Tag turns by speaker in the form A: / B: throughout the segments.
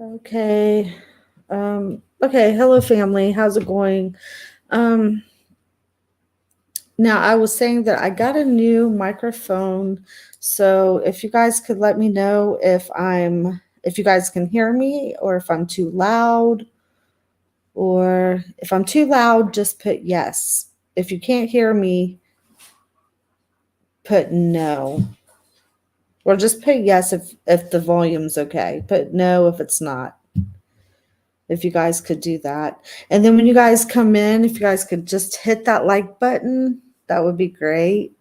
A: Okay. Okay. Hello, family. How's it going? Um, Now, I was saying that I got a new microphone. So if you guys could let me know if you guys can hear me or if I'm too loud, or if I'm too loud, just put yes. If you can't hear me, put no. Or just put yes if the volume's okay. Put no if it's not. If you guys could do that. And then when you guys come in, if you guys could just hit that like button, that would be great.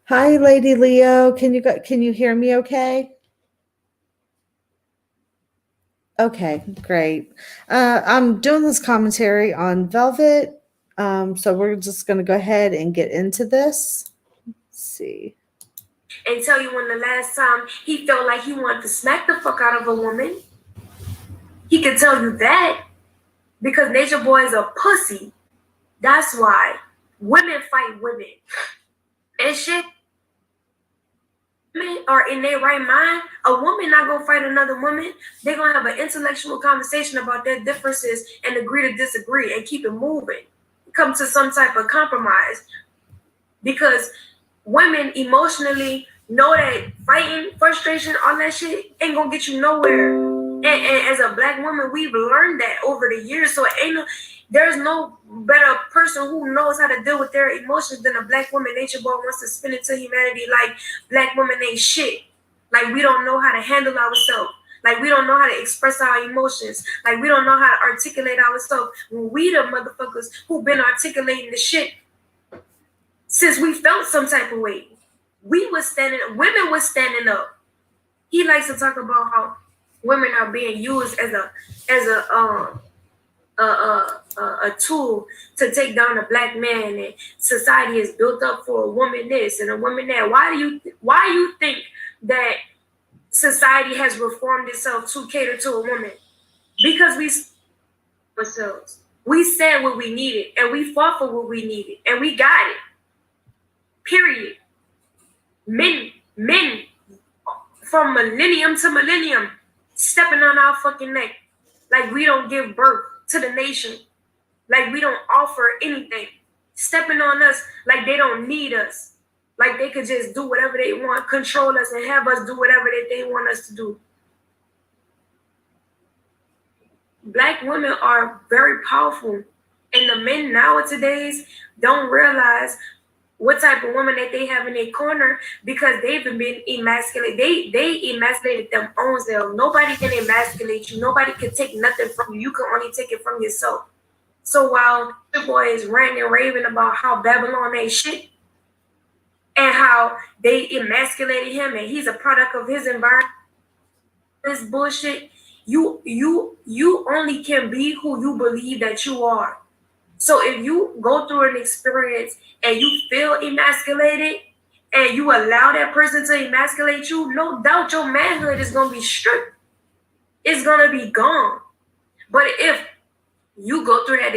A: Hi, Lady Leo. Can you hear me okay? Okay, great. I'm doing this commentary on Velvet. So we're just gonna go ahead and get into this. Let's see.
B: And tell you when the last time he felt like he wanted to smack the fuck out of a woman. He could tell you that because Nature Boy is a pussy. That's why women fight women. And shit, men are in their right mind. A woman not gonna fight another woman. They're gonna have an intellectual conversation about their differences and agree to disagree and keep it moving. Come to some type of compromise. Because women emotionally know that fighting, frustration, all that shit ain't gonna get you nowhere. And as a black woman, we've learned that over the years. So there's no better person who knows how to deal with their emotions than a black woman. Nature Boy wants to spin it to humanity like black women ain't shit. Like we don't know how to handle ourselves. Like we don't know how to express our emotions. Like we don't know how to articulate ourselves. When we the motherfuckers who been articulating the shit since we felt some type of way. Women was standing up. He likes to talk about how women are being used as a tool to take down a black man, and society is built up for a woman this and a woman that. Why do you think that society has reformed itself to cater to a woman? Because we ourselves. We said what we needed and we fought for what we needed and we got it. Period. Men from millennium to millennium stepping on our fucking neck like we don't give birth to the nation, like we don't offer anything, stepping on us like they don't need us, like they could just do whatever they want, control us and have us do whatever that they want us to do. Black women are very powerful, and the men nowadays don't realize what type of woman that they have in their corner because they've been emasculated. They emasculated them own selves. Nobody can emasculate you. Nobody can take nothing from you. You can only take it from yourself. So while the boy is ranting and raving about how Babylon ain't shit and how they emasculated him and he's a product of his environment, this bullshit, you only can be who you believe that you are. So if you go through an experience and you feel emasculated and you allow that person to emasculate you, no doubt your manhood is going to be stripped. It's going to be gone. But if you go through that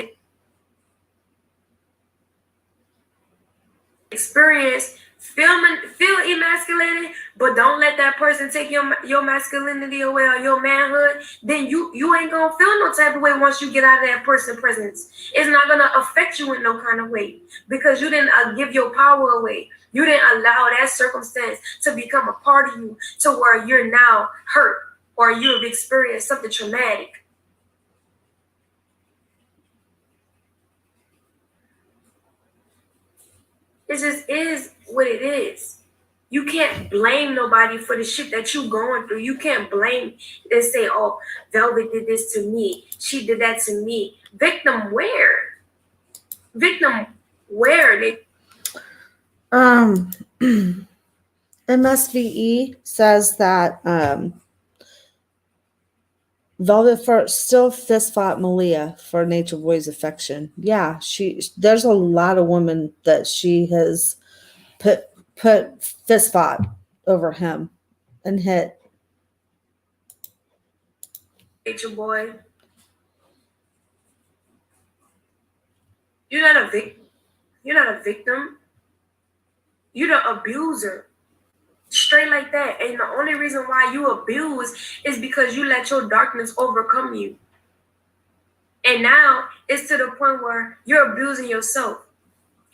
B: experience, feel emasculated, but don't let that person take your masculinity away or your manhood, then you ain't gonna feel no type of way once you get out of that person's presence. It's not gonna affect you in no kind of way because you didn't give your power away. You didn't allow that circumstance to become a part of you to where you're now hurt or you've experienced something traumatic. It just is what it is. You can't blame nobody for the shit that you going through. You can't blame and say, oh, Velvet did this to me. She did that to me. Victim where? Victim where?
A: MSVE says that Velvet still fist fought Malia for Nature Boy's affection. Yeah, there's a lot of women that she has put fist fought over him and hit.
B: Nature Boy, you're not a victim. You're not a victim. You're the abuser. Straight like that. And the only reason why you abuse is because you let your darkness overcome you. And now it's to the point where you're abusing yourself.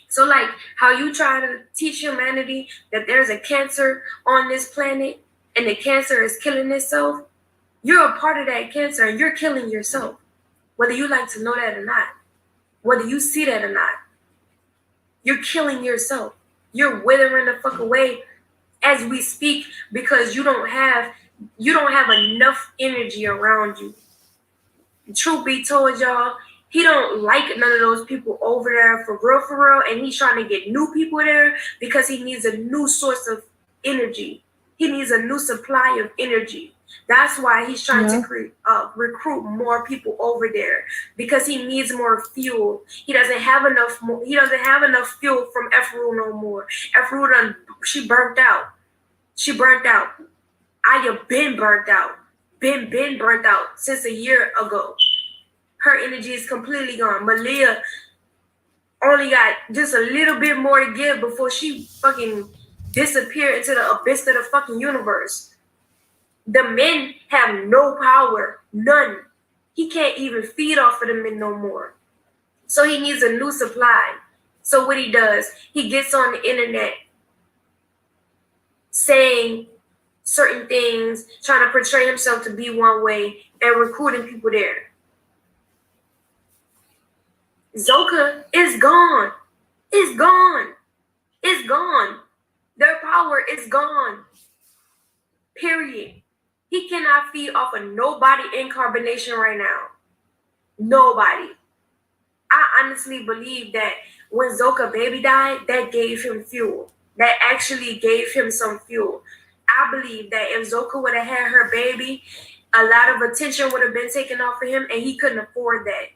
B: So, like how you try to teach humanity that there's a cancer on this planet and the cancer is killing itself, you're a part of that cancer and you're killing yourself. Whether you like to know that or not, whether you see that or not, you're killing yourself. You're withering the fuck away as we speak because you don't have enough energy around you. Truth be told, y'all, he don't like none of those people over there for real, and he's trying to get new people there because he needs a new source of energy. He needs a new supply of energy. That's why he's trying to recruit more people over there because he needs more fuel. He doesn't have enough. He doesn't have enough fuel from F-Rule no more. F-Rule she burnt out. She burnt out. I have been burnt out. Been burnt out since a year ago. Her energy is completely gone. Malia only got just a little bit more to give before she fucking disappeared into the abyss of the fucking universe. The men have no power. None. He can't even feed off of the men no more. So he needs a new supply. So what he does, he gets on the internet saying certain things, trying to portray himself to be one way and recruiting people there. Zoka is gone. It's gone. It's gone. Their power is gone. Period. He cannot feed off of nobody in Carbonation right now. Nobody. I honestly believe that when Zoka baby died, that gave him fuel. That actually gave him some fuel. I believe that if Zoka would have had her baby, a lot of attention would have been taken off of him, and he couldn't afford that.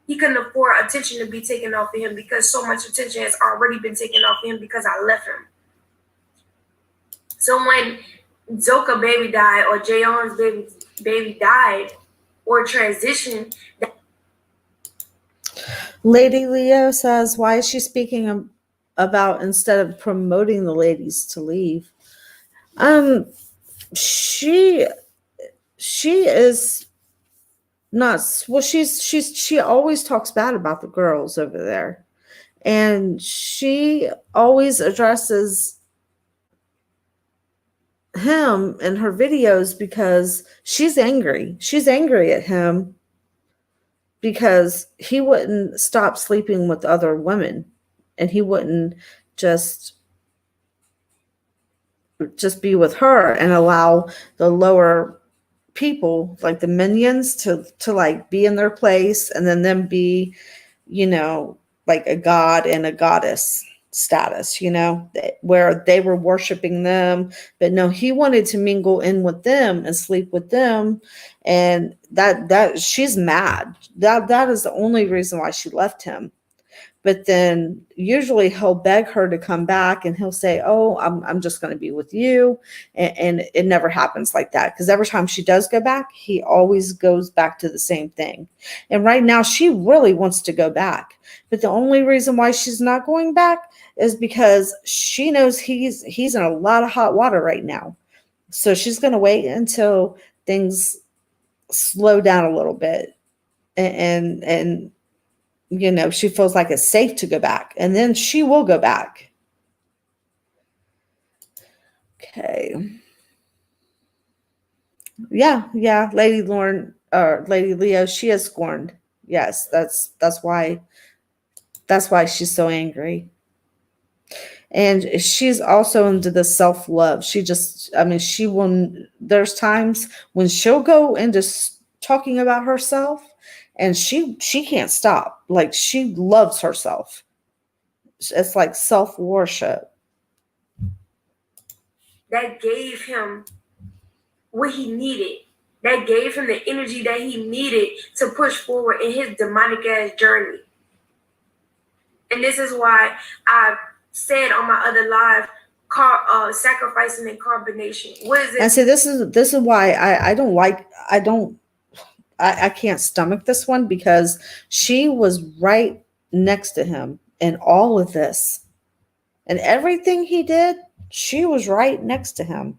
B: He couldn't afford attention to be taken off of him because so much attention has already been taken off of him because I left him. So when Zoka baby died or Jaeon's baby died or transitioned.
A: Lady Leo says, why is she speaking about instead of promoting the ladies to leave? She is not, well, she always talks bad about the girls over there. And she always addresses him in her videos because she's angry. She's angry at him because he wouldn't stop sleeping with other women and he wouldn't just be with her and allow the lower people, like the minions, to like be in their place and then them be, like a god and a goddess status, where they were worshiping them. But no, he wanted to mingle in with them and sleep with them. And that she's mad. That is the only reason why she left him. But then usually he'll beg her to come back and he'll say, oh, I'm just going to be with you. And it never happens like that. Because every time she does go back, he always goes back to the same thing. And right now she really wants to go back. But the only reason why she's not going back is because she knows he's in a lot of hot water right now. So she's going to wait until things slow down a little bit. And she feels like it's safe to go back, and then she will go back. Okay. Yeah. Lady Lauren or Lady Leo, she is scorned. Yes, that's why she's so angry. And she's also into the self-love. There's times when she'll go into talking about herself and she can't stop. Like, she loves herself. It's like self-worship.
B: That gave him what he needed. That gave him the energy that he needed to push forward in his demonic ass journey. And this is why I said on my other live, sacrificing and carbonation. What is it?
A: And see, this is why I can't stomach this one, because she was right next to him in all of this. And everything he did, She was right next to him.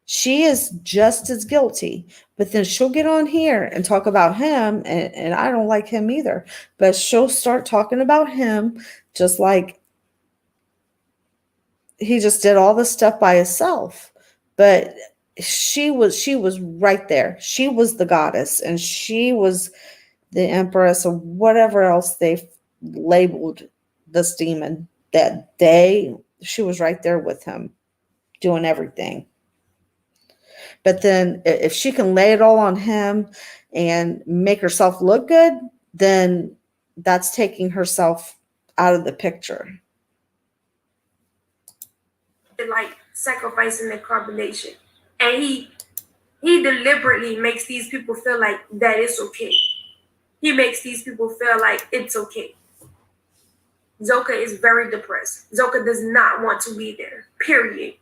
A: She is just as guilty, but then she'll get on here and talk about him, and I don't like him either, but she'll start talking about him just like he just did all this stuff by himself. But she was right there. She was the goddess, and she was the empress, or whatever else they labeled this demon. She was right there with him, doing everything. But then if she can lay it all on him and make herself look good, then that's taking herself out of the picture.
B: Like sacrificing the carbonation. And he deliberately makes these people feel like that it's okay. He makes these people feel like it's okay. Zoka is very depressed. Zoka does not want to be there. Period.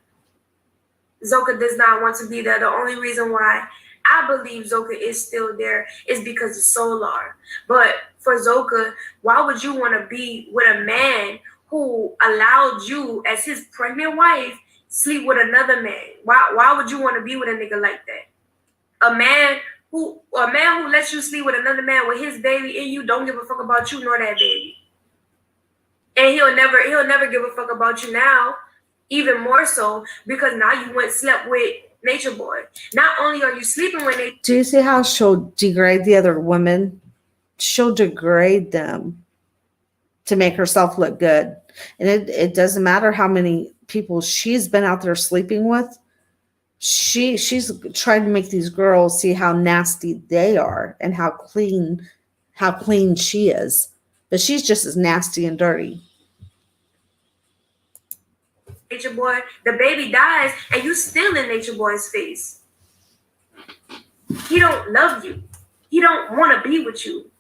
B: Zoka does not want to be there. The only reason why I believe Zoka is still there is because of Solar. But for Zoka, why would you want to be with a man who allowed you, as his pregnant wife, sleep with another man? Why would you want to be with a nigga like that? A man who lets you sleep with another man with his baby in you, don't give a fuck about you nor that baby. And he'll never give a fuck about you now, even more so, because now you slept with Nature Boy. Not only are you sleeping with Nature.
A: Do you see how she'll degrade the other women? She'll degrade them to make herself look good. And it doesn't matter how many people she's been out there sleeping with. She's trying to make these girls see how nasty they are and how clean she is. But she's just as nasty and dirty.
B: Nature Boy, the baby dies, and you still in Nature Boy's face. He don't love you. He don't want to be with you.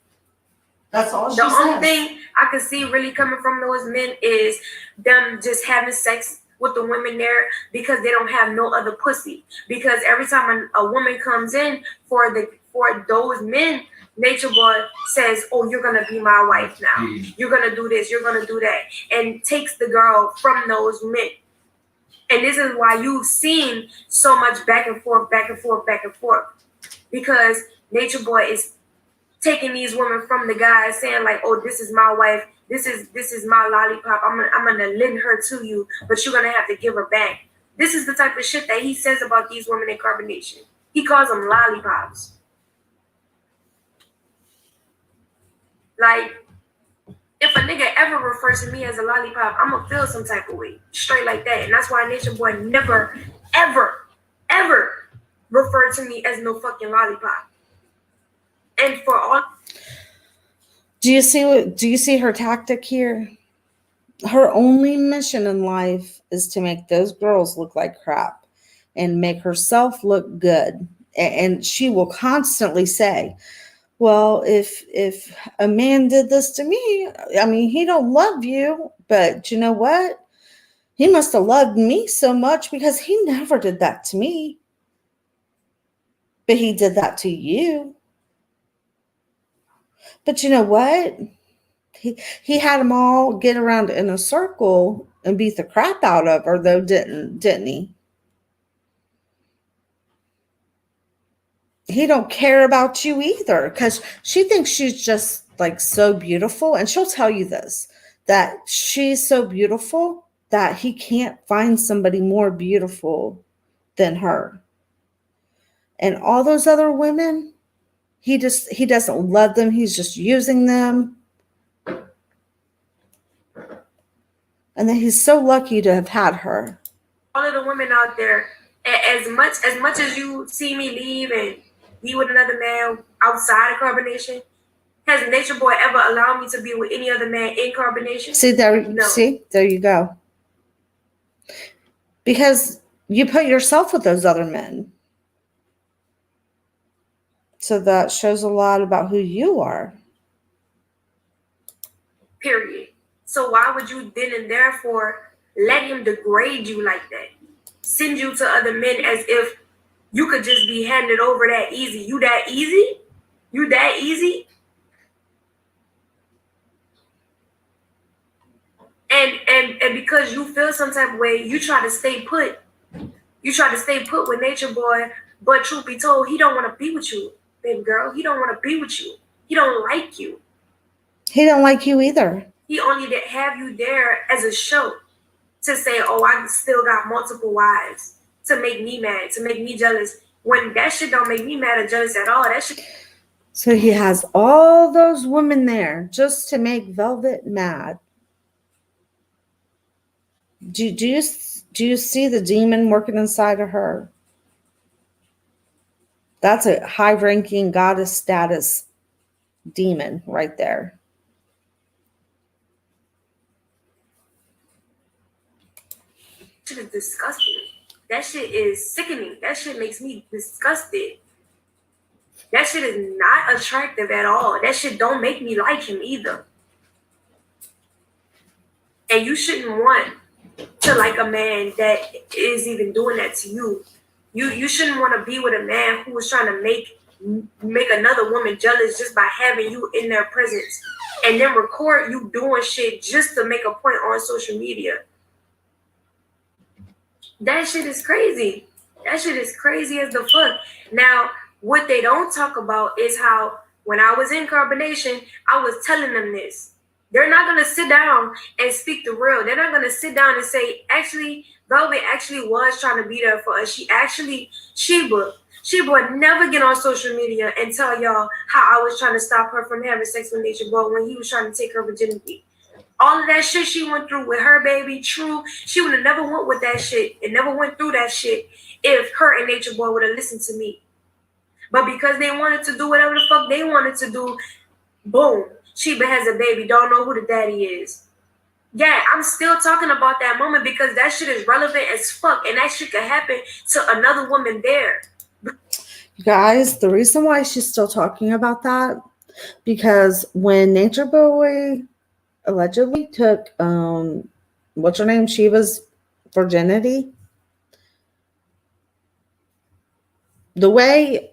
A: That's all she
B: says. The only thing I can see really coming from those men is them just having sex with the women there because they don't have no other pussy. Because every time a woman comes in for those men, Nature Boy says, "Oh, you're gonna be my wife now. You're gonna do this. You're gonna do that," and takes the girl from those men. And this is why you've seen so much back and forth, because Nature Boy is taking these women from the guys, saying like, "Oh, this is my wife. This is my lollipop. I'm gonna lend her to you, but you're gonna have to give her back." This is the type of shit that he says about these women in Carbonation. He calls them lollipops. Like, if a nigga ever refers to me as a lollipop, I'm gonna feel some type of way, straight like that. And that's why Nature Boy never, ever, ever referred to me as no fucking lollipop. And for all,
A: do you see her tactic here? Her only mission in life is to make those girls look like crap and make herself look good. And she will constantly say, "Well, if a man did this to me, I mean, he don't love you, but you know what? He must have loved me so much because he never did that to me. But he did that to you. But you know what? He had them all get around in a circle and beat the crap out of her, though, didn't he? He don't care about you either, because she thinks she's just like so beautiful, and she'll tell you this, that she's so beautiful that he can't find somebody more beautiful than her. And all those other women, he doesn't love them. He's just using them. And then he's so lucky to have had her.
B: All of the women out there, as much as you see me leave and be with another man outside of Carbonation, has Nature Boy ever allowed me to be with any other man in Carbonation?
A: See there,
B: no.
A: See, there you go. Because you put yourself with those other men. So that shows a lot about who you are.
B: Period. So why would you then and therefore let him degrade you like that? Send you to other men as if you could just be handed over that easy. You that easy? You that easy? And because you feel some type of way, you try to stay put. You try to stay put with Nature Boy, but truth be told, he don't want to be with you, baby girl. He don't want to be with you. He don't like you.
A: He don't like you either.
B: He only did have you there as a show to say, oh, I still got multiple wives, to make me mad, to make me jealous. When that shit don't make me mad or jealous at all, that shit.
A: So he has all those women there just to make Velvet mad. Do you see the demon working inside of her? That's a high-ranking goddess status demon right there.
B: Shit is disgusting. That shit is sickening. That shit makes me disgusted. That shit is not attractive at all. That shit don't make me like him either. And you shouldn't want to like a man that is even doing that to you. You shouldn't want to be with a man who is trying to make another woman jealous just by having you in their presence, and then record you doing shit just to make a point on social media. That shit is crazy. That shit is crazy as the fuck. Now, what they don't talk about is how when I was in Carbonation, I was telling them this. They're not going to sit down and speak the real. They're not going to sit down and say, actually, Velvet actually was trying to be there for us. Sheba would never get on social media and tell y'all how I was trying to stop her from having sex with Nature Boy when he was trying to take her virginity. All of that shit she went through with her baby, true, she would have never went with that shit and never went through that shit if her and Nature Boy would have listened to me. But because they wanted to do whatever the fuck they wanted to do, boom, Sheba has a baby, don't know who the daddy is. Yeah, I'm still talking about that moment because that shit is relevant as fuck, and that shit could happen to another woman there.
A: Guys, the reason why she's still talking about that, because when Nature Boy allegedly took what's her name, Sheba's virginity, the way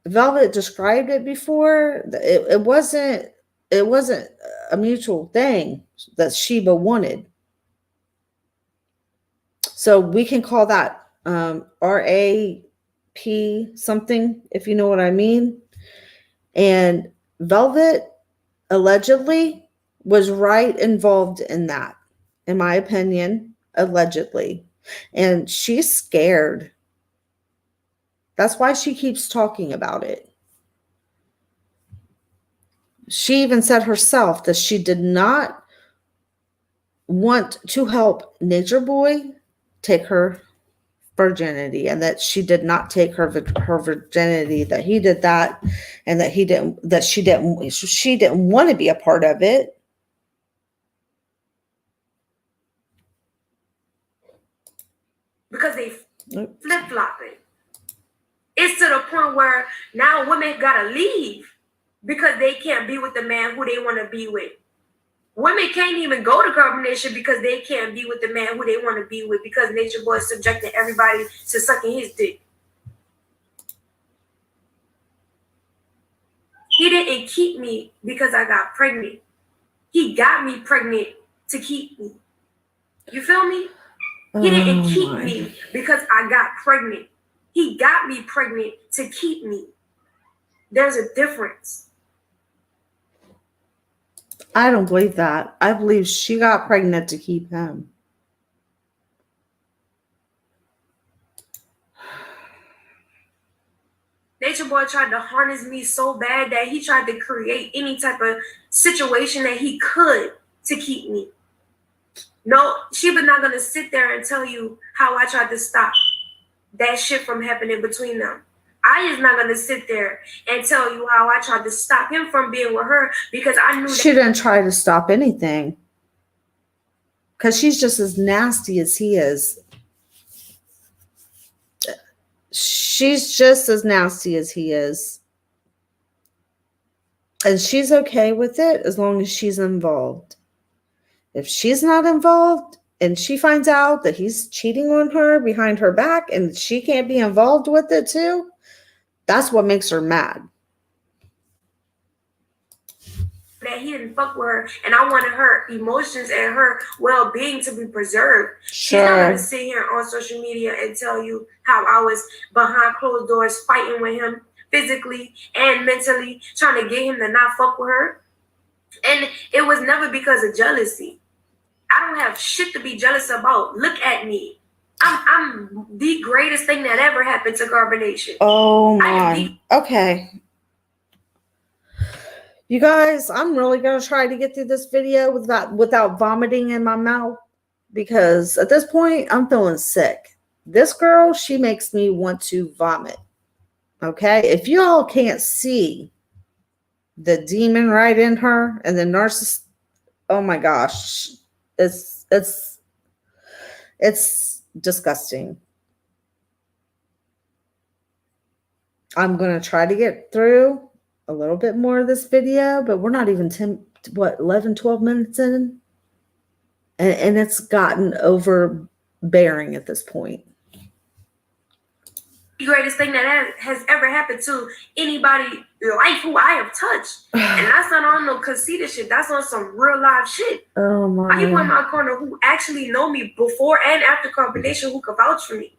A: Velvet described it before, it wasn't a mutual thing that Sheba wanted. So we can call that RAP something, if you know what I mean. And Velvet allegedly was right involved in that, in my opinion, allegedly. And she's scared. That's why she keeps talking about it. She even said herself that she did not want to help Nature Boy take her virginity, and that she did not take her virginity, that he did that, and that she didn't want to be a part of it.
B: Because they flip-flopping. It's to the point where now women gotta leave because they can't be with the man who they want to be with. Women can't even go to Carbonation because they can't be with the man who they want to be with because Nature Boy is subjecting everybody to sucking his dick. He didn't keep me because I got pregnant. He got me pregnant to keep me. You feel me? He didn't keep me because I got pregnant. He got me pregnant to keep me. There's a difference.
A: I don't believe that. I believe she got pregnant to keep him.
B: Nature Boy tried to harness me so bad that he tried to create any type of situation that he could to keep me. No, Sheba's not going to sit there and tell you how I tried to stop that shit from happening between them. I is not going to sit there and tell you how I tried to stop him from being with her because I knew
A: she didn't try to stop anything. Because she's just as nasty as he is. She's just as nasty as he is. And she's okay with it as long as she's involved. If she's not involved and she finds out that he's cheating on her behind her back and she can't be involved with it too, that's what makes her mad.
B: that he didn't fuck with her, and I wanted her emotions and her well-being to be preserved. She's not gonna sit here on social media and tell you how I was behind closed doors fighting with him physically and mentally, trying to get him to not fuck with her. And it was never because of jealousy. I don't have shit to be jealous about. Look at me. I'm the greatest thing that ever happened to Carbonation.
A: Oh my. Okay. You guys, I'm really going to try to get through this video without vomiting in my mouth, because at this point, I'm feeling sick. This girl, she makes me want to vomit. Okay? If you all can't see the demon right in her and the narcissist, oh my gosh. It's disgusting. I'm going to try to get through a little bit more of this video, but we're not even 11, 12 minutes in. And it's gotten overbearing at this point.
B: The greatest thing that has ever happened to anybody life who I have touched. And that's not on no conceited shit. That's on some real live shit.
A: Oh my.
B: People in my corner who actually know me before and after Carbonation who can vouch for me.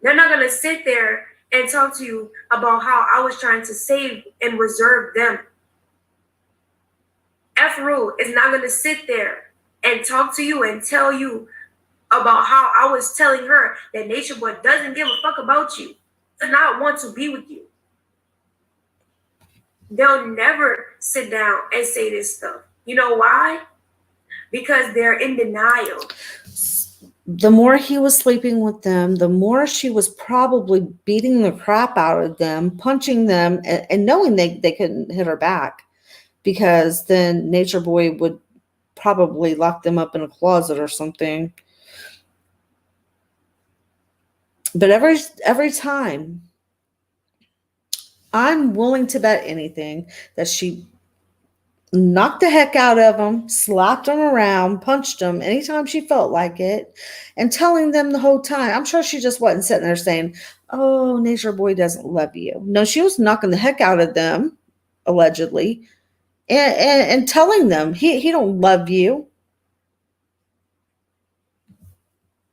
B: They're not going to sit there and talk to you about how I was trying to save and reserve them. F-Rule is not going to sit there and talk to you and tell you about how I was telling her that Nature Boy doesn't give a fuck about you, does not want to be with you. They'll never sit down and say this stuff. You know why? Because they're in denial.
A: The more he was sleeping with them, the more she was probably beating the crap out of them, punching them, and knowing they couldn't hit her back, because then Nature Boy would probably lock them up in a closet or something. But every time, I'm willing to bet anything that she knocked the heck out of them, slapped them around, punched them anytime she felt like it, and telling them the whole time. I'm sure she just wasn't sitting there saying, oh, Nature Boy doesn't love you. No, she was knocking the heck out of them, allegedly, and telling them he don't love you,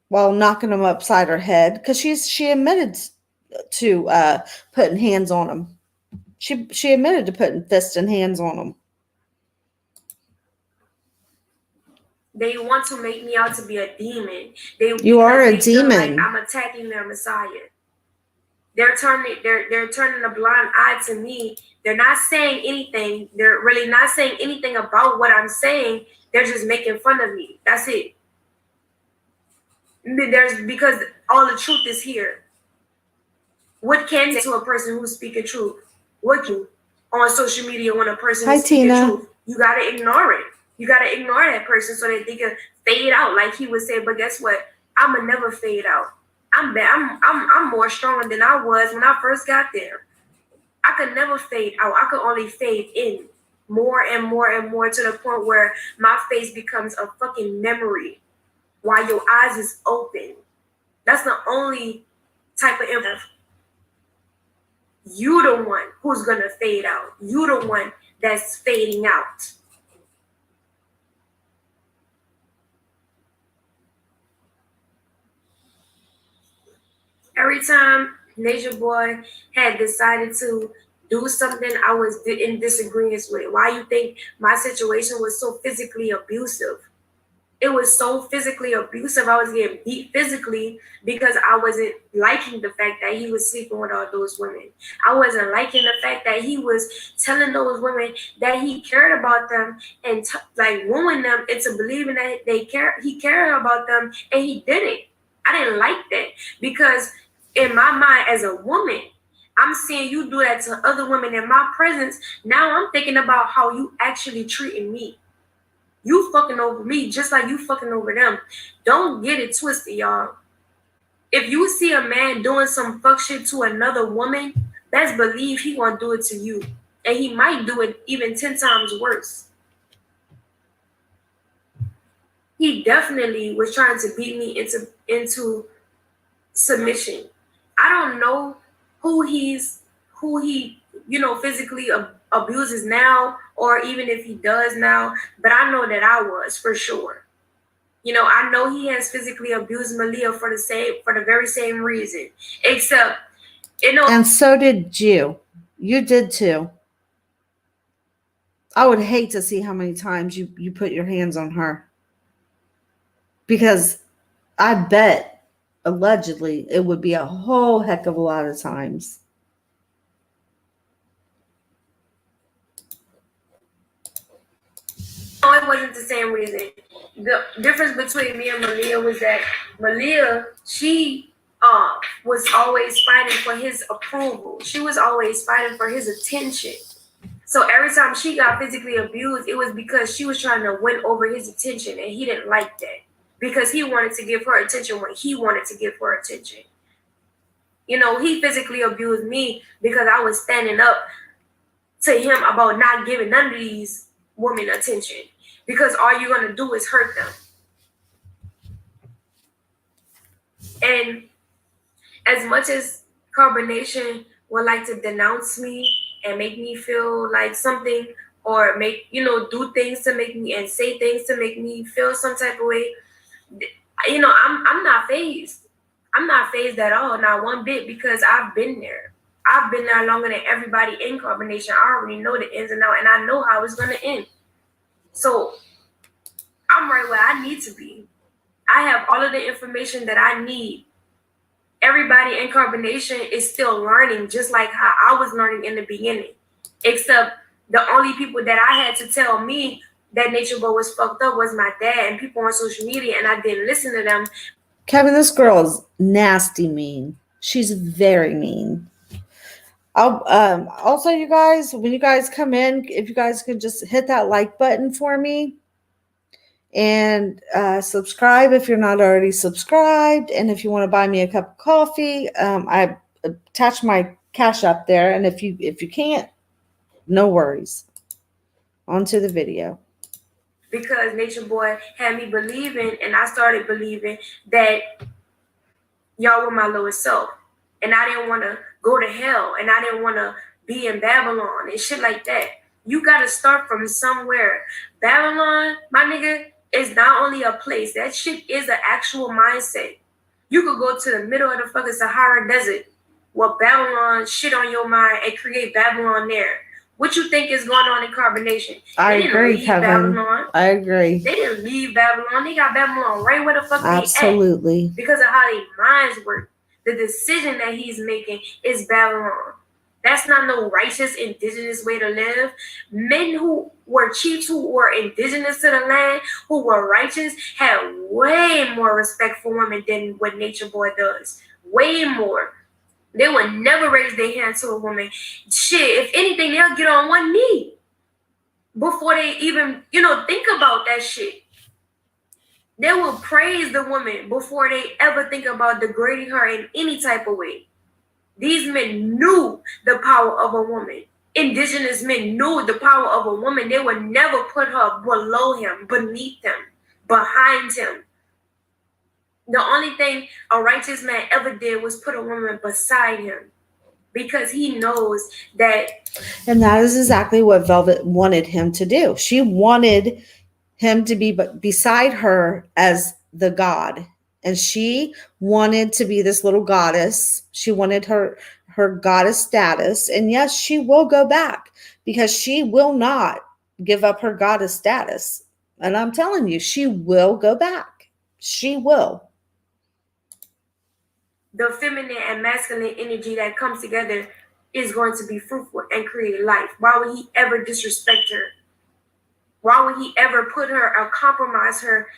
A: while knocking them upside her head, because she admitted to putting hands on him. She admitted to putting fists and hands on him.
B: They want to make me out to be a demon.
A: You are a demon.
B: Like I'm attacking their Messiah. They're turning a blind eye to me. They're not saying anything. They're really not saying anything about what I'm saying. They're just making fun of me. That's it. Because all the truth is here. What can you say to a person who's speaking truth? What you on social media when a person is speaking truth? You gotta ignore it. You gotta ignore that person so that they can fade out, like he would say. But guess what? I'ma never fade out. I'm more stronger than I was when I first got there. I could never fade out. I could only fade in more and more and more, to the point where my face becomes a fucking memory while your eyes is open. That's the only type of info. You the one who's gonna fade out. You the one that's fading out. Every time Nature Boy had decided to do something I was in disagreement with. Why you think my situation was so physically abusive? It was so physically abusive. I was getting beat physically because I wasn't liking the fact that he was sleeping with all those women. I wasn't liking the fact that he was telling those women that he cared about them and like wooing them into believing that he cared about them, and he didn't. I didn't like that, because in my mind as a woman, I'm seeing you do that to other women in my presence. Now I'm thinking about how you actually treating me. You fucking over me just like you fucking over them. Don't get it twisted, y'all. If you see a man doing some fuck shit to another woman, best believe he gonna do it to you. And he might do it even 10 times worse. He definitely was trying to beat me into submission. I don't know who he physically abuses now, or even if he does now, but I know that I was for sure. I know he has physically abused Malia for the very same reason, except
A: and so did you. You did too. I would hate to see how many times you put your hands on her, because I bet allegedly it would be a whole heck of a lot of times.
B: No, it wasn't the same reason. The difference between me and Malia was that Malia, she was always fighting for his approval. She was always fighting for his attention. So every time she got physically abused, it was because she was trying to win over his attention, and he didn't like that because he wanted to give her attention when he wanted to give her attention. He physically abused me because I was standing up to him about not giving none of these women attention, because all you're going to do is hurt them. And as much as Carbonation would like to denounce me and make me feel like something, or do things to make me and say things to make me feel some type of way, I'm not fazed. I'm not fazed at all, not one bit, because I've been there. I've been there longer than everybody in Carbonation. I already know the ins and outs, and I know how it's going to end. So I'm right where I need to be. I have all of the information that I need. Everybody in Carbonation is still learning, just like how I was learning in the beginning. Except the only people that I had to tell me that Nature Boy was fucked up was my dad and people on social media, and I didn't listen to them.
A: Kevin, this girl is nasty mean. She's very mean. Also, you guys, when you guys come in, if you guys could just hit that like button for me, and subscribe if you're not already subscribed. And if you want to buy me a cup of coffee, I attach my cash up there. And if you can't, no worries. On to the video.
B: Because Nature Boy had me believing, and I started believing that y'all were my lowest self, and I didn't want to go to hell, and I didn't want to be in Babylon and shit like that. You got to start from somewhere. Babylon, my nigga, is not only a place. That shit is an actual mindset. You could go to the middle of the fucking Sahara Desert with Babylon shit on your mind and create Babylon there. What you think is going on in Carbonation?
A: I agree, Kevin.
B: Babylon.
A: I agree.
B: They didn't leave Babylon. They got Babylon right where the fuck
A: Absolutely.
B: they at. Because of how their minds work. The decision that he's making is Babylon. That's not no righteous indigenous way to live. Men who were chiefs, who were indigenous to the land, who were righteous, had way more respect for women than what Nature Boy does. Way more. They would never raise their hand to a woman. Shit, if anything, they'll get on one knee before they even, think about that shit. They will praise the woman before they ever think about degrading her in any type of way. These men knew the power of a woman. Indigenous men knew the power of a woman. They would never put her below him, beneath him, behind him. The only thing a righteous man ever did was put a woman beside him, because he knows that.
A: And that is exactly what Velvet wanted him to do. She wanted him to be beside her as the god. And she wanted to be this little goddess. She wanted her goddess status. And yes, she will go back, because she will not give up her goddess status. And I'm telling you, she will go back. She will.
B: The feminine and masculine energy that comes together is going to be fruitful and create life. Why would he ever disrespect her? Why would he ever put her or compromise her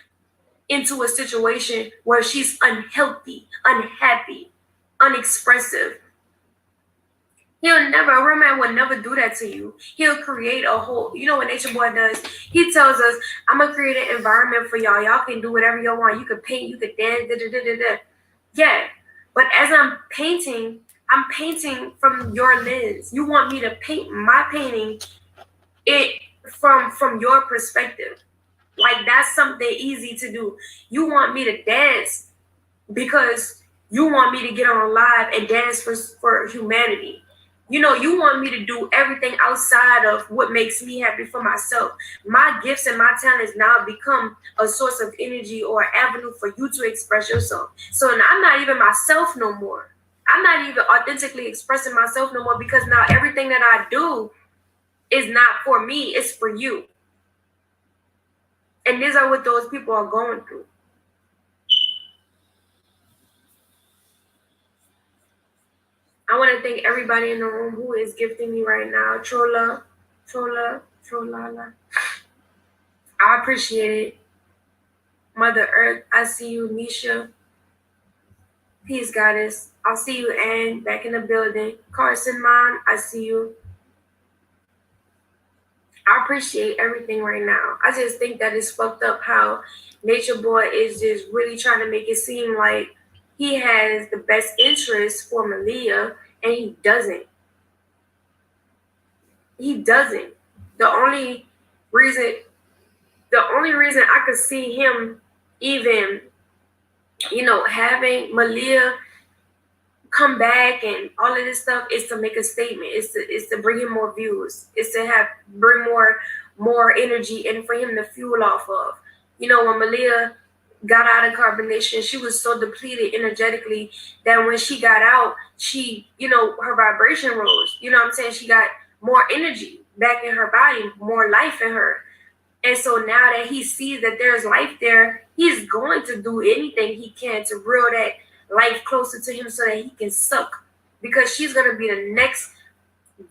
B: into a situation where she's unhealthy, unhappy, unexpressive? A real man would never do that to you. He'll create a whole, what Nature Boy does? He tells us, I'm going to create an environment for y'all. Y'all can do whatever you want. You can paint, you can dance, Yeah. But as I'm painting from your lens. You want me to paint my painting it from your perspective. Like, that's something easy to do. You want me to dance because you want me to get on live and dance for humanity. You know, you want me to do everything outside of what makes me happy for myself. My gifts and my talents now become a source of energy or avenue for you to express yourself. So I'm not even myself no more. I'm not even authentically expressing myself no more, because now everything that I do is not for me, it's for you. And these are what those people are going through. I want to thank everybody in the room who is gifting me right now. Trolla, Trollala. I appreciate it. Mother Earth, I see you. Nisha, peace, goddess. I'll see you, Ann, back in the building. Carson, mom, I see you. I appreciate everything right now. I just think that it's fucked up how Nature Boy is just really trying to make it seem like he has the best interest for Malia, and he doesn't. He doesn't. The only reason I could see him even, having Malia come back and all of this stuff is to make a statement. It's to bring him more views. It's to bring more energy and for him to fuel off of. When Malia got out of Carbonation, she was so depleted energetically that when she got out, she, her vibration rose. You know what I'm saying? She got more energy back in her body, more life in her. And so now that he sees that there's life there, he's going to do anything he can to reel that life closer to him so that he can suck. Because she's going to be the next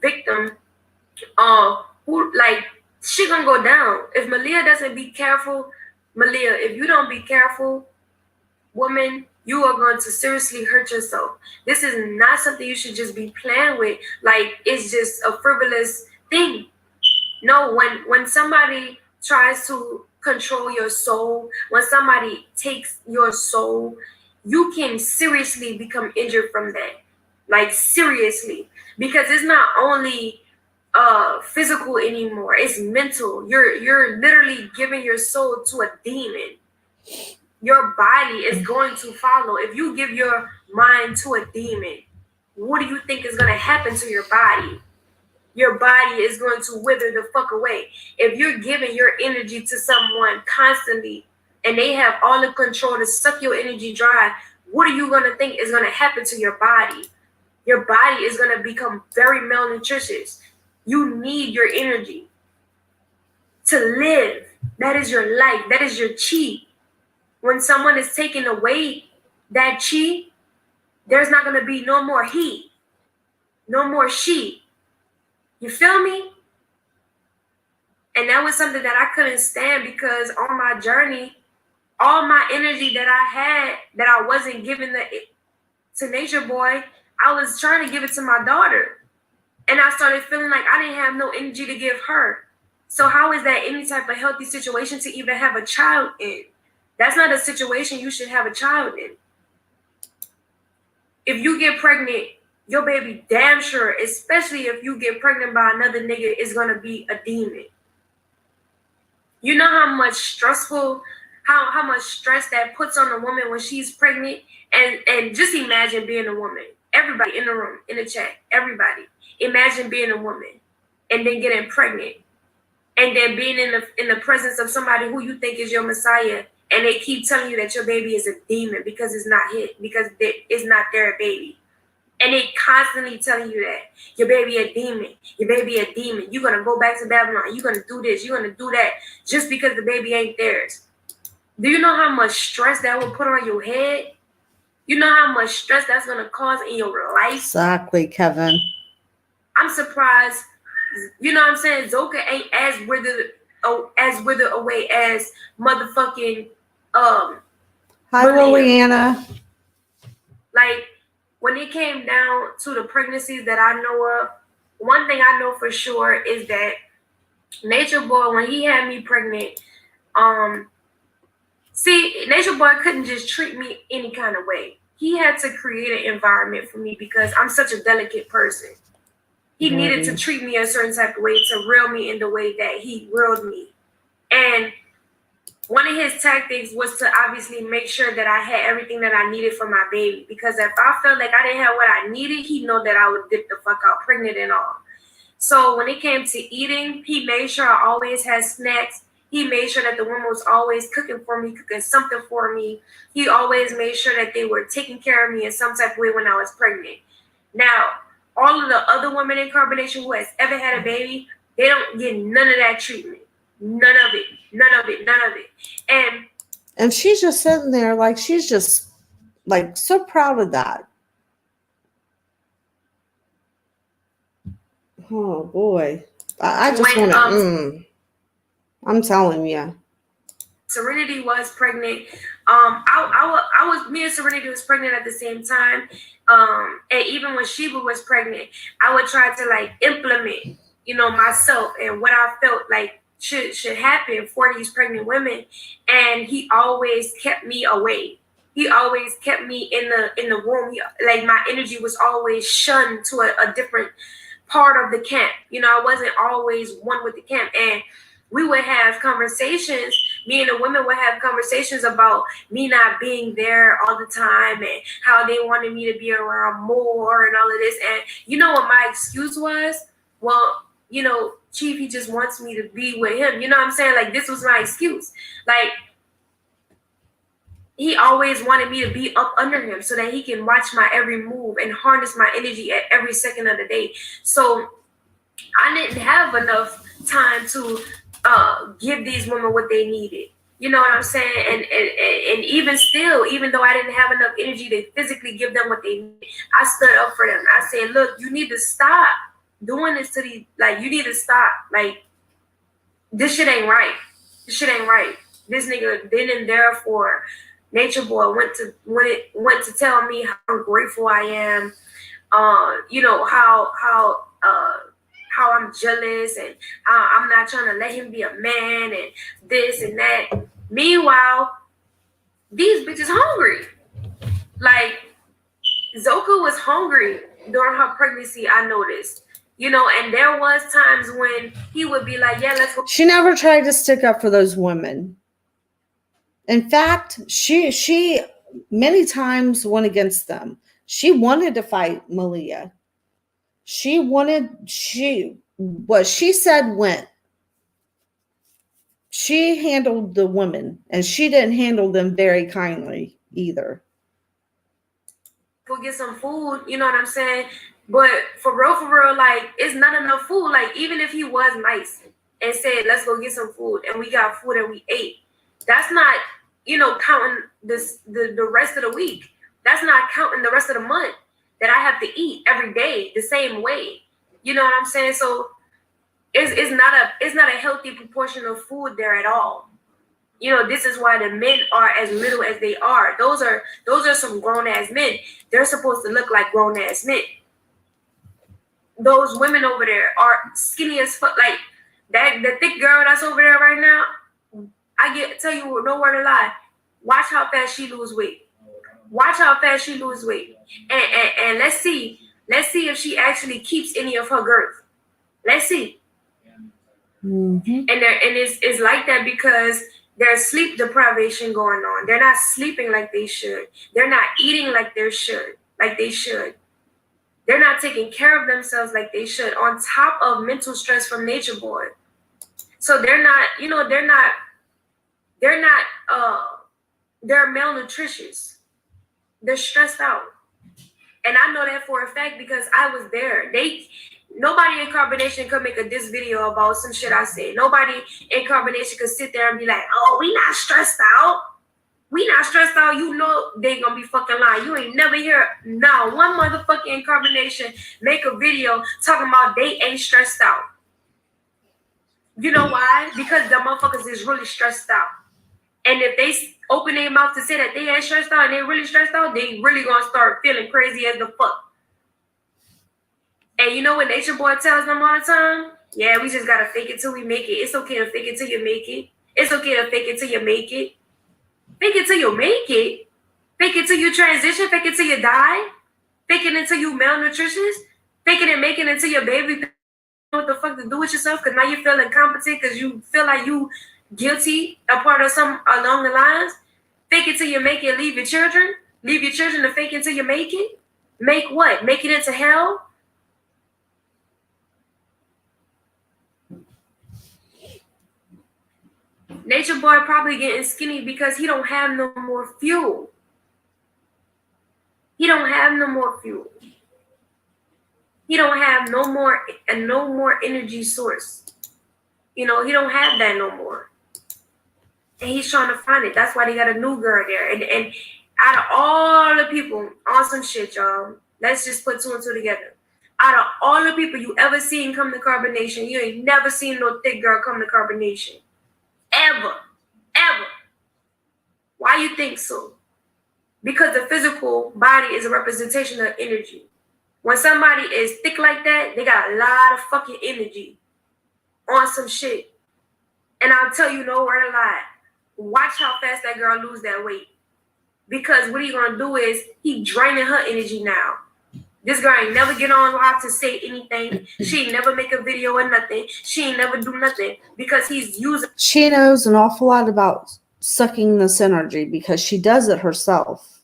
B: victim she going to go down. If Malia doesn't be careful, Malia, if you don't be careful, woman, you are going to seriously hurt yourself. This is not something you should just be playing with. Like, it's just a frivolous thing. No, when somebody tries to control your soul, when somebody takes your soul, you can seriously become injured from that. Like, seriously. Because it's not only physical anymore, it's mental. You're literally giving your soul to a demon. Your body is going to follow. If you give your mind to a demon, what do you think is going to happen to your body? Your body is going to wither the fuck away. If you're giving your energy to someone constantly and they have all the control to suck your energy dry, what are you going to think is going to happen to your body? Your body is going to become very malnutritious. You need your energy to live. That is your life. That is your chi. When someone is taking away that chi, there's not going to be no more he, no more she. You feel me? And that was something that I couldn't stand, because on my journey, all my energy that I had that I wasn't giving to Nature Boy, I was trying to give it to my daughter. And I started feeling like I didn't have no energy to give her. So how is that any type of healthy situation to even have a child in? That's not a situation you should have a child in. If you get pregnant, your baby damn sure, especially if you get pregnant by another nigga, is going to be a demon. You know how much how much stress that puts on a woman when she's pregnant? And just imagine being a woman. Everybody in the room, in the chat, everybody. Imagine being a woman and then getting pregnant. And then being in the presence of somebody who you think is your Messiah, and they keep telling you that your baby is a demon because it's not it's not their baby. And they constantly telling you that your baby a demon, your baby a demon. You're gonna go back to Babylon. You're gonna do this. You're gonna do that, just because the baby ain't theirs. Do you know how much stress that will put on your head? You know how much stress that's gonna cause in your life?
A: Exactly, Kevin.
B: I'm surprised. You know what I'm saying? Zoka ain't as withered away as motherfucking
A: Hi, Liliana.
B: Like, when it came down to the pregnancies that I know of, one thing I know for sure is that Nature Boy, when he had me pregnant, Nature Boy couldn't just treat me any kind of way. He had to create an environment for me because I'm such a delicate person. He needed to treat me a certain type of way to reel me in the way that he reeled me. And one of his tactics was to obviously make sure that I had everything that I needed for my baby. Because if I felt like I didn't have what I needed, he know that I would dip the fuck out, pregnant and all. So when it came to eating, he made sure I always had snacks. He made sure that the woman was always cooking for me, cooking something for me. He always made sure that they were taking care of me in some type of way when I was pregnant. Now, all of the other women in Carbonation who has ever had a baby, they don't get none of that treatment. None of it. None of it. None of it.
A: And she's just sitting there like she's just like so proud of that. Oh boy. I just want to I'm telling you.
B: Serenity was pregnant. Me and Serenity was pregnant at the same time. And even when Sheba was pregnant, I would try to like implement, myself and what I felt like should happen for these pregnant women. And he always kept me away. He always kept me in the room. Like my energy was always shunned to a different part of the camp. I wasn't always one with the camp. And we would have conversations. Me and the women would have conversations about me not being there all the time and how they wanted me to be around more and all of this. And you know what my excuse was? Well, Chief, he just wants me to be with him. You know what I'm saying? Like, this was my excuse. Like, he always wanted me to be up under him so that he can watch my every move and harness my energy at every second of the day. So I didn't have enough time to give these women what they needed. You know what I'm saying? And even still, even though I didn't have enough energy to physically give them what they needed, I stood up for them. I said, look, you need to stop doing this to these, like, you need to stop. Like, this shit ain't right. This shit ain't right. This nigga been in there for Nature Boy went to tell me how grateful I am. How I'm jealous and I'm not trying to let him be a man and this and that. Meanwhile, these bitches hungry. Like, Zoka was hungry during her pregnancy, I noticed. And there was times when he would be like, yeah, let's go.
A: She never tried to stick up for those women. In fact, she many times went against them. She wanted to fight Malia. What she said went. She handled the women, and she didn't handle them very kindly either.
B: Go get some food, you know what I'm saying? But for real, like, it's not enough food. Like, even if he was nice and said, let's go get some food, and we got food and we ate, that's not, counting the rest of the week. That's not counting the rest of the month that I have to eat every day the same way. You know what I'm saying? So it's not a healthy proportion of food there at all. This is why the men are as little as they are. Those are some grown ass men. They're supposed to look like grown ass men. Those women over there are skinny as fuck. Like the thick girl that's over there right now. Tell you no word of lie. Watch how fast she lose weight. Watch how fast she lose weight. And let's see if she actually keeps any of her girth. Let's see.
A: Mm-hmm.
B: And it's like that because there's sleep deprivation going on. They're not sleeping like they should. They're not eating like they should. They're not taking care of themselves like they should, on top of mental stress from Nature Boy. So they're malnutritious. They're stressed out. And I know that for a fact because I was there. Nobody in Carbonation could make a diss video about some shit I said. Nobody in Carbonation could sit there and be like, oh, we not stressed out. We not stressed out. They gonna be fucking lying. You ain't never hear now one motherfucker in Carbonation make a video talking about they ain't stressed out. You know why? Because the motherfuckers is really stressed out. And if they open their mouth to say that they ain't stressed out and they really stressed out, they really gonna start feeling crazy as the fuck. And you know what Nature Boy tells them all the time? Yeah, we just gotta fake it till we make it. It's okay to fake it till you make it. It's okay to fake it till you make it. Fake it till you make it. Fake it till you transition. Fake it till you die. Fake it until you malnutritious. Fake it and make it until your baby know what the fuck to do with yourself because now you feel incompetent because you feel like you guilty, a part of some along the lines. Fake it till you make it. Leave your children. Leave your children to fake it till you make it. Make what? Make it into hell. Nature Boy probably getting skinny because he don't have no more fuel. He don't have no more fuel. He don't have no more energy source. You know, he don't have that no more. And he's trying to find it. That's why they got a new girl there. And out of all the people on some shit, y'all, let's just put two and two together. Out of all the people you ever seen come to Carbonation, you ain't never seen no thick girl come to Carbonation. Ever. Ever. Why you think so? Because the physical body is a representation of energy. When somebody is thick like that, they got a lot of fucking energy on some shit. And I'll tell you no word of lie. Watch how fast that girl lose that weight. Because what he gonna do is he draining her energy now. This girl ain't never get on live to say anything. She ain't never make a video or nothing. She ain't never do nothing because he's using.
A: She knows an awful lot about sucking this energy because she does it herself.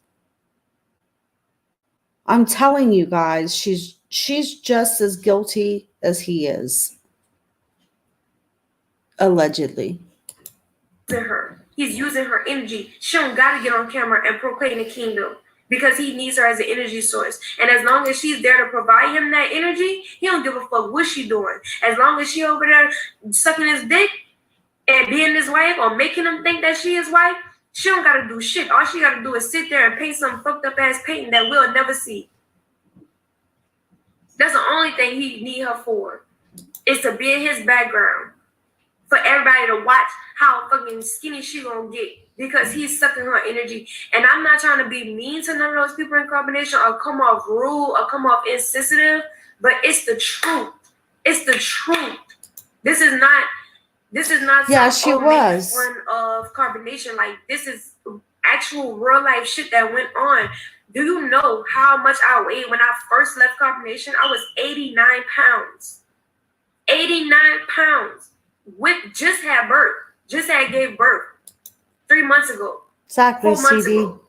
A: I'm telling you guys, she's just as guilty as he is. Allegedly.
B: He's using her energy. She don't gotta get on camera and proclaim the kingdom because he needs her as an energy source. And as long as she's there to provide him that energy, he don't give a fuck what she doing. As long as she over there sucking his dick and being his wife or making him think that she is wife, she don't gotta do shit. All she gotta do is sit there and paint some fucked up ass painting that we'll never see. That's the only thing he need her for, is to be in his background. For everybody to watch how fucking skinny she gonna get because he's sucking her energy. And I'm not trying to be mean to none of those people in Carbonation or come off rude or come off insensitive, but it's the truth. It's the truth. This is not
A: Yeah, she was
B: fun of Carbonation. Like, this is actual real life shit that went on. Do you know how much I weighed when I first left Carbonation? I was 89 pounds. 89 pounds. Just gave birth 3 months ago.
A: Exactly, 4 months ago.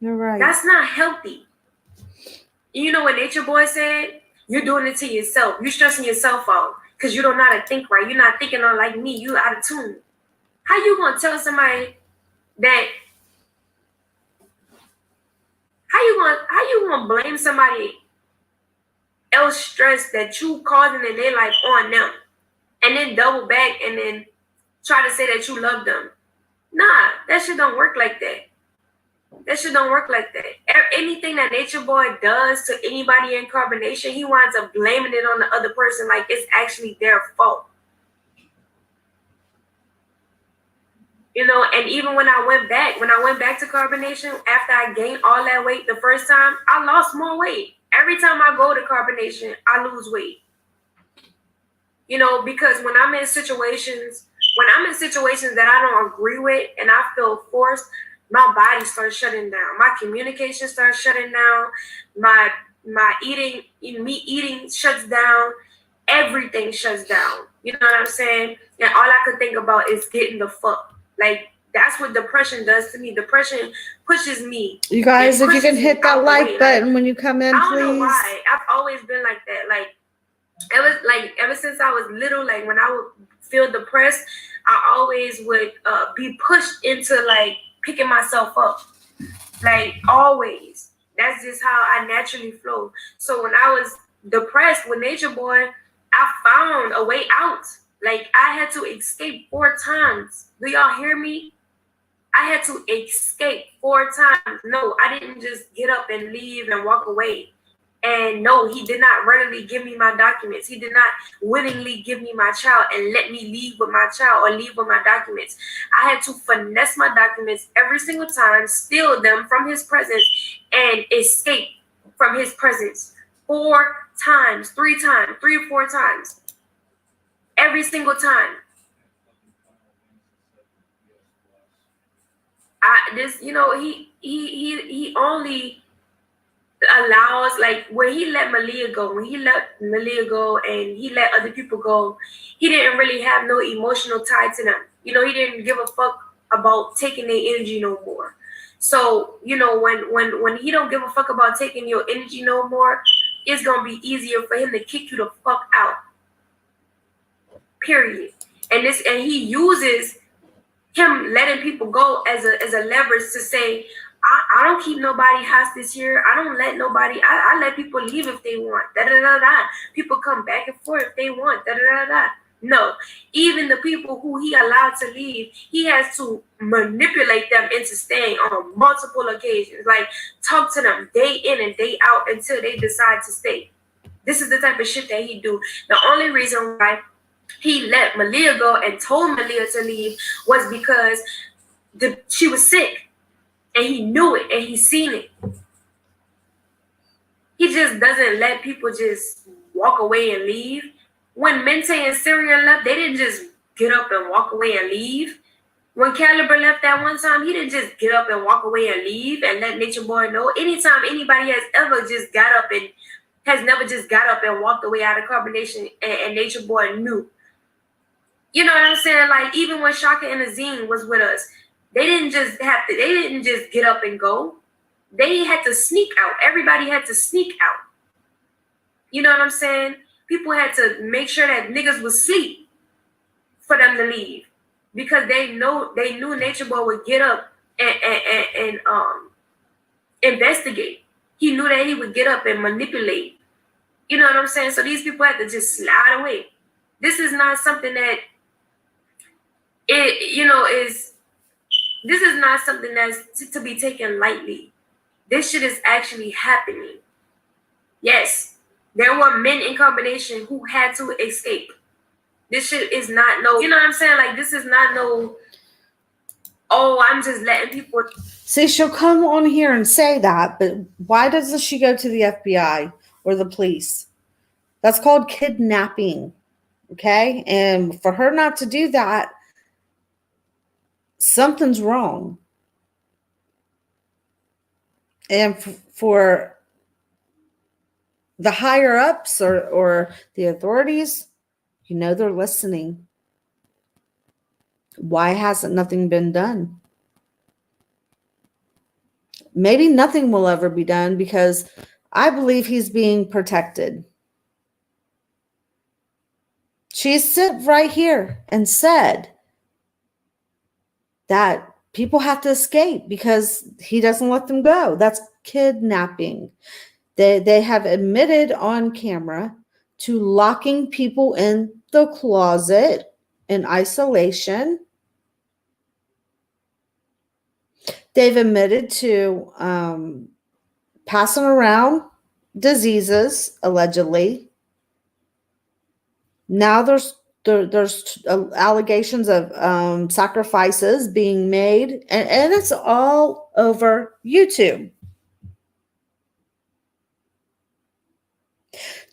A: You're right.
B: That's not healthy. You know what Nature Boy said? You're doing it to yourself. You're stressing yourself out because you don't know how to think right. You're not thinking like me. You out of tune. How you gonna tell somebody that? How you gonna blame somebody else stress that you causing in their life on them? And then double back and then try to say that you love them. Nah, that shit don't work like that. That shit don't work like that. Anything that Nature Boy does to anybody in Carbonation, he winds up blaming it on the other person like it's actually their fault. You know, and even when I went back to Carbonation, after I gained all that weight the first time, I lost more weight. Every time I go to Carbonation, I lose weight. You know, because when I'm in situations that I don't agree with and I feel forced, my body starts shutting down. My communication starts shutting down. My eating shuts down. Everything shuts down. You know what I'm saying? And all I could think about is getting the fuck. Like, that's what depression does to me. Depression pushes me.
A: You guys, if you can hit that like button when you come in, please. I don't know
B: why. I've always been like that. Ever since I was little, like when I would feel depressed, I always would be pushed into like picking myself up. Like, always. That's just how I naturally flow. So when I was depressed with Nature Boy, I found a way out. Like, I had to escape 4 times. Do y'all hear me? I had to escape 4 times. No, I didn't just get up and leave and walk away. And no, he did not readily give me my documents. He did not willingly give me my child and let me leave with my child or leave with my documents. I had to finesse my documents every single time, steal them from his presence, and escape from his presence 4 times, 3 or 4 times. Every single time. He only, allows, like when he let Malia go, and he let other people go, he didn't really have no emotional tie to them. You know, he didn't give a fuck about taking their energy no more. So, you know, when he don't give a fuck about taking your energy no more, it's gonna be easier for him to kick you the fuck out. Period. And he uses him letting people go as a leverage to say, I don't keep nobody hostage here. I don't let nobody. I let people leave if they want. Da da da da. People come back and forth if they want. Da da da da. No, even the people who he allowed to leave, he has to manipulate them into staying on multiple occasions. Like talk to them day in and day out until they decide to stay. This is the type of shit that he do. The only reason why he let Malia go and told Malia to leave was because she was sick. And he knew it and he seen it. He just doesn't let people just walk away and leave. When Mente and Syria left, they didn't just get up and walk away and leave. When Caliber left that one time, he didn't just get up and walk away and leave and let Nature Boy know. Anytime anybody has ever just got up and has never just got up and walked away out of Carbonation and Nature Boy knew. You know what I'm saying? Like even when Shaka and Azine was with us, they didn't just get up and go. They had to sneak out. Everybody had to sneak out. You know what I'm saying? People had to make sure that niggas was asleep for them to leave. Because they knew Nature Boy would get up and investigate. He knew that he would get up and manipulate. You know what I'm saying? So these people had to just slide away. This is not something that this is not something that's to be taken lightly. This shit is actually happening. Yes, there were men in Combination who had to escape. This shit is not no, you know what I'm saying? Like, this is not no, oh, I'm just letting people.
A: See, she'll come on here and say that, but why doesn't she go to the FBI or the police? That's called kidnapping, okay? And for her not to do that, something's wrong. And for the higher ups or the authorities, you know they're listening. Why hasn't nothing been done? Maybe nothing will ever be done because I believe he's being protected. She sit right here and said that people have to escape because he doesn't let them go. That's kidnapping. They have admitted on camera to locking people in the closet in isolation. They've admitted to passing around diseases, allegedly. Now there's allegations of sacrifices being made, and it's all over YouTube.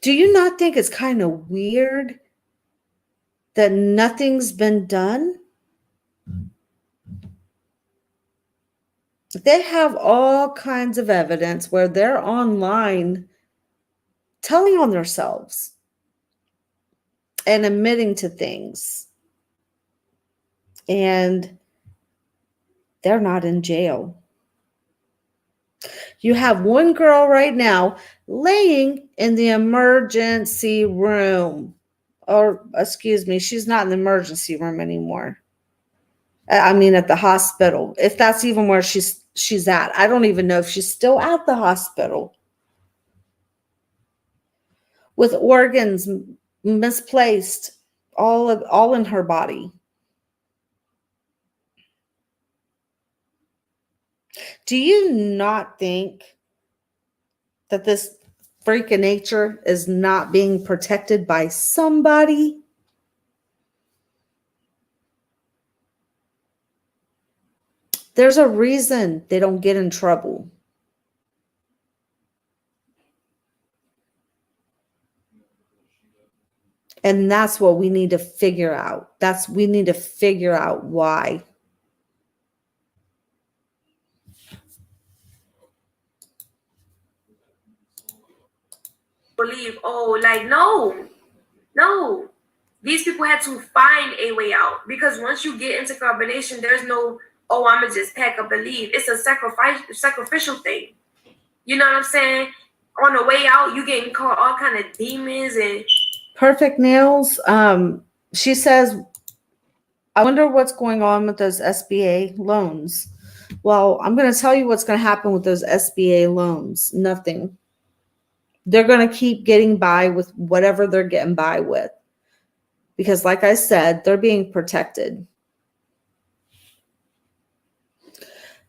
A: Do you not think it's kind of weird that nothing's been done? They have all kinds of evidence where they're online telling on themselves and admitting to things. And they're not in jail. You have one girl right now laying in the emergency room. Or, excuse me, she's not in the emergency room anymore. I mean, at the hospital. If that's even where she's at. I don't even know if she's still at the hospital. With organs misplaced all in her body. Do you not think that this freak of nature is not being protected by somebody? There's a reason they don't get in trouble. And that's what we need to figure out. We need to figure out why.
B: believe, oh, like, no. These people had to find a way out, because once you get into carbonation, there's no, oh, I'm gonna just pack up and leave. It's a sacrificial thing. You know what I'm saying? On the way out, you getting caught all kind of demons and
A: Perfect Nails. She says, I wonder what's going on with those SBA loans. Well, I'm going to tell you what's going to happen with those SBA loans. Nothing. They're going to keep getting by with whatever they're getting by with. Because like I said, they're being protected.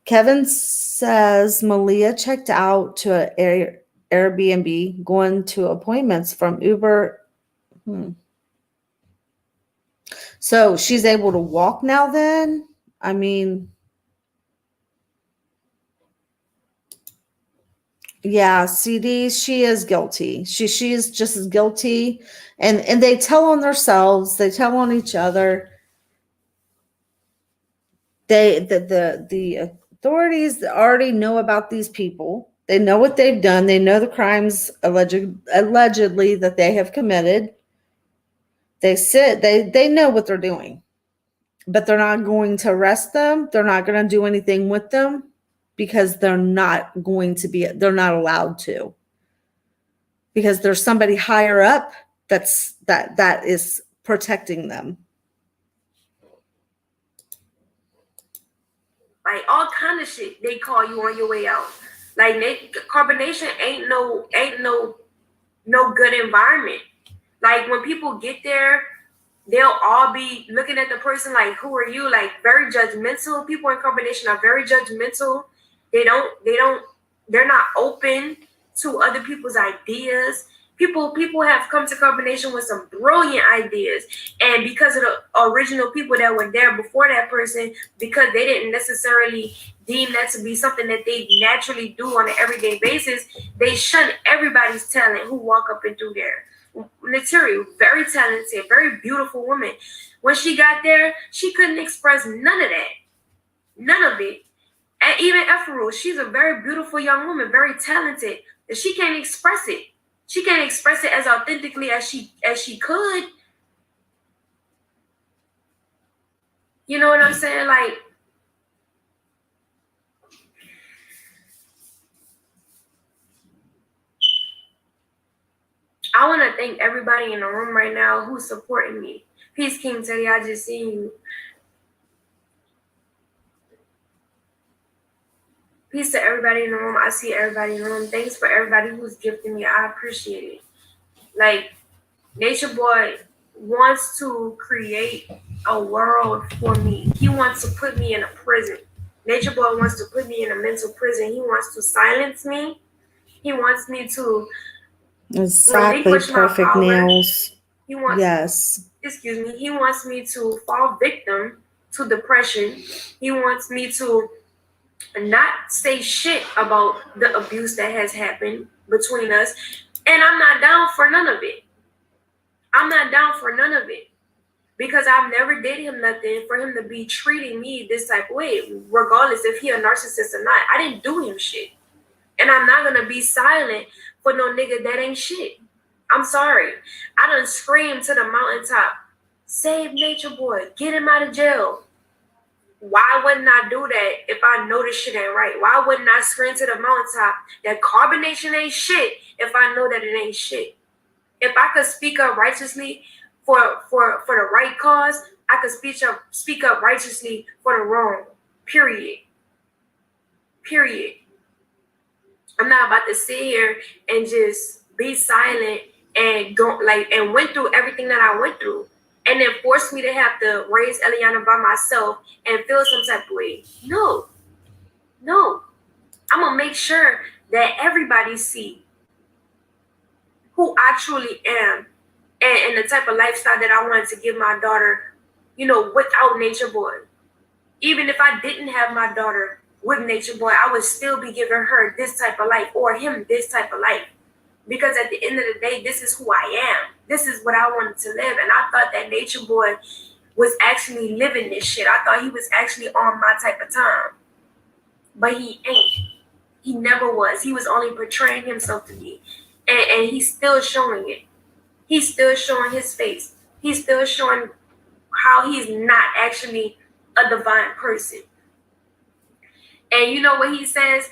A: Kevin says Malia checked out to an Airbnb, going to appointments from Uber. So she's able to walk now then? I mean, yeah, CD, she is guilty. She is just as guilty. And they tell on themselves, they tell on each other. The authorities already know about these people. They know what they've done. They know the crimes allegedly that they have committed. They know what they're doing. But they're not going to arrest them. They're not going to do anything with them because they're not allowed to. Because there's somebody higher up that is protecting them.
B: like all kind of shit. They call you on your way out. Like carbonation ain't no good environment. Like when people get there, they'll all be looking at the person like, who are you? Like very judgmental. People in carbonation are very judgmental. They're not open to other people's ideas. People have come to carbonation with some brilliant ideas, and because of the original people that were there before that person, because they didn't necessarily deem that to be something that they naturally do on an everyday basis, they shun everybody's talent who walk up and through there. Material, very talented, very beautiful woman. When she got there, she couldn't express none of that. None of it. And even Ephraim, she's a very beautiful young woman, very talented, and she can't express it. She can't express it as authentically as she could. You know what I'm saying? Like, I want to thank everybody in the room right now who's supporting me. Peace, King Teddy. I just seen you. Peace to everybody in the room. I see everybody in the room. Thanks for everybody who's gifting me. I appreciate it. Like, Nature Boy wants to create a world for me. He wants to put me in a prison. Nature Boy wants to put me in a mental prison. He wants to silence me. He wants me to
A: exactly perfect nails.
B: He wants,
A: yes.
B: Excuse me. He wants me to fall victim to depression. He wants me to not say shit about the abuse that has happened between us. And I'm not down for none of it. I'm not down for none of it. Because I've never did him nothing for him to be treating me this type of way, regardless if he a narcissist or not. I didn't do him shit. And I'm not going to be silent for no nigga that ain't shit. I'm sorry. I done screamed to the mountaintop, save Nature Boy, get him out of jail. Why wouldn't I do that if I know this shit ain't right? Why wouldn't I scream to the mountaintop that carbonation ain't shit if I know that it ain't shit? If I could speak up righteously for the right cause, I could speak up righteously for the wrong. Period. I'm not about to sit here and just be silent and go and went through everything that I went through, and then force me to have to raise Eliana by myself and feel some type of way. No. I'm gonna make sure that everybody see who I truly am and the type of lifestyle that I wanted to give my daughter, without Nature Boy. Even if I didn't have my daughter with Nature Boy, I would still be giving her this type of life or him this type of life. Because at the end of the day, this is who I am. This is what I wanted to live. And I thought that Nature Boy was actually living this shit. I thought he was actually on my type of time. But he ain't. He never was. He was only portraying himself to me. and he's still showing it. He's still showing his face. He's still showing how he's not actually a divine person. And you know what he says?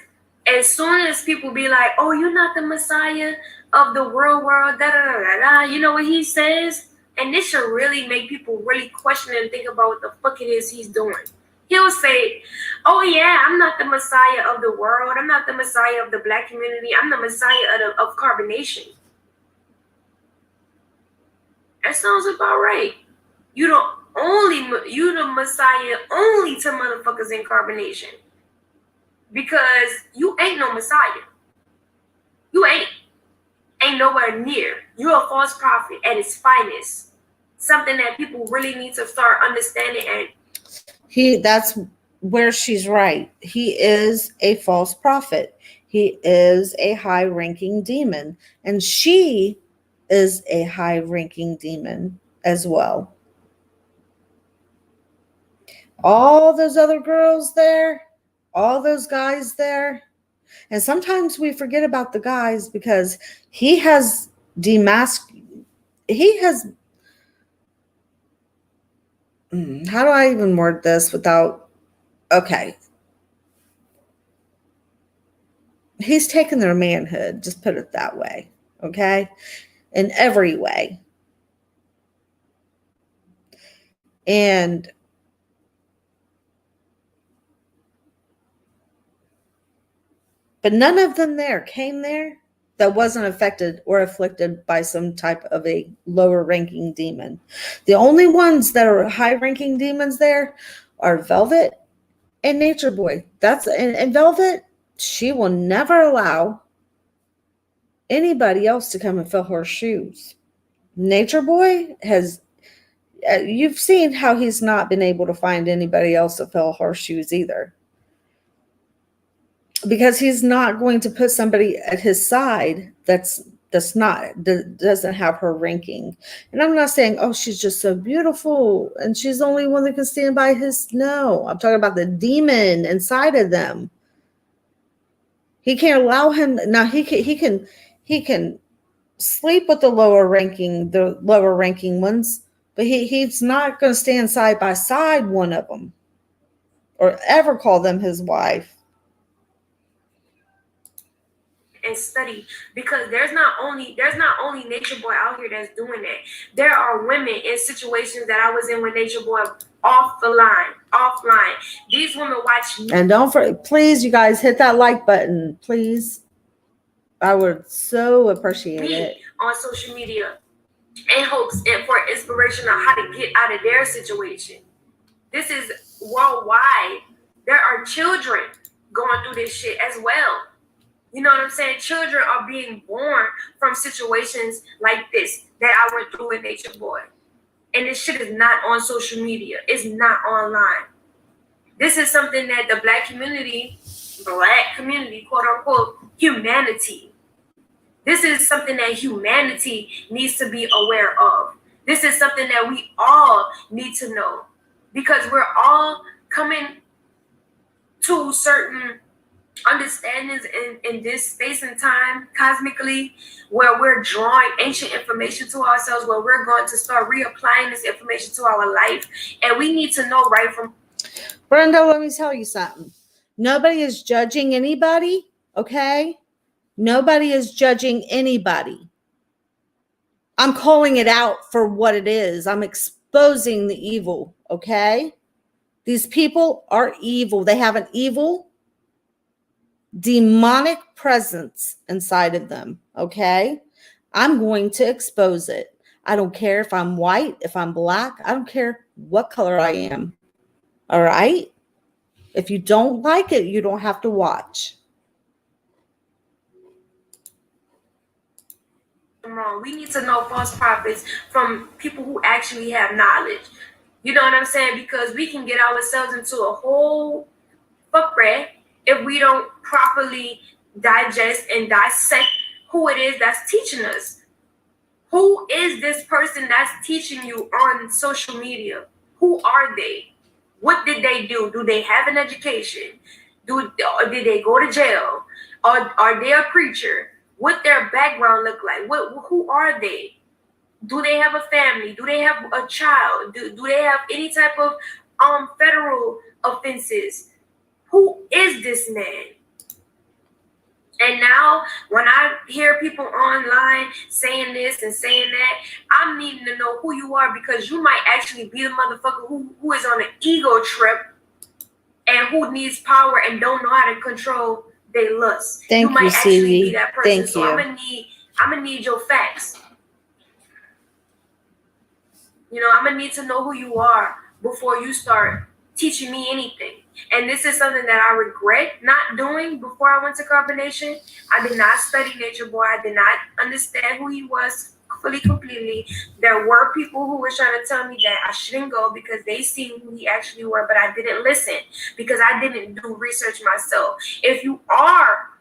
B: As soon as people be like, oh, you're not the Messiah of the world, da da da da da, you know what he says? And this should really make people really question and think about what the fuck it is he's doing. He'll say, oh yeah, I'm not the Messiah of the world. I'm not the Messiah of the black community. I'm the Messiah of Carbonation. That sounds about right. You the Messiah only to motherfuckers in Carbonation. Because you ain't no Messiah. You ain't nowhere near. You're a false prophet at its finest. Something that people really need to start understanding. And
A: that's where she's right. He is a false prophet. He is a high-ranking demon. And she is a high-ranking demon as well. All those other girls there, all those guys there. And sometimes we forget about the guys because he has how do I even word this without, okay. He's taken their manhood, just put it that way, okay? In every way. But none of them came there that wasn't affected or afflicted by some type of a lower ranking demon. The only ones that are high ranking demons there are Velvet and Nature Boy. And Velvet, she will never allow anybody else to come and fill her shoes. Nature Boy you've seen how he's not been able to find anybody else to fill her shoes either. Because he's not going to put somebody at his side that doesn't have her ranking. And I'm not saying, oh, she's just so beautiful and she's the only one that can stand by his. No, I'm talking about the demon inside of them. He can't allow him. Now he can sleep with the lower ranking ones, but he's not going to stand side by side one of them or ever call them his wife.
B: And study, because there's not only Nature Boy out here that's doing that. There are women in situations that I was in with Nature Boy offline. These women watch me.
A: And please, you guys, hit that like button, please. I would so appreciate it
B: on social media in hopes and for inspiration on how to get out of their situation. This is worldwide. There are children going through this shit as well. You know what I'm saying? Children are being born from situations like this that I went through with Nature Boy. And this shit is not on social media. It's not online. This is something that the black community, quote unquote, humanity. This is something that humanity needs to be aware of. This is something that we all need to know. Because we're all coming to certain understandings in this space and time cosmically, where we're drawing ancient information to ourselves, where we're going to start reapplying this information to our life. And we need to know right from
A: Brenda. Let me tell you something. Nobody is judging anybody, okay? Nobody is judging anybody. I'm calling it out for what it is. I'm exposing the evil, okay? These people are evil. They have an evil demonic presence inside of them, okay? I'm going to expose it. I don't care if I'm white, if I'm black. I don't care what color I am, all right? If you don't like it, you don't have to watch.
B: Wrong. We need to know false prophets from people who actually have knowledge. You know what I'm saying? Because we can get ourselves into a whole fuck rat if we don't properly digest and dissect who it is that's teaching us. Who is this person that's teaching you on social media? Who are they? What did they do? Do they have an education? Did they go to jail? Or are they a preacher? what their background look like. Who are they? Do they have a family? Do they have a child? Do they have any type of federal offenses? Who is this man? And now, when I hear people online saying this and saying that, I'm needing to know who you are, because you might actually be the motherfucker who is on an ego trip and who needs power and don't know how to control their lust.
A: Thank
B: you might
A: you,
B: actually
A: CD.
B: be that person.
A: Thank
B: so
A: you.
B: I'm gonna need your facts. You know, I'm gonna need to know who you are before you start teaching me anything. And this is something that I regret not doing before I went to Carbonation. I did not study Nature Boy. I did not understand who he was fully, completely. There were people who were trying to tell me that I shouldn't go because they seen who he actually were, but I didn't listen because I didn't do research myself. If you are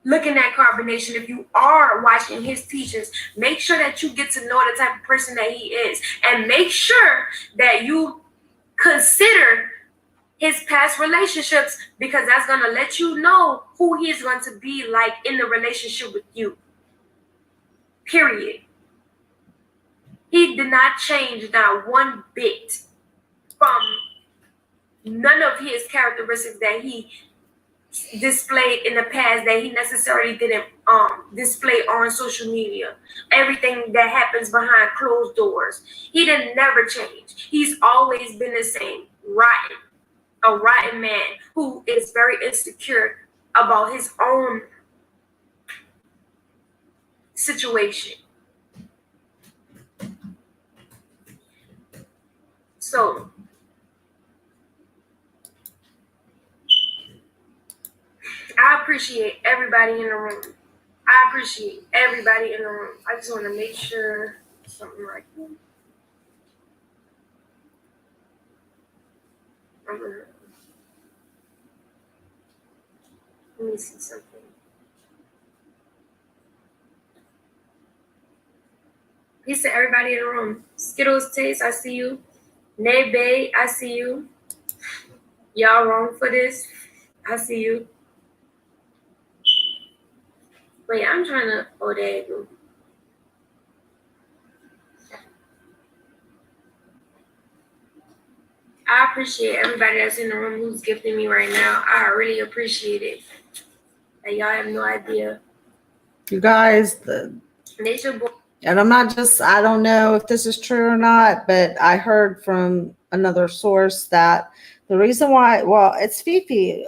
B: looking at Carbonation, if you are watching his teachings, make sure that you get to know the type of person that he is, and make sure that you consider his past relationships, because that's going to let you know who he is going to be like in the relationship with you. Period. He did not change not one bit from none of his characteristics that he displayed in the past that he necessarily didn't display on social media. Everything that happens behind closed doors, he didn't never change. He's always been the same, a rotten man who is very insecure about his own situation. So I appreciate everybody in the room. I appreciate everybody in the room. I just want to make sure something right here. Let me see something. Peace to everybody in the room. Skittles Taste, I see you. Nay Bay, I see you. Y'all wrong for this. I see you. Wait, I'm trying to. Oh, there you go. I appreciate everybody that's in the room who's gifting me right now. I really appreciate it. And y'all have no idea.
A: You guys,
B: Nature Boy.
A: And I'm not just, I don't know if this is true or not, but I heard from another source that the reason why, well, it's Fifi.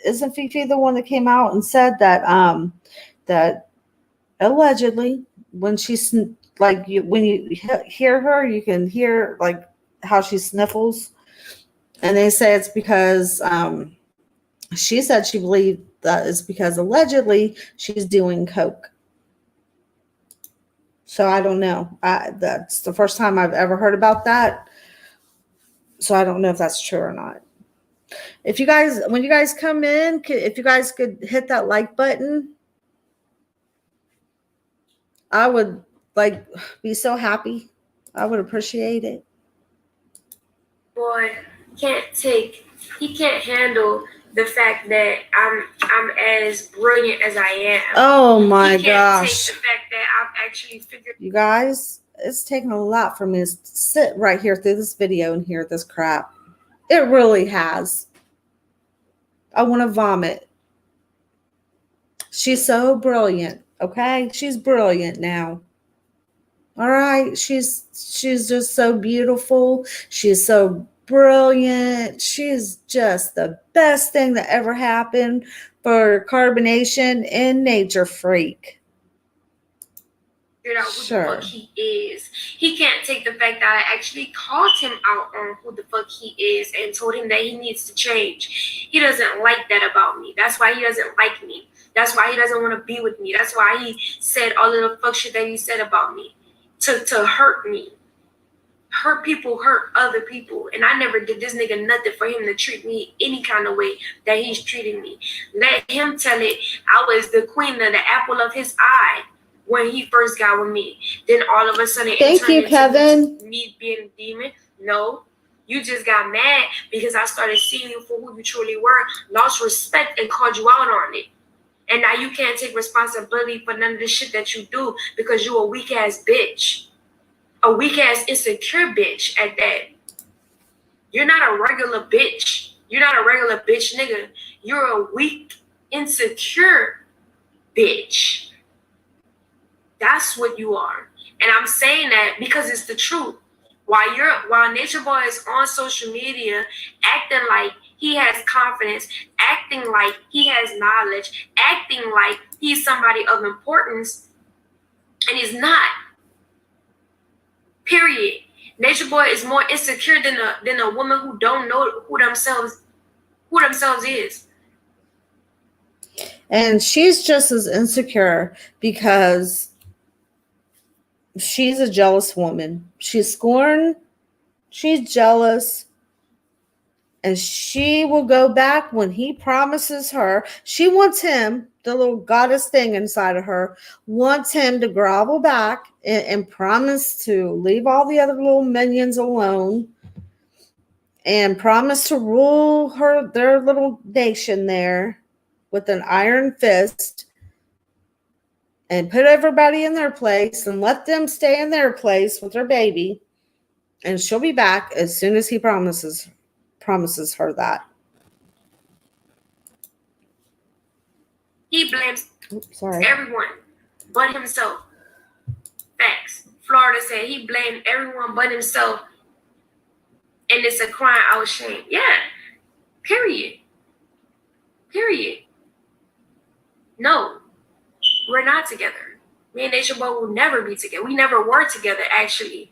A: Isn't Fifi the one that came out and said that that allegedly when she's like when you hear her, you can hear like how she sniffles, and they say it's because she said she believed that is because allegedly she's doing coke. So I don't know. That's the first time I've ever heard about that. So I don't know if that's true or not. If you guys, when you guys come in, if you guys could hit that like button, I would like be so happy. I would appreciate it.
B: Boy he can't handle the fact that I'm as brilliant as I am.
A: Oh my
B: gosh. He
A: can't
B: take the fact that I've actually figured.
A: You guys, it's taken a lot for me to sit right here through this video and hear this crap. It really has. I want to vomit. She's so brilliant. Okay, she's brilliant now. All right, she's just so beautiful. She's so brilliant. She's just the best thing that ever happened for Carbonation and Nature Freak.
B: Out who the fuck he is. He can't take the fact that I actually called him out on who the fuck he is and told him that he needs to change. He doesn't like that about me. That's why he doesn't like me. That's why he doesn't want to be with me. That's why he said all of the fuck shit that he said about me. To hurt me. Hurt people hurt other people. And I never did this nigga nothing for him to treat me any kind of way that he's treating me. Let him tell it. I was the queen of the apple of his eye when he first got with me. Then all of a sudden,
A: thank you, Kevin.
B: Me being a demon. No, you just got mad because I started seeing you for who you truly were, lost respect, and called you out on it. And now you can't take responsibility for none of the shit that you do because you a weak ass bitch. A weak ass insecure bitch at that. You're not a regular bitch. You're not a regular bitch nigga. You're a weak, insecure bitch. That's what you are. And I'm saying that because it's the truth. While Nature Boy is on social media acting like he has confidence, acting like he has knowledge, acting like he's somebody of importance, and he's not. Period. Nature Boy is more insecure than a woman who don't know who themselves is.
A: And she's just as insecure because she's a jealous woman. She's scorned. She's jealous. And she will go back when he promises her. She wants him, the little goddess thing inside of her, wants him to grovel back and promise to leave all the other little minions alone and promise to rule their little nation there with an iron fist and put everybody in their place and let them stay in their place with their baby. And she'll be back as soon as he promises her that.
B: He blames everyone but himself. Facts. Florida said he blamed everyone but himself. And it's a crying out shame. Yeah. Period. No. We're not together. Me and Nature Boy will never be together. We never were together, actually.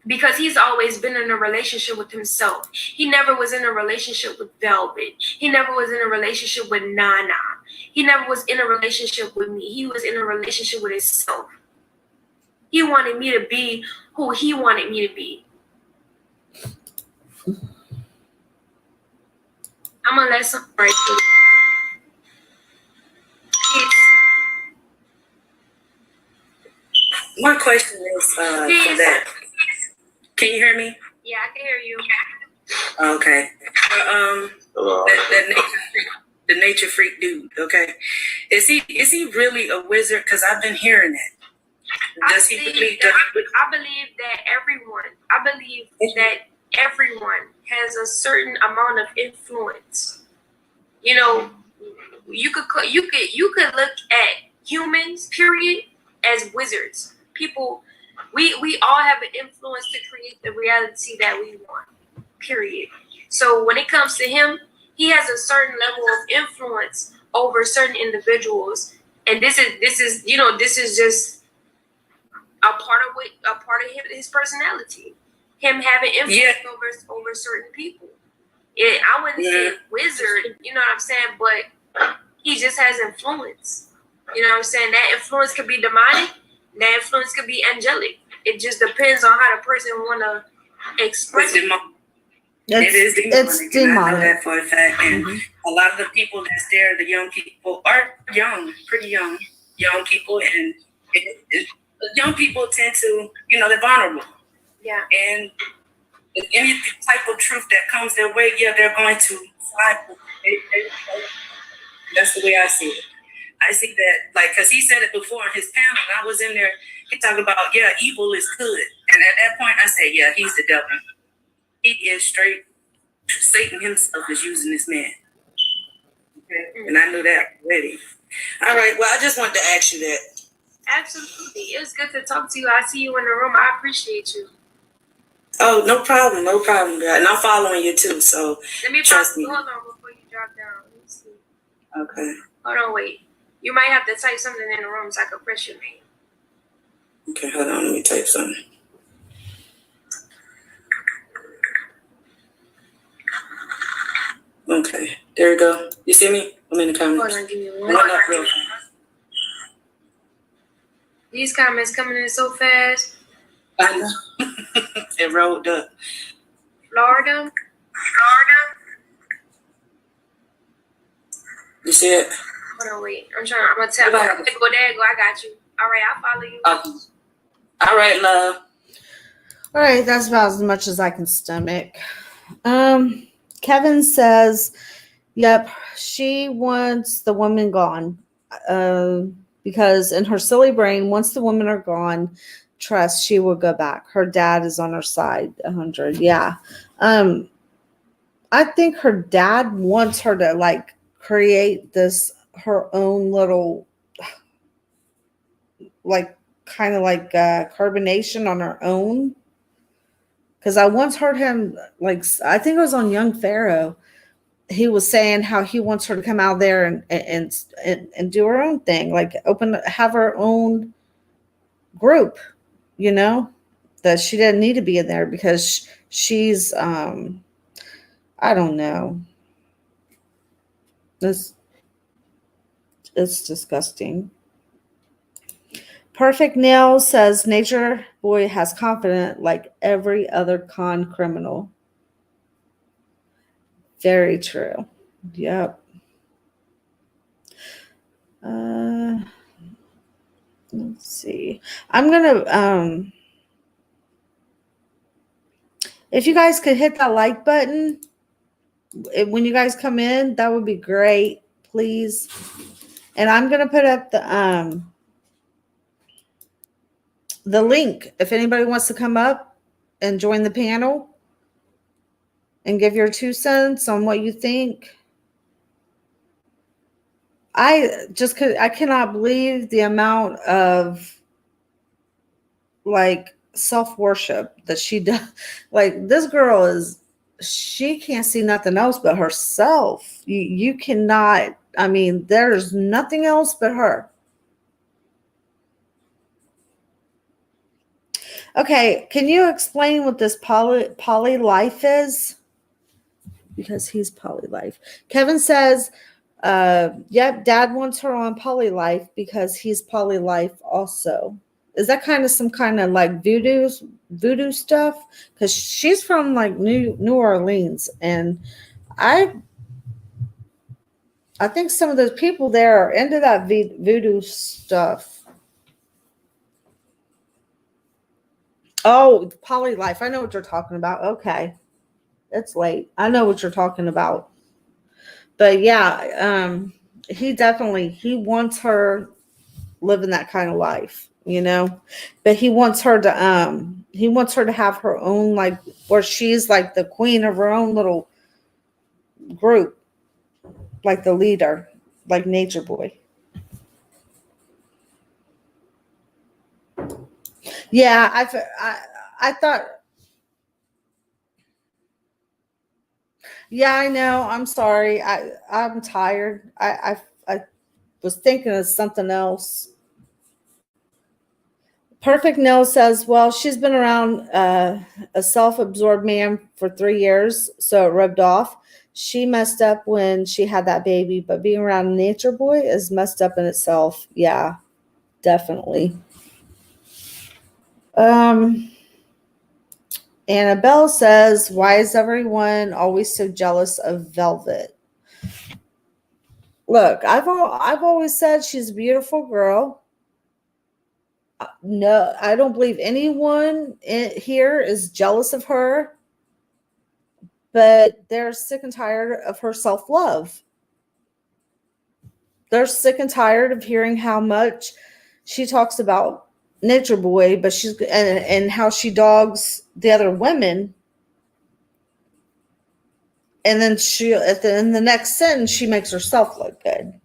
B: Because he's always been in a relationship with himself. He never was in a relationship with Velvet. He never was in a relationship with Nana. He never was in a relationship with me. He was in a relationship with himself. He wanted me to be who he wanted me to be. I'm going to let something right through.
C: My question is for that. Can you hear me?
B: Yeah, I can hear you.
C: Okay. The nature freak dude. Okay. Is he really a wizard? Because I've been hearing that. Does he believe that?
B: I believe that everyone has a certain amount of influence. You know, you could look at humans, period, as wizards. People, we all have an influence to create the reality that we want, period. So when it comes to him, he has a certain level of influence over certain individuals, and this is just a part of his personality. Him having influence over certain people. I wouldn't say wizard, you know what I'm saying, but he just has influence. You know what I'm saying? That influence could be demonic. That influence could be angelic. It just depends on how the person want to express it.
C: It is demonic.
A: It's demonic.
C: I know that for a fact. And a lot of the people that's there, the young people, are pretty young people. And young people tend to, they're vulnerable.
B: Yeah.
C: And any type of truth that comes their way, they're going to slide. That's the way I see it. I see that, because he said it before in his panel, and I was in there, he talked about, evil is good. And at that point, I said, he's the devil. He is straight. Satan himself is using this man. Okay? And I knew that already. All right, well, I just wanted to ask you that.
B: Absolutely. It was good to talk to you. I see you in the room. I appreciate you.
C: Oh, no problem, girl. And I'm following you, too, so
B: let me
C: trust me.
B: Hold on before you drop down. Let me see.
C: Okay.
B: Hold on, wait. You might have to type something in the room so I can press your name.
C: Okay, hold on. Let me type something. Okay, there we go. You see me? I'm in the comments.
B: Hold on, give me one. These comments coming in so fast.
C: I know. It rolled up.
B: Florida.
C: You see it?
B: Hold on, wait. I'm gonna tell you. There you go. I got you. All right, I'll follow you.
C: All right, love.
A: All right, that's about as much as I can stomach. Kevin says, yep, she wants the woman gone. because in her silly brain, once the women are gone, trust she will go back. Her dad is on her side. 100. Yeah. I think her dad wants her to like create this her own little like kind of like carbonation on her own. Because I once heard him like I think it was on Young Pharaoh. He was saying how he wants her to come out there and do her own thing, like have her own group, you know, that she didn't need to be in there because she's I don't know. This it's disgusting. Perfect Nail says Nature Boy has confidence like every other con criminal. Very true. Yep. Let's see. I'm gonna if you guys could hit that like button when you guys come in, that would be great, please. And I'm gonna put up the link if anybody wants to come up and join the panel and give your 2 cents on what you think. I cannot believe the amount of like self-worship that she does. Like this girl she can't see nothing else but herself. You cannot, I mean, there's nothing else but her. Okay, can you explain what this poly life is? Because he's poly life. Kevin says, yep, dad wants her on poly life because he's poly life also. Is that kind of some kind of like voodoo stuff? Because she's from like New Orleans, and I think some of those people there are into that voodoo stuff. Oh, poly life. I know what you're talking about. Okay. It's late. I know what you're talking about. But yeah, he wants her living that kind of life, you know. But he wants her to have her own, like, where she's like the queen of her own little group, like the leader, like Nature Boy. Yeah, I thought. Yeah, I know. I'm sorry. I'm tired. I was thinking of something else. Perfect No says, well, she's been around a self-absorbed man for 3 years, so it rubbed off. She messed up when she had that baby, but being around Nature Boy is messed up in itself. Yeah, definitely. Annabelle says, why is everyone always so jealous of Velvet? Look, I've always said she's a beautiful girl. No, I don't believe anyone here is jealous of her, but they're sick and tired of her self-love. They're sick and tired of hearing how much she talks about Nature Boy, but and how she dogs the other women. And then in the next sentence, she makes herself look good.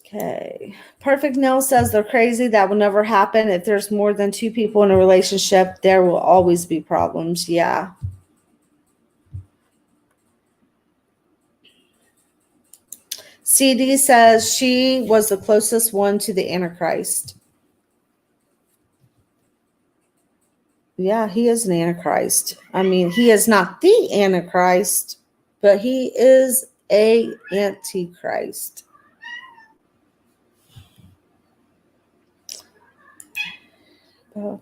A: Okay. Perfect Nell says they're crazy. That will never happen. If there's more than 2 people in a relationship, there will always be problems. Yeah. CD says she was the closest one to the Antichrist. Yeah, he is an Antichrist. I mean, he is not the Antichrist, but he is a Antichrist. Oh.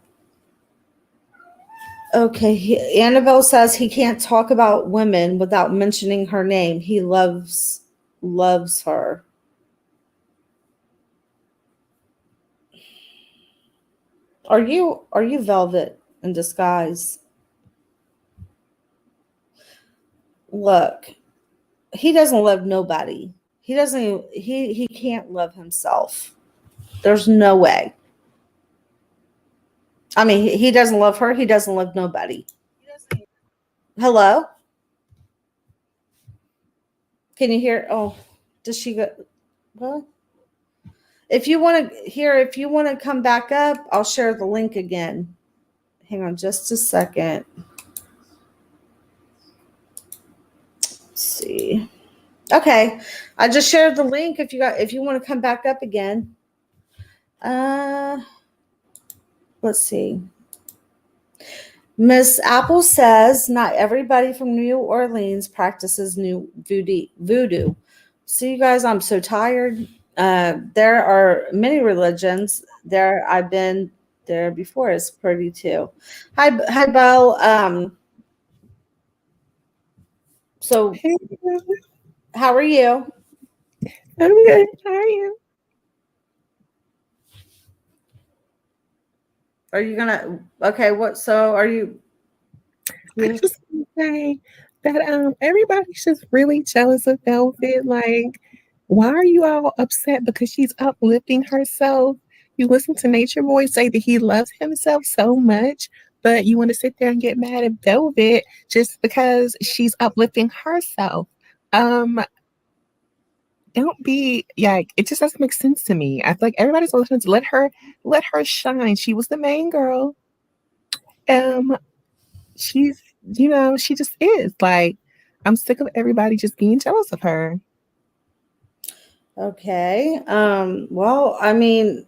A: Okay, Annabelle says he can't talk about women without mentioning her name. He loves her. Are you Velvet in disguise? Look, he doesn't love nobody. He doesn't even, he can't love himself. There's no way. I mean, he doesn't love her. He doesn't love nobody. Hello? Can you hear? Oh, does she go? Well, if you want to come back up, I'll share the link again. Hang on just a second. Let's see. Okay. I just shared the link if you want to come back up again. Let's see. Miss Apple says not everybody from New Orleans practices new voodoo. See, you guys, I'm so tired. There are many religions. I've been there before. It's pretty too. Hi, Belle. So,
D: Hey,
A: how are you?
D: I'm good. How are you?
A: Are you gonna? Okay. What? So, are you?
D: I just want to say that everybody's just really jealous of Velvet. Like, why are you all upset because she's uplifting herself? You listen to Nature Boy say that he loves himself so much, but you want to sit there and get mad at Velvet just because she's uplifting herself. Don't be it just doesn't make sense to me. I feel like everybody's listening to let her shine. She was the main girl. She's she just is. Like, I'm sick of everybody just being jealous of her.
A: Okay. Well, I mean,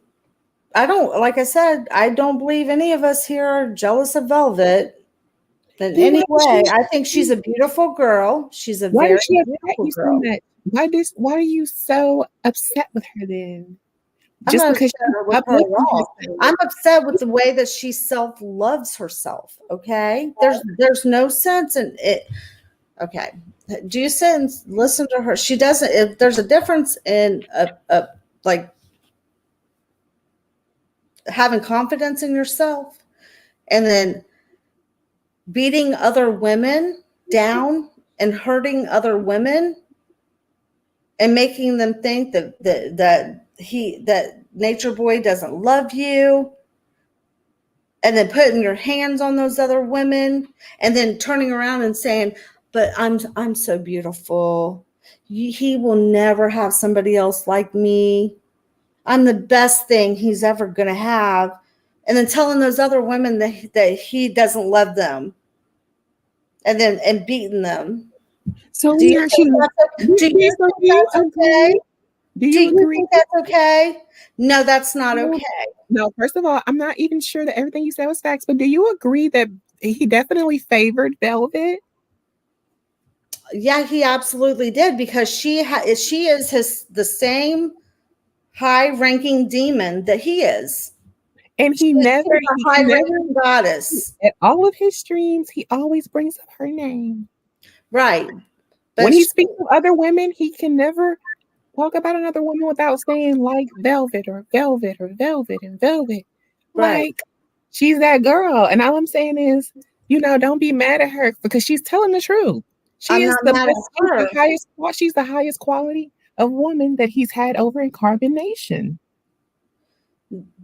A: like I said, I don't believe any of us here are jealous of Velvet in
D: Then
A: any way. I think she's a beautiful girl. She's a
D: why
A: very
D: does she upset
A: beautiful
D: you so
A: girl.
D: much? Why are you so upset with her then?
A: I'm
D: Just
A: not
D: because
A: upset
D: she's
A: with her at
D: uplifting
A: all.
D: herself.
A: I'm upset with the way that she self-loves herself. Okay. There's no sense in it. Okay. Do you sit and listen to her? She doesn't, if there's a difference in like having confidence in yourself and then beating other women down and hurting other women and making them think that Nature Boy doesn't love you, and then putting your hands on those other women and then turning around and saying, but I'm so beautiful. He will never have somebody else like me. I'm the best thing he's ever going to have. And then telling those other women that he doesn't love them and beating them.
D: So
A: Do you
D: yeah,
A: think that's okay?
D: Do
A: Do
D: you
A: you
D: agree?
A: think that's okay? No, that's not
D: No,
A: okay.
D: no, first of all, I'm not even sure that everything you said was facts, but do you agree that he definitely favored Velvet?
A: Yeah, he absolutely did because she is the same high-ranking demon that he is.
D: And
A: She's a high-ranking goddess,
D: at all of his streams, he always brings up her name.
A: right?
D: When
A: But
D: he speaks of other women, he can never talk about another woman without saying like Velvet or Velvet or Velvet and Velvet.
A: right,
D: Like, she's that girl. And all I'm saying is, don't be mad at her because she's telling the truth. She
A: I'm
D: is
A: not
D: the
A: mad
D: best,
A: at her.
D: she's the highest quality of woman that he's had over in Carbonation.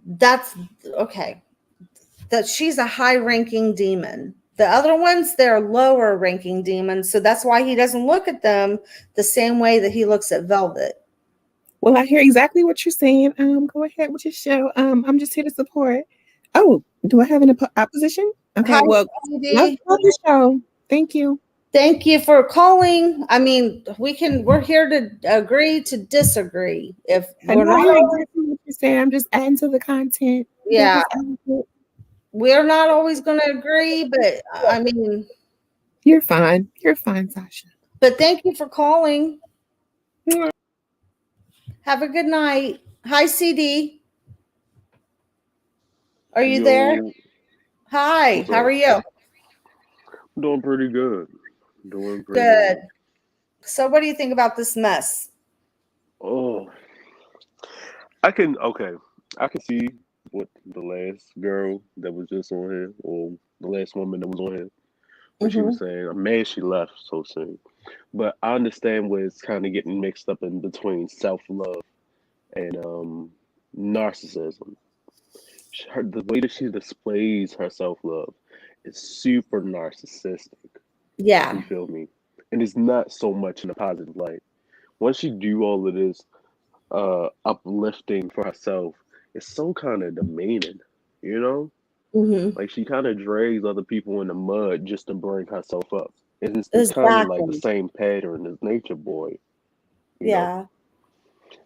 A: That's okay. That she's a high-ranking demon. The other ones, they're lower-ranking demons, so that's why he doesn't look at them the same way that he looks at Velvet.
D: Well, I hear exactly what you're saying. Go ahead with your show. I'm just here to support. Oh, do I have an opposition?
A: Hi,
D: Okay, well, love
A: Cindy.
D: the show. Thank you.
A: Thank you for calling. I mean, we're here to agree to disagree. If
D: I
A: we're
D: know I
A: not,
D: hear exactly what you're saying. I'm just adding to the content.
A: yeah, we're not always going to agree, but I mean,
D: You're fine. You're fine, Sasha.
A: but thank you for calling.
D: Yeah.
A: Have a good night. Hi, CD. Are you there?
E: Yo,
A: Hi,
E: what's
A: how
E: up?
A: are you?
E: Doing pretty good. Doing pretty
A: Good.
E: good.
A: So, what do you think about this mess?
E: Oh, okay. I can see what the last girl that was just on here, or the last woman that was on here, what she
A: Mm-hmm.
E: was saying. I'm mad she left so soon. But I understand where it's kind of getting mixed up in between self-love and narcissism. The way that she displays her self-love is super narcissistic.
A: Yeah.
E: You feel me? And it's not so much in a positive light. Once she do all of this uplifting for herself, it's so kind of demeaning, you know?
A: Hmm.
E: Like she kind of drags other people in the mud just to bring herself up. And it's kind of like the
A: Exactly.
E: same pattern as Nature Boy, you know?
A: Yeah.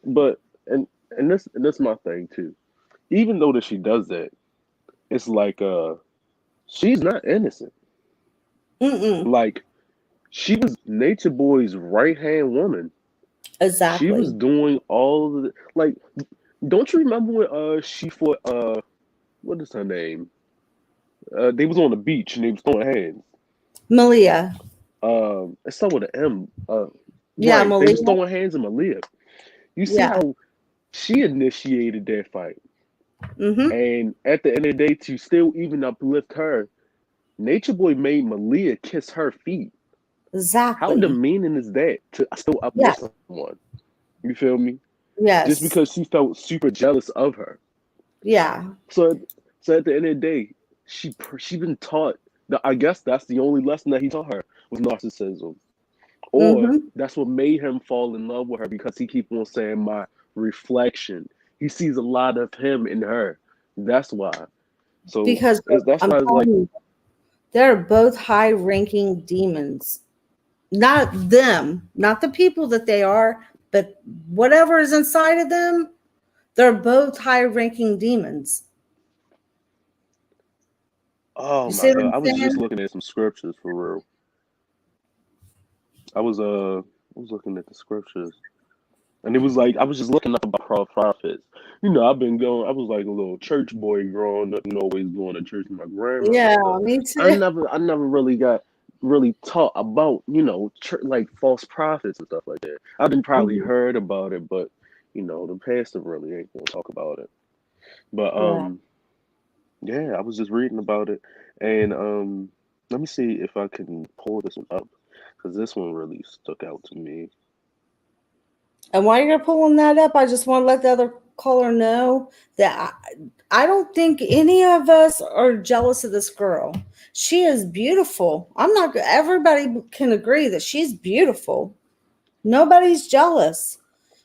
E: But and this my thing too. Even though that she does that, it's like she's not innocent.
A: Mm-mm.
E: Like she was Nature Boy's right hand woman. She was
A: Exactly.
E: doing all of the like. Don't you remember when she fought what is her name? They was on the beach and they was throwing hands.
A: Malia.
E: It's something with an M.
A: Yeah,
E: Right. They was
A: Malia.
E: throwing hands in Malia. You see
A: Yeah.
E: how she initiated that fight,
A: Mm-hmm.
E: and at the end of the day, to still even uplift her, Nature Boy made Malia kiss her feet. How
A: Exactly.
E: demeaning is that to still
A: Yes.
E: uplift someone? You feel me? Just
A: Yes.
E: because she felt super jealous of her.
A: Yeah.
E: So, so at the end of the day, she been taught that. I guess that's the only lesson that he taught her was narcissism, or
A: Mm-hmm.
E: that's what made him fall in love with her because he keep on saying my reflection. He sees a lot of him in her. That's why. So
A: Because
E: that's
A: I'm
E: why it's
A: telling
E: like,
A: you, they're both high-ranking demons. Not them, not the people that they are, but whatever is inside of them, they're both high-ranking demons.
E: oh
A: You
E: my
A: see what
E: god,
A: I'm
E: I was just
A: saying?
E: looking at some scriptures for real. I was looking at the scriptures. And it was like I was just looking up about prophets. I've been going. I was like a little church boy growing up, and always going to church with my grandmother and
A: Yeah,
E: stuff.
A: me
E: I
A: too.
E: never, I never really got really taught about church, like false prophets and stuff like that. I've been probably
A: Mhm.
E: heard about it, but the pastor really ain't gonna talk about it. But
A: Yeah.
E: yeah, I was just reading about it, and let me see if I can pull this one up because this one really stuck out to me.
A: And while you're pulling that up, I just want to let the other caller know that I don't think any of us are jealous of this girl. She is beautiful. I'm not, everybody can agree that she's beautiful. Nobody's jealous.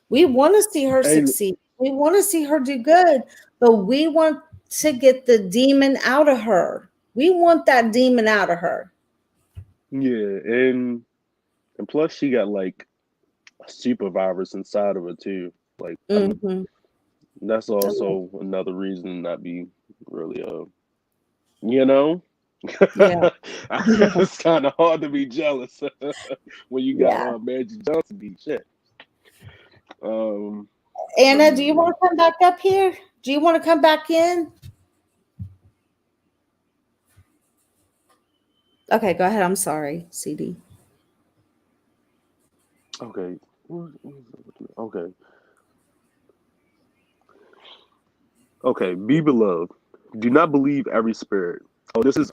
A: We want to see her
E: And
A: succeed. We want to see her do good, but we want to get the demon out of her. We want that demon out of her.
E: yeah, and plus she got like a super virus inside of her too. Like
A: Hmm.
E: that's also another reason to not be really you know
A: Yeah.
E: it's kind of hard to be jealous when you got
A: Yeah.
E: Magic Johnson beat shit. Um, let
A: Anna, do you
E: me.
A: want to come back up here? Do you want to come back in? Okay, go ahead. I'm sorry, CD.
E: Okay. Okay. Okay. Be beloved. Do not believe every spirit. Oh, this is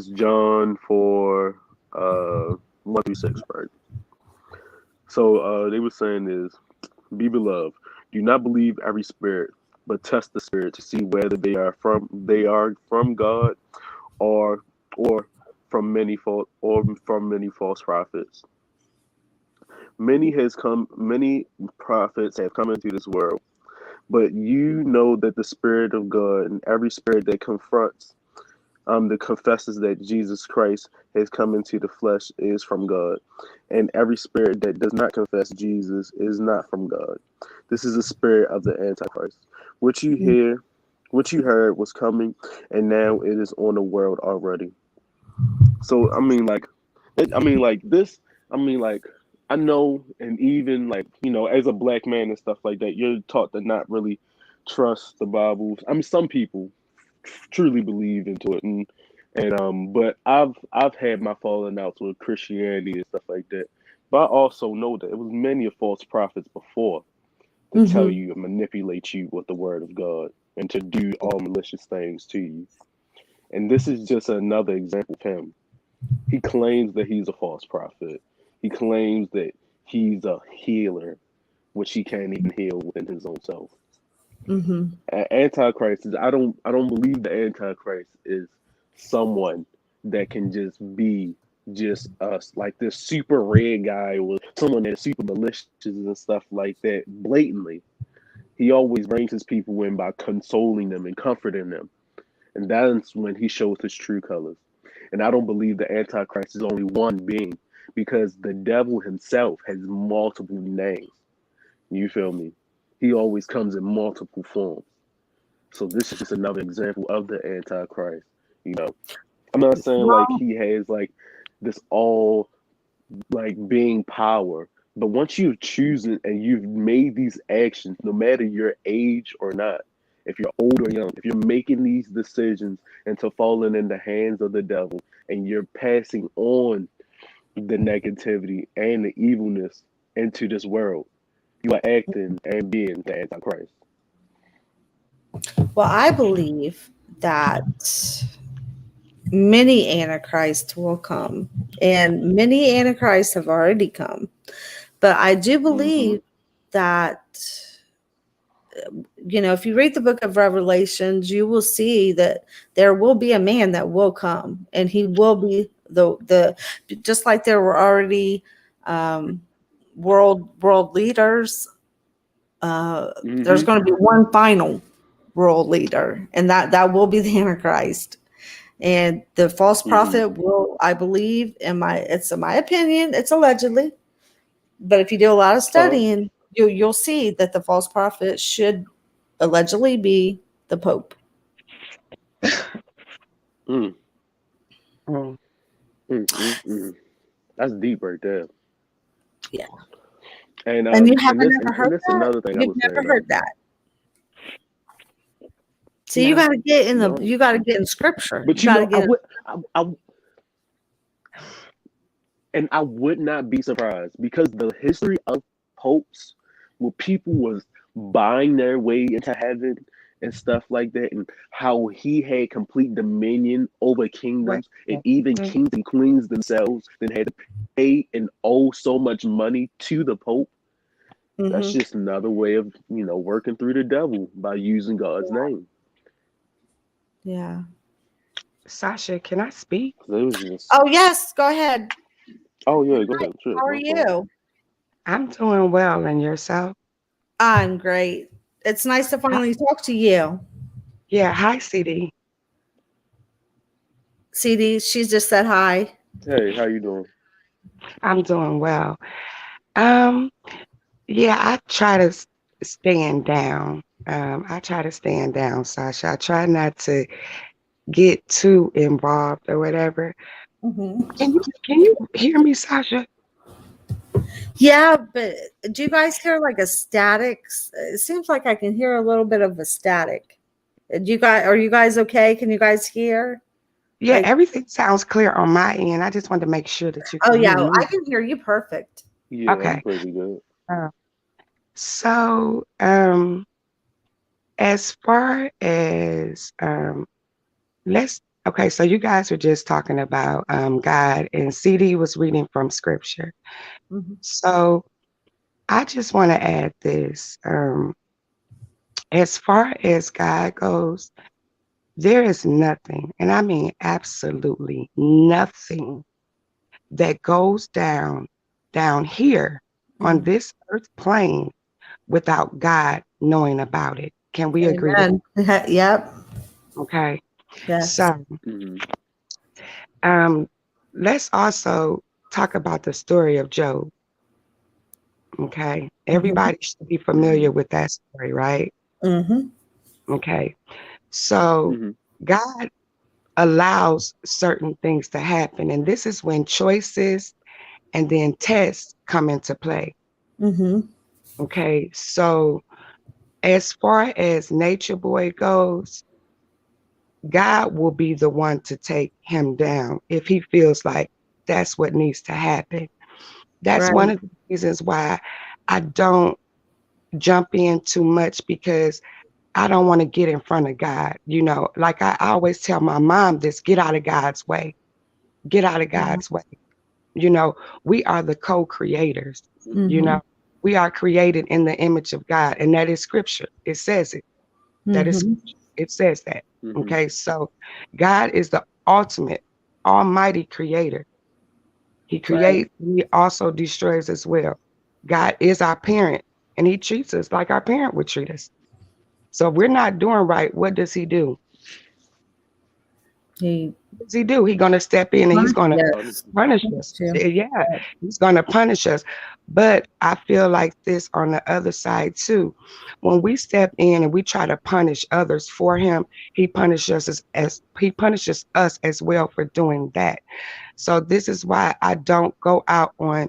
E: John 4 1 through 6, right? So they were saying is be beloved. Do not believe every spirit, but test the spirit to see whether they are from God or or from many false prophets. Many prophets have come into this world, but you know that the Spirit of God and every spirit that confesses that Jesus Christ has come into the flesh is from God, and every spirit that does not confess Jesus is not from God. This is the spirit of the Antichrist, which you heard was coming, and now it is on the world already. So I mean like this. I mean like I know, and even like as a black man and stuff like that, you're taught to not really trust the Bible. I mean, some people truly believe into it, and but I've had my falling outs with Christianity and stuff like that. But I also know that it was many of false prophets before to tell
A: Mm-hmm.
E: you and manipulate you with the word of God and to do all malicious things to you. And this is just another example of him. He claims that he's a false prophet. He claims that he's a healer, which he can't even heal within his own self.
A: Mm-hmm.
E: Antichrist is I don't believe the Antichrist is someone that can just be just us, like this super red guy or someone that's super malicious and stuff like that blatantly. He always brings his people in by consoling them and comforting them. And that's when he shows his true colors. And I don't believe the Antichrist is only one being, because the devil himself has multiple names. You feel me? He always comes in multiple forms. So this is just another example of the Antichrist. You know, I'm not saying like
A: Well,
E: he has like this all like being power, but once you've chosen and you've made these actions, no matter your age or not, if you're old or young, if you're making these decisions into falling in the hands of the devil and you're passing on the negativity and the evilness into this world, you are acting and being the Antichrist.
A: well, I believe that many antichrists will come, and many antichrists have already come. But I do believe that, if you read the book of Revelations, you will see that there will be a man that will come, and he will be the just like there were already world leaders. There's going to be one final world leader, and that will be the Antichrist. And the false prophet will, I believe, it's in my opinion, it's allegedly, but if you do a lot of studying, you'll see that the false prophet should allegedly be the Pope.
E: Mm,
D: Mm.
E: That's deep right there.
A: Yeah.
E: And
A: You haven't
E: this
A: ever heard
E: this
A: that?
E: another thing I
A: You've
E: was saying
A: never
E: though.
A: heard that. See, you
D: No.
A: got to get in
E: No,
A: you got to get in scripture.
E: but
A: You got to get
E: I would not be surprised, because the history of popes, where people was buying their way into heaven and stuff like that, and how he had complete dominion over
D: Wait.
E: kingdoms, and even
D: Mm.
E: kings and queens themselves then had to pay and owe so much money to the pope. That's
A: Mhm.
E: just another way of working through the devil by using God's name.
A: Yeah.
D: Sasha, can I speak?
E: So it was just,
A: Oh yes, go ahead.
E: oh yeah, go ahead, sure,
A: How are
E: no problem.
A: you?
D: I'm doing well, and yourself?
A: I'm great. It's nice to
D: Hi-
A: finally talk to you.
D: Yeah, hi, CD.
A: CD, she just said hi.
E: Hey, how you doing?
D: I'm doing well. Um, yeah, I try to stand down. I try to stand down, Sasha. I try not to get too involved or whatever.
A: Mhm.
D: Can you hear me, Sasha?
A: Yeah, but do you guys hear like a static? It seems like I can hear a little bit of a static. Are you guys okay? Can you guys hear?
D: Yeah,
A: Like,
D: everything sounds clear on my end. I just wanted to make sure that you
A: oh
D: can
A: yeah,
D: hear me.
A: I can hear you perfect.
E: Yeah, I'm
D: Okay.
E: pretty good.
D: Uh, so, as far as okay, so you guys were just talking about God, and CD was reading from scripture.
A: Mhm.
D: So I just want to add this. As far as God goes, there is nothing, and I mean absolutely nothing, that goes down here on
A: Mhm.
D: this earth plane without God knowing about it. Can we agree to
A: Amen. Yep.
D: that? Okay.
A: Yes.
D: So
E: Hmm.
D: um let's also talk about the story of Job. Okay.
A: Mhm.
D: Everybody should be familiar with that story, right?
A: Mhm.
D: Okay. So
E: Hmm.
D: God allows certain things to happen. And this is when choices and then tests come into play.
A: Mhm.
D: Okay. So as far as Nature Boy goes, God will be the one to take him down if he feels like that's what needs to happen. That's one
A: Right.
D: of the reasons why I don't jump in too much, because I don't want to get in front of God. Like I always tell my mom this: get out of God's way. Get out of
A: Yeah.
D: God's way.
F: You know, we are the co-creators. You
A: Mhm.
F: know, we are created in the image of God, and that is scripture. It says it. That is,
A: Mhm.
F: it says that.
E: Mm-hmm.
F: Okay, so God is the ultimate, almighty creator. He
A: Right.
F: creates, and he also destroys as well. God is our parent, and he treats us like our parent would treat us. So if we're not doing right, what does he do?
A: He
F: What does he do? He's gonna step in and he's gonna
A: yes.
F: punish us.
A: Punish you.
F: Yeah, he's gonna punish us. But I feel like this on the other side too. When we step in and we try to punish others for him, he punishes us as he punishes us as well for doing that. So this is why I don't go out on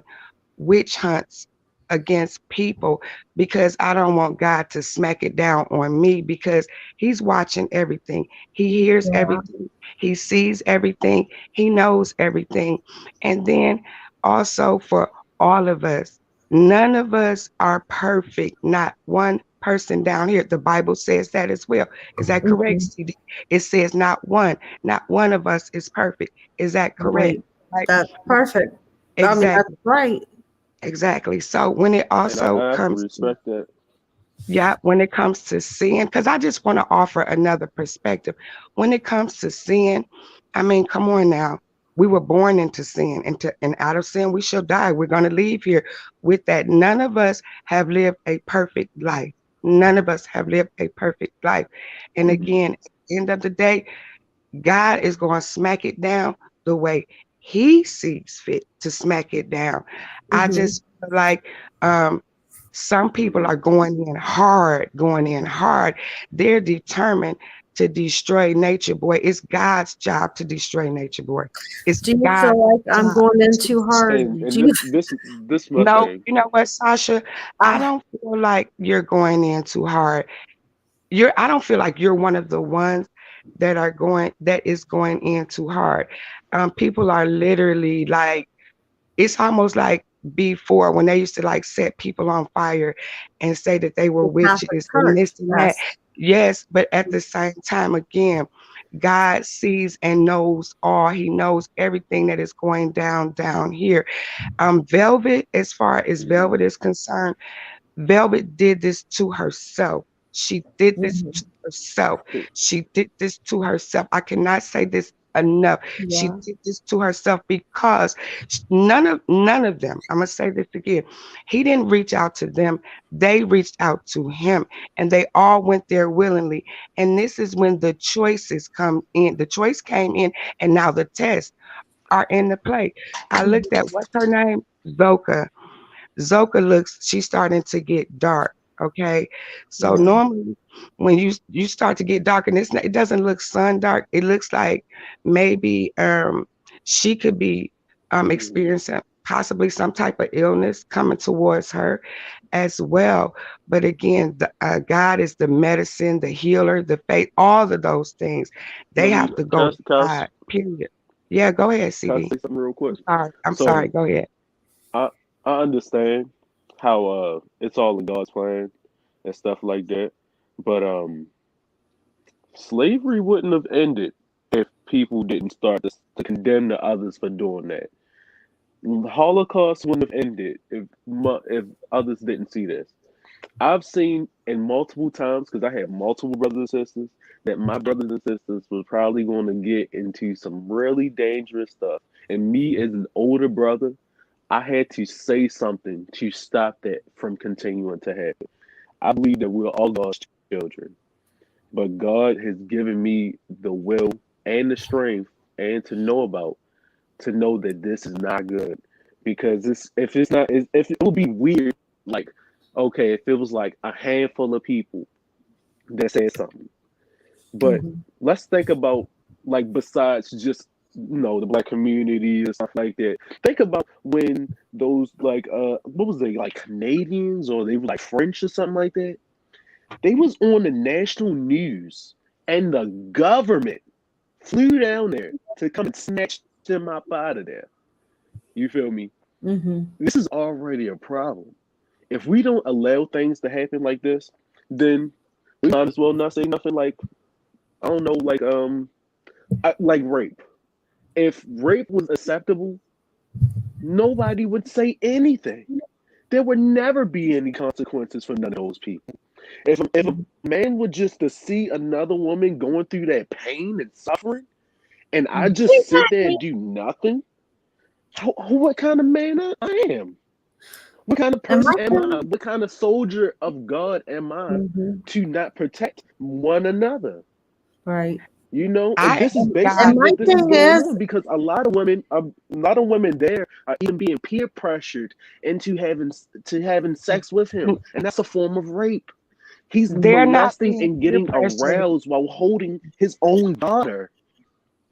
F: witch hunts against people, because I don't want God to smack it down on me, because he's watching everything. He hears
A: Yeah.
F: everything. He sees everything. He knows everything. And then also for all of us, none of us are perfect. Not one person down here. The Bible says that as well. Is that correct,
A: Mhm.
F: CD? It says not one of us is perfect. Is that correct?
A: Right.
F: Right?
A: That's perfect. I mean, that's
F: Exactly.
A: right.
F: Exactly. So when it
E: And
F: also
E: I have to
F: comes to,
E: respect that.
F: yeah, when it comes to sin, because I just want to offer another perspective. When it comes to sin, I mean, come on now. We were born into sin, and out of sin we shall die. We're going to leave here with that. None of us have lived a perfect life. None of us have lived a perfect life. And
A: Mhm.
F: again, at the end of the day, God is going to smack it down the way he sees fit to smack it down. I
A: Mhm.
F: just feel like some people are going in hard. They're determined to destroy nature, boy. It's God's job to destroy nature, boy. It's
A: Do you
F: God's
A: feel like I'm
F: job
A: going in
F: to
A: too hard?
E: And
A: Do you?
E: this is my
F: no,
E: thing.
F: you know what, Sasha? I
A: Ah,
F: don't feel like you're going in too hard. I don't feel like you're one of the ones that is going in too hard. People are literally like, it's almost like before when they used to like set people on fire and say that they were
A: the Catholic
F: witches and
A: Church.
F: this and that.
A: Yes.
F: Yes, but at the same time, again, God sees and knows all. He knows everything that is going down here. Velvet, as far as Velvet is concerned, Velvet did this to herself. She did this
A: Mhm.
F: to herself. She did this to herself. I cannot say this enough. She
A: Yeah.
F: did this to herself because none of them, I'm gonna say this again. He didn't reach out to them. They reached out to him, and they all went there willingly. And this is when the choices come in. The choice came in, and now the tests are in the play. I looked at, what's her name? Zoka she's starting to get dark. Okay. So
A: Yeah.
F: normally when you start to get dark, and it doesn't look sun dark, it looks like maybe she could be experiencing possibly some type of illness coming towards her as well. But again, God is the medicine, the healer, the faith, all of those things. They
E: Let me
F: have to go to
E: can
F: God, period. Yeah, go ahead,
E: can I
F: CD.
E: say something real quick?
F: I'm sorry,
E: So
F: go ahead.
E: I I understand how it's all in God's plan and stuff like that, but slavery wouldn't have ended if people didn't start to condemn the others for doing that. The Holocaust wouldn't have ended if others didn't see this. I've seen in multiple times, because I have multiple brothers and sisters, that my brothers and sisters was probably going to get into some really dangerous stuff. And me as an older brother, I had to say something to stop that from continuing to happen. I believe that we're all God's children, but God has given me the will and the strength and to know that this is not good, because if it's not, if it would be weird, like, okay, if it was like a handful of people that said something, but
A: Mhm.
E: let's think about, like, besides just, the black community and stuff like that. Think about when those, like, what was they, like, Canadians, or they were like French or something like that. They was on the national news, and the government flew down there to come and snatch them up out of there. You feel me?
A: Mhm.
E: This is already a problem. If we don't allow things to happen like this, then we might as well not say nothing, like, I don't know, like rape. If rape was acceptable, nobody would say anything. There would never be any consequences for none of those people. If a man would just to see another woman going through that pain and suffering, and I just sit there and do nothing, what kind of man I am? What kind of person am I? What kind of soldier of God am I to not protect one another?
A: Right.
E: You know,
F: I
E: and this is
F: am
E: basically
F: God.
E: what this is
A: thing
E: going
A: is-
E: on, because a lot of women there are even being peer pressured into having sex with him, and that's a form of rape. He's
F: They're not
E: molesting
F: being
E: and
F: peer
E: getting
F: pressured.
E: aroused while holding his own daughter.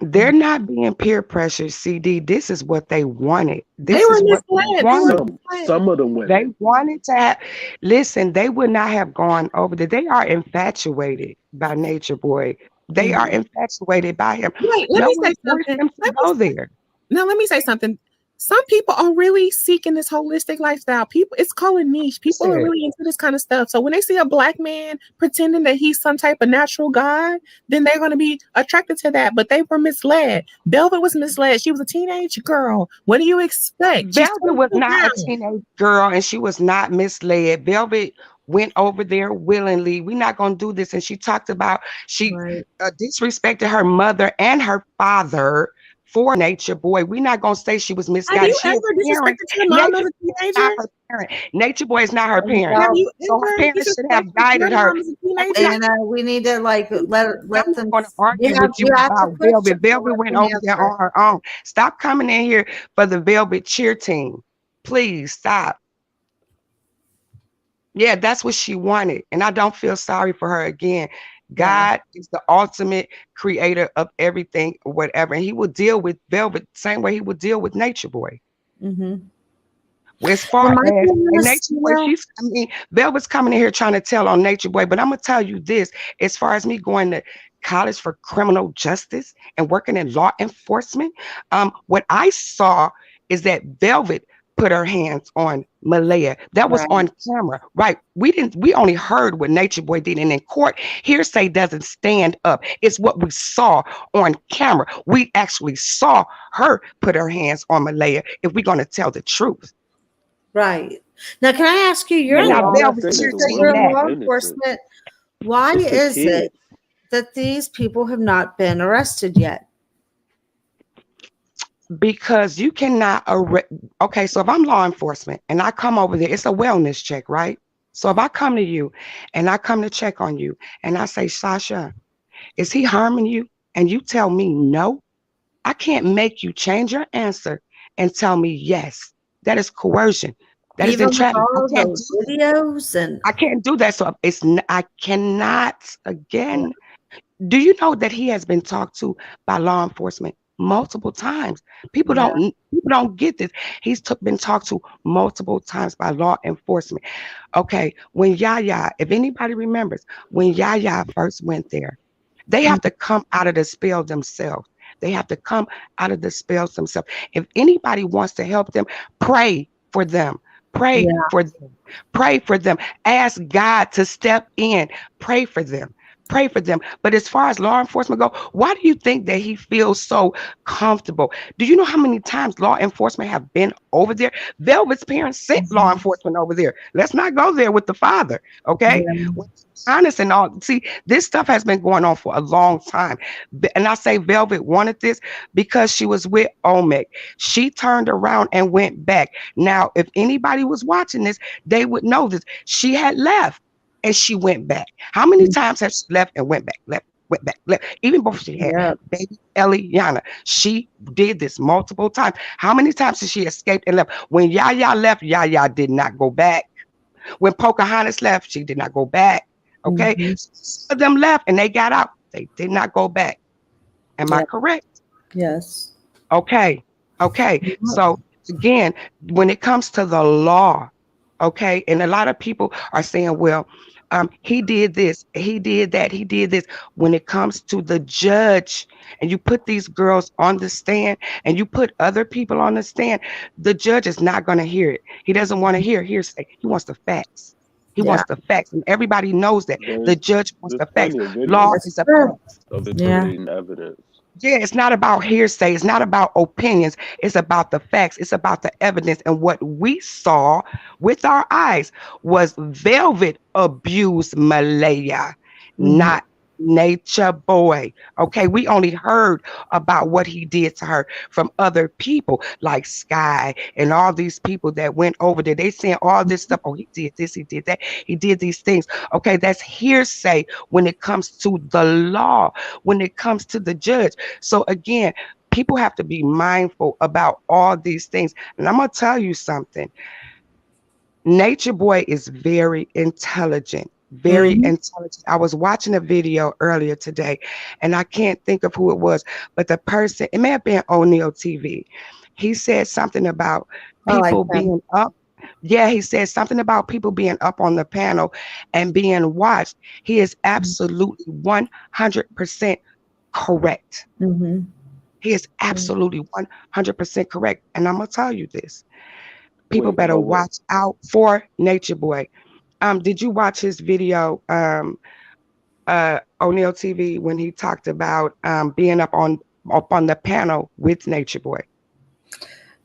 F: They're not being peer pressured, CD. This is what they wanted.
D: They
F: This
D: were
F: is what they
D: misled.
F: wanted.
E: Some of the women.
F: They wanted to have, listen, they would not have gone over there. They are infatuated by Nature Boy. They are infatuated by him.
D: Wait, let
F: No
D: me
F: one
D: say
F: forced
D: something.
F: them to go there.
D: Now, let me say something. Some people are really seeking this holistic lifestyle. People, it's called a niche. People are really into this kind of stuff. So when they see a black man pretending that he's some type of natural god, then they're going to be attracted to that. But they were misled. Velvet was misled. She was a teenage girl. What do you expect?
F: Velvet was not a teenage girl, and she was not misled. Velvet went over there willingly. We're not going to do this. And she talked about she disrespected her mother and her father for Nature Boy. We're not going to say she was misguided.
D: Have you ever disrespected your mom as a teenager?
F: Not her parent. Nature Boy is not her parent.
D: Have you
F: So her
D: ever
F: parents should have
D: disrespected
F: guided
D: your
F: her.
D: mom as a teenager?
A: And we need to let them.
F: I'm going to argue with you
A: have to
F: about
A: push
F: Velvet.
A: them to
F: Velvet
A: let
F: went
A: them
F: over there
A: answer.
F: on her own. Stop coming in here for the Velvet cheer team. Please stop. Yeah, that's what she wanted. And I don't feel sorry for her again. God is the ultimate creator of everything, whatever. And he will deal with Velvet the same way he would deal with Nature Boy. As far as Nature Boy, Velvet's coming in here trying to tell on Nature Boy, but I'm gonna tell you this: as far as me going to college for criminal justice and working in law enforcement, what I saw is that Velvet put her hands on Malaya. That was on camera, right? We only heard what Nature Boy did, and in court, hearsay doesn't stand up. It's what we saw on camera. We actually saw her put her hands on Malaya. If we're gonna tell the truth.
A: Right. Now, can I ask you, you're law enforcement, why is it that these people have not been arrested yet?
F: Because you cannot okay, so if I'm law enforcement and I come over there, it's a wellness check, right? So if I come to you and I come to check on you and I say, Sasha, is he harming you? And you tell me no, I can't make you change your answer and tell me yes. That is coercion. That is entrapment. I can't do that. So I cannot again. Do you know that he has been talked to by law enforcement multiple times? People don't get this. He's been talked to multiple times by law enforcement. Okay, when Yaya, if anybody remembers, when Yaya first went there, they have to come out of the spell themselves. They have to come out of the spells themselves. If anybody wants to help them, pray for them. Pray for them. Pray for them. Ask God to step in. Pray for them. Pray for them. But as far as law enforcement go, why do you think that he feels so comfortable? Do you know how many times law enforcement have been over there? Velvet's parents sent law enforcement over there. Let's not go there with the father, okay? Honest and all. See, this stuff has been going on for a long time. And I say Velvet wanted this because she was with Omek. She turned around and went back. Now, if anybody was watching this, they would know this. She had left and she went back. How many times has she left and went back, went back, left? Even before she had baby Eliana, she did this multiple times. How many times did she escape and left? When Yaya left, Yaya did not go back. When Pocahontas left, she did not go back. Okay, some of them left and they got out. They did not go back. Am I correct?
A: Yes.
F: Okay. Okay. So again, when it comes to the law, okay, and a lot of people are saying, well, he did this, he did that, he did this. When it comes to the judge, and you put these girls on the stand, and you put other people on the stand, the judge is not going to hear it. He doesn't want to hear hearsay. He wants the facts. He wants the facts, and everybody knows that the judge wants the facts. Law is a
E: of the evidence.
F: Yeah, it's not about hearsay. It's not about opinions. It's about the facts. It's about the evidence. And what we saw with our eyes was Velvet abused Malaya,
A: Mhm.
F: not Nature Boy. Okay, we only heard about what he did to her from other people like Sky and all these people that went over there. They saying all this stuff. Oh, he did this, he did that, he did these things. Okay, that's hearsay when it comes to the law, when it comes to the judge. So again, people have to be mindful about all these things. And I'm going to tell you something. Nature Boy is very intelligent. Very
A: Mhm.
F: intelligent. I was watching a video earlier today, and I can't think of who it was, but the person, it may have been O'Neill TV. He said something about
A: I like
F: people
A: him.
F: being up. Yeah, he said something about people being up on the panel and being watched. He is absolutely 100% correct.
A: Mhm.
F: He is absolutely 100% correct. And I'm going to tell you this. People
E: Wait,
F: better
E: but wait.
F: watch out for Nature Boy. Did you watch his video, O'Neill TV, when he talked about being up on the panel with Nature Boy?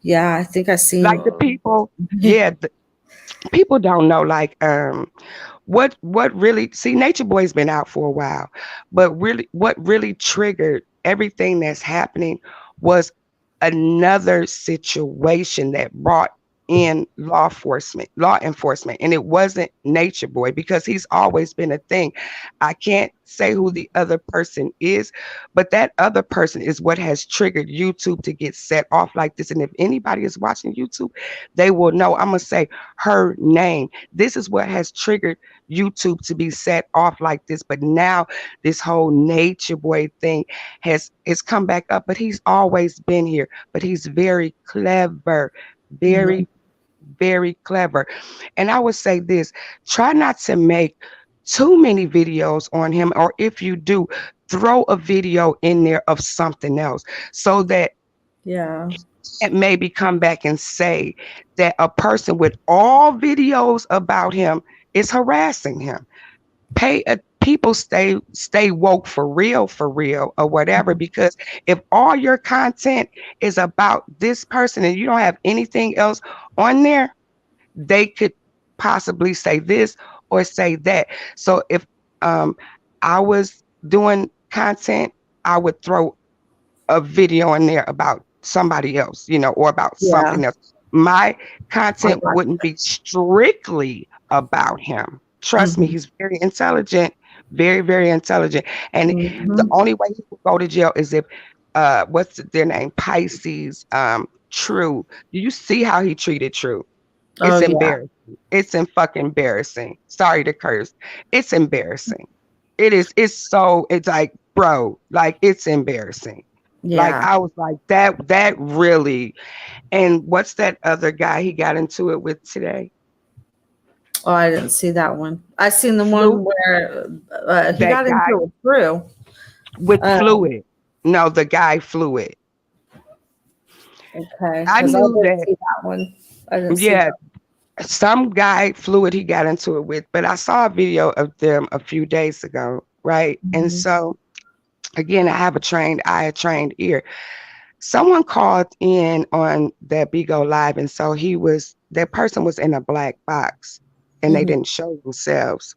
A: Yeah, I think I
F: Like
A: seen.
F: the people, yeah, people don't know, like what really, see, Nature Boy's been out for a while, but really what really triggered everything that's happening was another situation that brought in law enforcement, and it wasn't Nature Boy, because he's always been a thing. I can't say who the other person is, but that other person is what has triggered YouTube to get set off like this. And if anybody is watching YouTube, they will know. I'm gonna say her name. This is what has triggered YouTube to be set off like this. But now this whole Nature Boy thing has come back up. But he's always been here. But he's very clever,
A: Mhm.
F: very, very clever. And I would say this: try not to make too many videos on him, or if you do, throw a video in there of something else, so that
A: Yeah.
F: and maybe come back and say that a person with all videos about him is harassing him. People stay woke for real, or whatever. Because if all your content is about this person and you don't have anything else on there, they could possibly say this or say that. So if I was doing content, I would throw a video in there about somebody else, or about
A: Yeah.
F: something else. My
A: I
F: content
A: got.
F: wouldn't be strictly about him. Trust me,
A: Mhm.
F: he's very intelligent, very, very intelligent. And the
A: Mhm.
F: only way he would go to jail is if what's their name? Pisces, True. Do you see how he treated True?
A: Oh
F: It's
A: yeah.
F: embarrassing. It's in fucking embarrassing. Sorry to curse. It's embarrassing. It's like, bro, like, it's embarrassing. Like,
A: Yeah.
F: I was like, that really. And what's that other guy he got into it with today?
A: Oh, I didn't see that one. I seen the
F: Flu,
A: one where he
F: that
A: got into
F: guy
A: it with Drew.
F: with
A: Uh,
F: Fluid. No, the guy Fluid.
A: okay,
F: I
A: because I
F: knew
A: didn't
F: that,
A: see that one. I didn't see
F: yeah,
A: that.
F: some guy Fluid he got into it with, but I saw a video of them a few days ago, right? And
A: Mhm.
F: so again, I have a trained eye, a trained ear. Someone called in on that Bigo Live, and so that person was in a black box and they
A: Mhm.
F: didn't show themselves.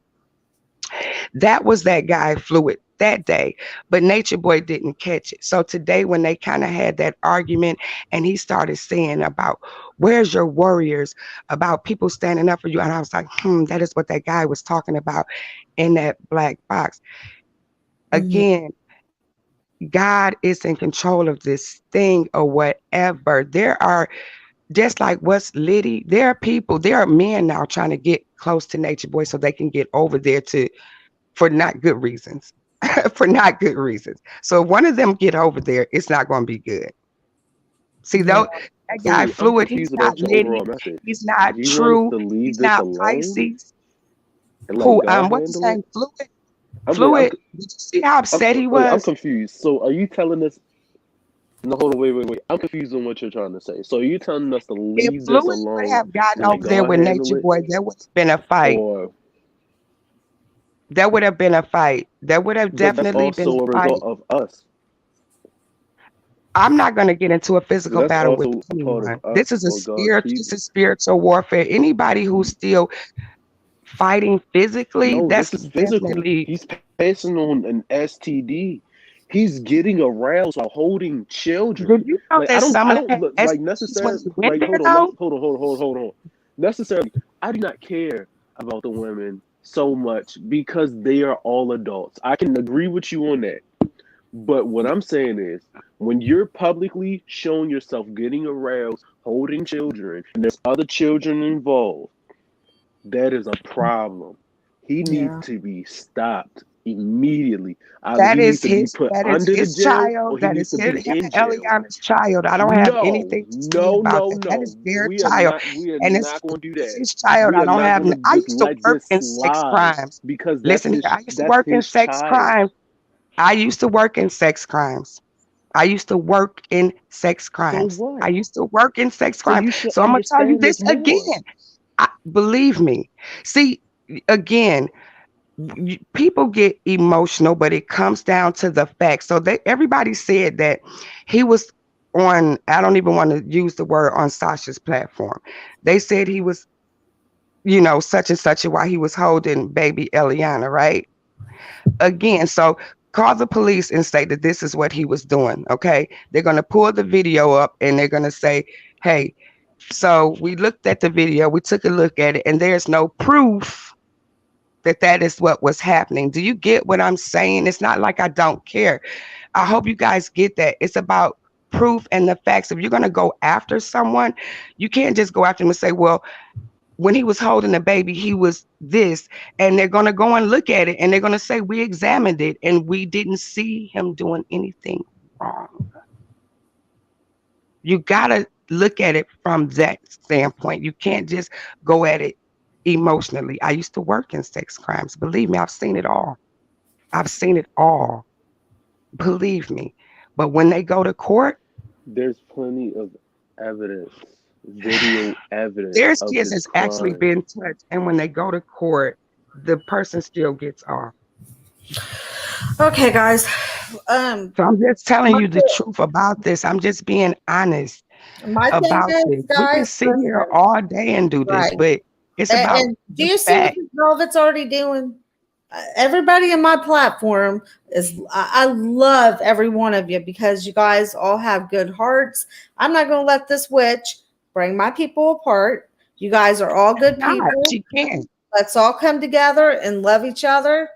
F: That was that guy Fluid that day, but Nature Boy didn't catch it. So today, when they kind of had that argument, and he started saying about where's your warriors, about people standing up for you, and I was like, that is what that guy was talking about in that black box.
A: Mhm.
F: Again, God is in control of this thing or whatever. There are, just like what's Liddy, there are men now trying to get close to Nature Boy so they can get over there for not good reasons. For not good reasons. So if one of them get over there, it's not going to be good. See,
A: Yeah.
F: though, that
E: So
F: guy
E: wait, I'm
F: Fluid, he's
E: confused
F: not
E: about your
F: Liddy,
E: overall message.
F: he's not
E: Do you want us
F: True,
E: to leave
F: he's
E: this
F: not
E: alone
F: Pisces.
E: and let God
F: What's his
E: handle it?
F: name? Fluid.
E: Wait,
F: Fluid. Did you see how upset he
E: I'm
F: was?
E: confused. So are you telling us? No, hold on, wait. I'm confused on what you're trying to say. So are you telling us to
F: If
E: leave this
F: Fluid would
E: alone
F: have gotten
E: and let
F: over there
E: God
F: with
E: handle
F: Nature
E: it,
F: Boy, there would have been a fight.
E: or
F: There would have been a fight. There would have
E: but that's
F: definitely been
E: also
F: a
E: a result
F: fight.
E: of us?
F: I'm not going to get into a physical
E: That's
F: battle with
E: also a part of
F: anyone.
E: us
F: This is a
E: or God's
F: spirit. This
E: people.
F: is spiritual warfare. Anybody who's still fighting physically,
E: No,
F: that's
E: this is physical.
F: definitely.
E: He's passing on an STD. He's getting aroused while holding children.
F: Do you know
E: Like
F: that some
E: I
F: of them
E: don't
F: had
E: like
F: STDs when
E: necessarily
F: they went
E: like
F: there
E: hold on,
F: though?
E: hold on. Necessarily, I do not care about the women so much because they are all adults. I can agree with you on that. But what I'm saying is, when you're publicly showing yourself getting aroused, holding children, and there's other children involved, that is a problem. He needs
A: Yeah.
E: to be stopped immediately. Either he needs to be put
F: That is
E: under the
F: his
E: jail
F: child.
E: or he
F: That
E: needs
F: is
E: to
F: his
E: be in jail.
F: Eliana's child. I don't have
E: No,
F: anything to say about that. That is
E: no.
F: their child.
E: We are
F: And
E: not going to do
F: it's
E: that.
F: his child.
E: We
F: I
E: are
F: don't
E: not
F: have
E: going to
F: I
E: just
F: used to
E: let
F: work
E: this
F: in sex
E: slide
F: crimes.
E: because
F: Listen here, I used to
E: that's
F: work in
E: his
F: sex
E: child.
F: crimes. I used to work in sex crimes. I used to work in sex
E: So
F: crimes. I
E: what?
F: used to work in sex
E: So
F: crimes.
E: you should
F: So I'm gonna tell you
E: understand
F: this
E: this more.
F: again. Believe me. See, again, people get emotional, but it comes down to the facts. So everybody said that he was on. I don't even want to use the word on Sasha's platform. They said he was, such and such, while he was holding baby Eliana, right? Again, so call the police and say that this is what he was doing. Okay, they're gonna pull the video up and they're gonna say, "Hey, so we looked at the video, we took a look at it, and there's no proof that is what was happening." Do you get what I'm saying? It's not like I don't care. I hope you guys get that. It's about proof and the facts. If you're going to go after someone, you can't just go after them and say, well, when he was holding the baby, he was this. And they're going to go and look at it and they're going to say, we examined it and we didn't see him doing anything wrong. You got to look at it from that standpoint. You can't just go at it emotionally. I used to work in sex crimes. Believe me, I've seen it all. I've seen it all. Believe me. But when they go to court,
E: There's plenty of evidence, video evidence
F: their
E: of
F: kids
E: his
F: has actually
E: crime.
F: been touched. And when they go to court, the person still gets off.
A: Okay, guys.
F: So I'm just telling you the truth about this. I'm just being honest
A: My thing
F: about
A: is,
F: this. We can
A: guys,
F: sit here
A: listen.
F: all day and do this,
A: Right.
F: but it's
A: And,
F: about
A: and do
F: the
A: you see what
F: fact.
A: this Velvet's already doing? Everybody in my platform is, I love every one of you because you guys all have good hearts. I'm not going to let this witch bring my people apart. You guys are all good people.
F: She can.
A: Let's all come together and love each other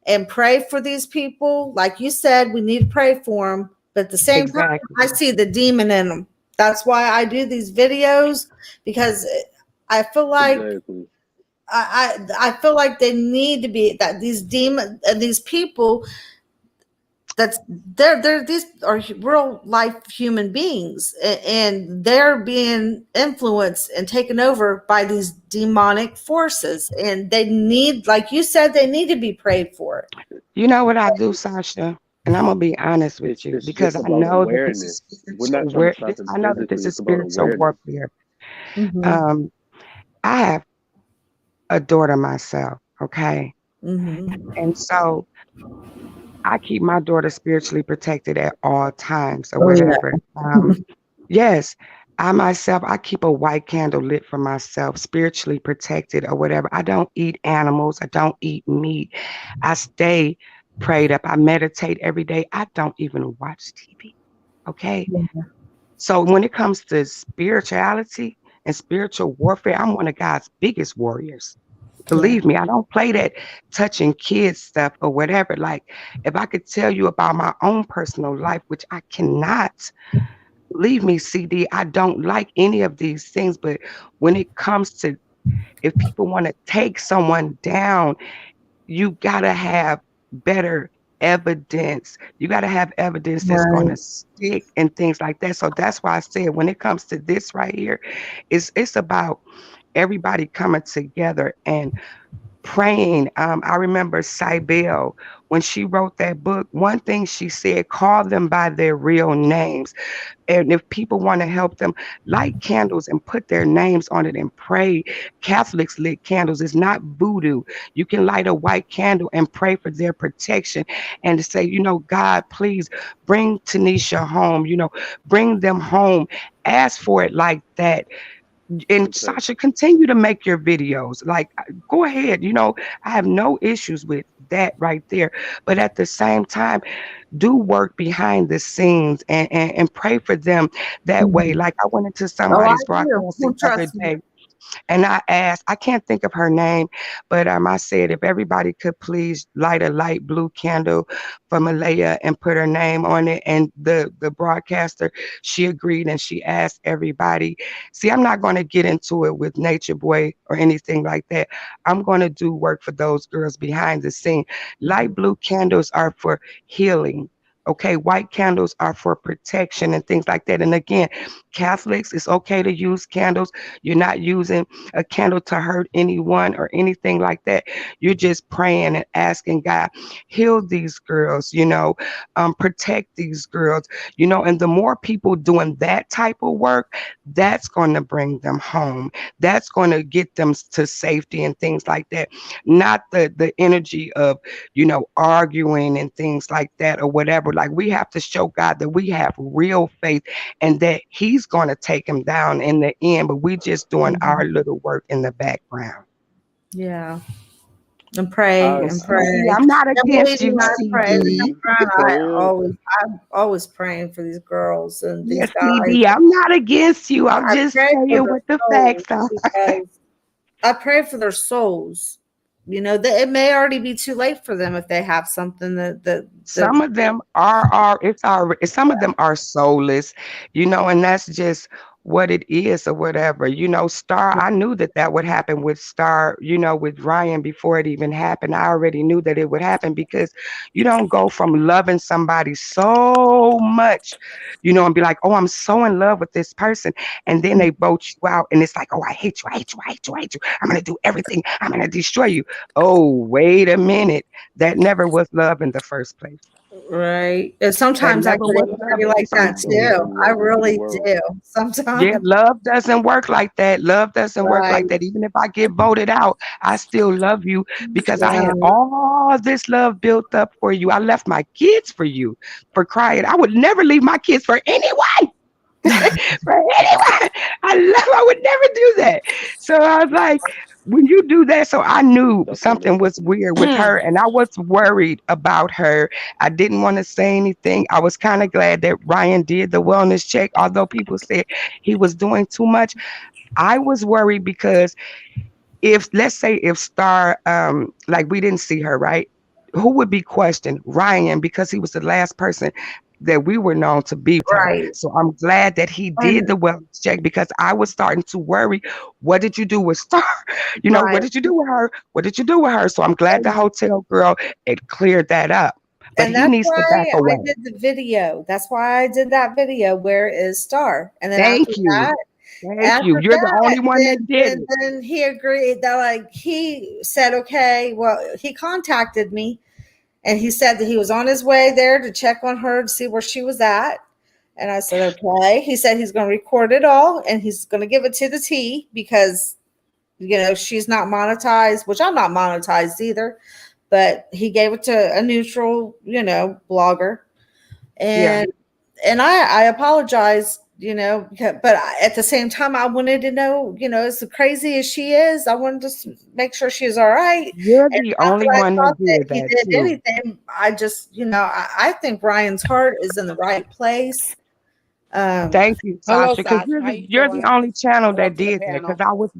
A: and pray for these people. Like you said, we need to pray for them. But at the same time, I see the demon in them. That's why I do these videos, because I feel like
E: Exactly.
A: I feel like they need to be, that these demons and these people, that's they're these are real life human beings, and they're being influenced and taken over by these demonic forces, and they need, like you said, they need to be prayed for.
F: You know what I do, Sasha? And I'm gonna be honest with you
E: It's
F: because
E: just
F: I
E: about
F: know that this is
E: awareness. We're not trying to stop him
F: I know that this
E: physically.
F: is
E: It's about
F: spiritual
E: awareness.
F: warfare.
A: Mm-hmm.
F: I have a daughter myself, okay?
A: Mm-hmm.
F: And so I keep my daughter spiritually protected at all times or
A: Oh yeah.
F: whatever. Yes, I keep a white candle lit for myself, spiritually protected or whatever. I don't eat animals. I don't eat meat. I stay prayed up. I meditate every day. I don't even watch TV. Okay.
A: Yeah.
F: So when it comes to spirituality and spiritual warfare, I'm one of God's biggest warriors. Believe me, I don't play that touching kids stuff or whatever. Like, if I could tell you about my own personal life, which I cannot, believe me, CD, I don't like any of these things. But when it comes to, if people want to take someone down, you got to have better evidence. You got to have evidence that's going to
A: Right.
F: stick and things like that. So that's why I said when it comes to this right here, it's about everybody coming together and praying. I remember Cybele, when she wrote that book, one thing she said, call them by their real names. And if people want to help them, light candles and put their names on it and pray. Catholics lit candles. It's not voodoo. You can light a white candle and pray for their protection and to say, God, please bring Tanisha home, bring them home. Ask for it like that. And
E: Okay.
F: Sasha, continue to make your videos. Like, go ahead. I have no issues with that right there. But at the same time, do work behind the scenes and pray for them that way.
A: Mhm.
F: Like, I went into
A: Oh, I
F: somebody's broadcast the
A: do.
F: other
A: Trust me.
F: day, and I asked, I can't think of her name, but I said if everybody could please light a light blue candle for Malaya and put her name on it. And the broadcaster, she agreed and she asked everybody. See, I'm not going to get into it with Nature Boy or anything like that. I'm going to do work for those girls behind the scene. Light blue candles are for healing. Okay, white candles are for protection and things like that. And again, Catholics, it's okay to use candles. You're not using a candle to hurt anyone or anything like that. You're just praying and asking God, heal these girls, protect these girls, and the more people doing that type of work, that's going to bring them home. That's going to get them to safety and things like that. Not the energy of, arguing and things like that or whatever. Like, we have to show God that we have real faith and that he's going to take him down in the end, but we just doing our little work in the background.
A: Yeah. And pray and
F: CD,
A: pray.
F: I'm not
A: And believe
F: against
A: me,
F: you,
A: I pray.
F: CD.
A: I'm always praying for these girls and
F: Yeah,
A: these guys.
F: CD, I'm not against you. I'm
A: I
F: just
A: pray for
F: saying
A: their
F: what the
A: souls
F: facts are.
A: because I pray for their souls. That it may already be too late for them if they have something that
F: Some of them some of them are soulless, and that's just what it is or whatever. Star, I knew that would happen with Star, with Ryan before it even happened. I already knew that it would happen because you don't go from loving somebody so much, and be like, oh, I'm so in love with this person. And then they vote you out and it's like, oh, I hate you, I hate you, I hate you, I hate you. I'm going to do everything. I'm going to destroy you. Oh, wait a minute. That never was love in the first place.
A: right. And
F: That
A: sometimes I
F: never
A: get
F: was love
A: angry
F: in the
A: like
F: first
A: that
E: It's
F: place.
A: too.
E: never
A: I
E: was in the
A: really
E: world.
A: do.
F: Yeah,
A: Sometimes.
F: love doesn't work like that. Love doesn't work
A: Right.
F: like that. Even if I get voted out, I still love you because I
A: Yeah.
F: had all this love built up for you. I left my kids for you, for crying. I would never leave my kids for anyone. For anyone. I would never do that. So I was like, when you do that, so I knew something was weird with her and I was worried about her. I didn't want to say anything. I was kind of glad that Ryan did the wellness check, although people said he was doing too much. I was worried because if, let's say, if Star, like, we didn't see her, right? Who would be questioned? Ryan, because he was the last person that we were known to be with her.
A: Right.
F: So I'm glad that he did
A: And
F: the wellness check because I was starting to worry. What did you do with Star? What
A: right.
F: did you do with her? What did you do with her? So I'm glad the hotel girl had cleared that up. But
A: And
F: he
A: that's
F: needs to back
A: why I
F: away.
A: did the video. That's why I did that video. Where is Star? And then
F: Thank you. Thank you. You're the only one that did it.
A: then he agreed that, like, he said, okay, well, he contacted me and he said that he was on his way there to check on her to see where she was at. And I said, okay. He said he's going to record it all and he's going to give it to the T because, she's not monetized, which I'm not monetized either. But he gave it to a neutral, blogger.
F: Yeah.
A: And I apologize, but at the same time, I wanted to know, as crazy as she is, I wanted to make sure she was all right.
F: You're
A: And
F: the
A: not
F: only
A: that I
F: one that
A: thought that
F: did
A: he
F: that
A: did
F: too.
A: anything. I just, I think Ryan's heart is in the right place.
F: Thank you,
G: Hello,
F: Sasha, because
G: Sasha. How you
F: you're the
G: doing?
F: only channel
G: Hello
F: that
G: to the
F: did that. Because
G: panel.
F: I was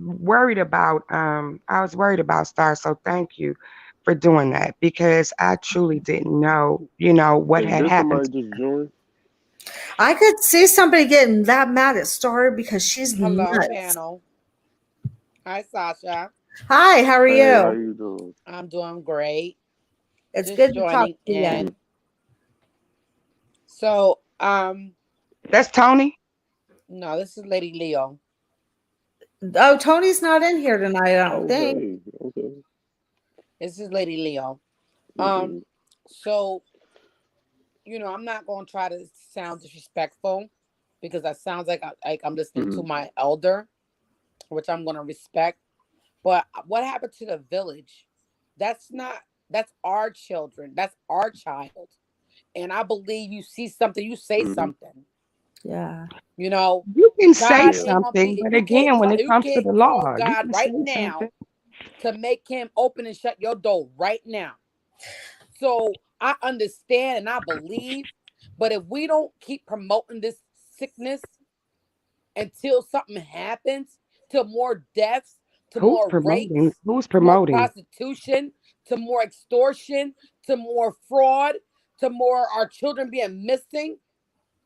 F: worried about Star. So thank you for doing that because I truly didn't know, what
E: And
F: had
E: did
F: happened.
E: somebody just join?
A: I could see somebody getting that mad at Star because she's
G: Hello,
A: nuts.
G: panel. Hi, Sasha.
A: Hi, how are
E: Hey, how
A: you?
E: you doing?
G: I'm doing great.
A: It's
G: Just
A: good to talk
G: joining
A: to you.
G: in. So,
F: That's Tony.
G: no, this is Lady Leo.
A: Oh, Tony's not in here tonight, I don't think.
E: Okay, okay.
G: This is Lady Leo.
E: Mm-hmm.
G: So, I'm not going to try to sound disrespectful because that sounds like I'm listening to my elder, which I'm going to respect. But what happened to the village? That's our children. That's our child. And I believe you see something, you say something.
A: Yeah.
F: You can say
G: God
F: something, but again, when it comes to the
G: call
F: law, you
G: God
F: can
G: right
F: say
G: now
F: something.
G: to make him open and shut your door right now. So I understand and I believe, but if we don't keep promoting this sickness until something happens, to more deaths, to
F: Who's
G: more
F: promoting?
G: rapes,
F: Who's
G: to more
F: promoting?
G: prostitution, to more extortion, to more fraud, to more our children being missing,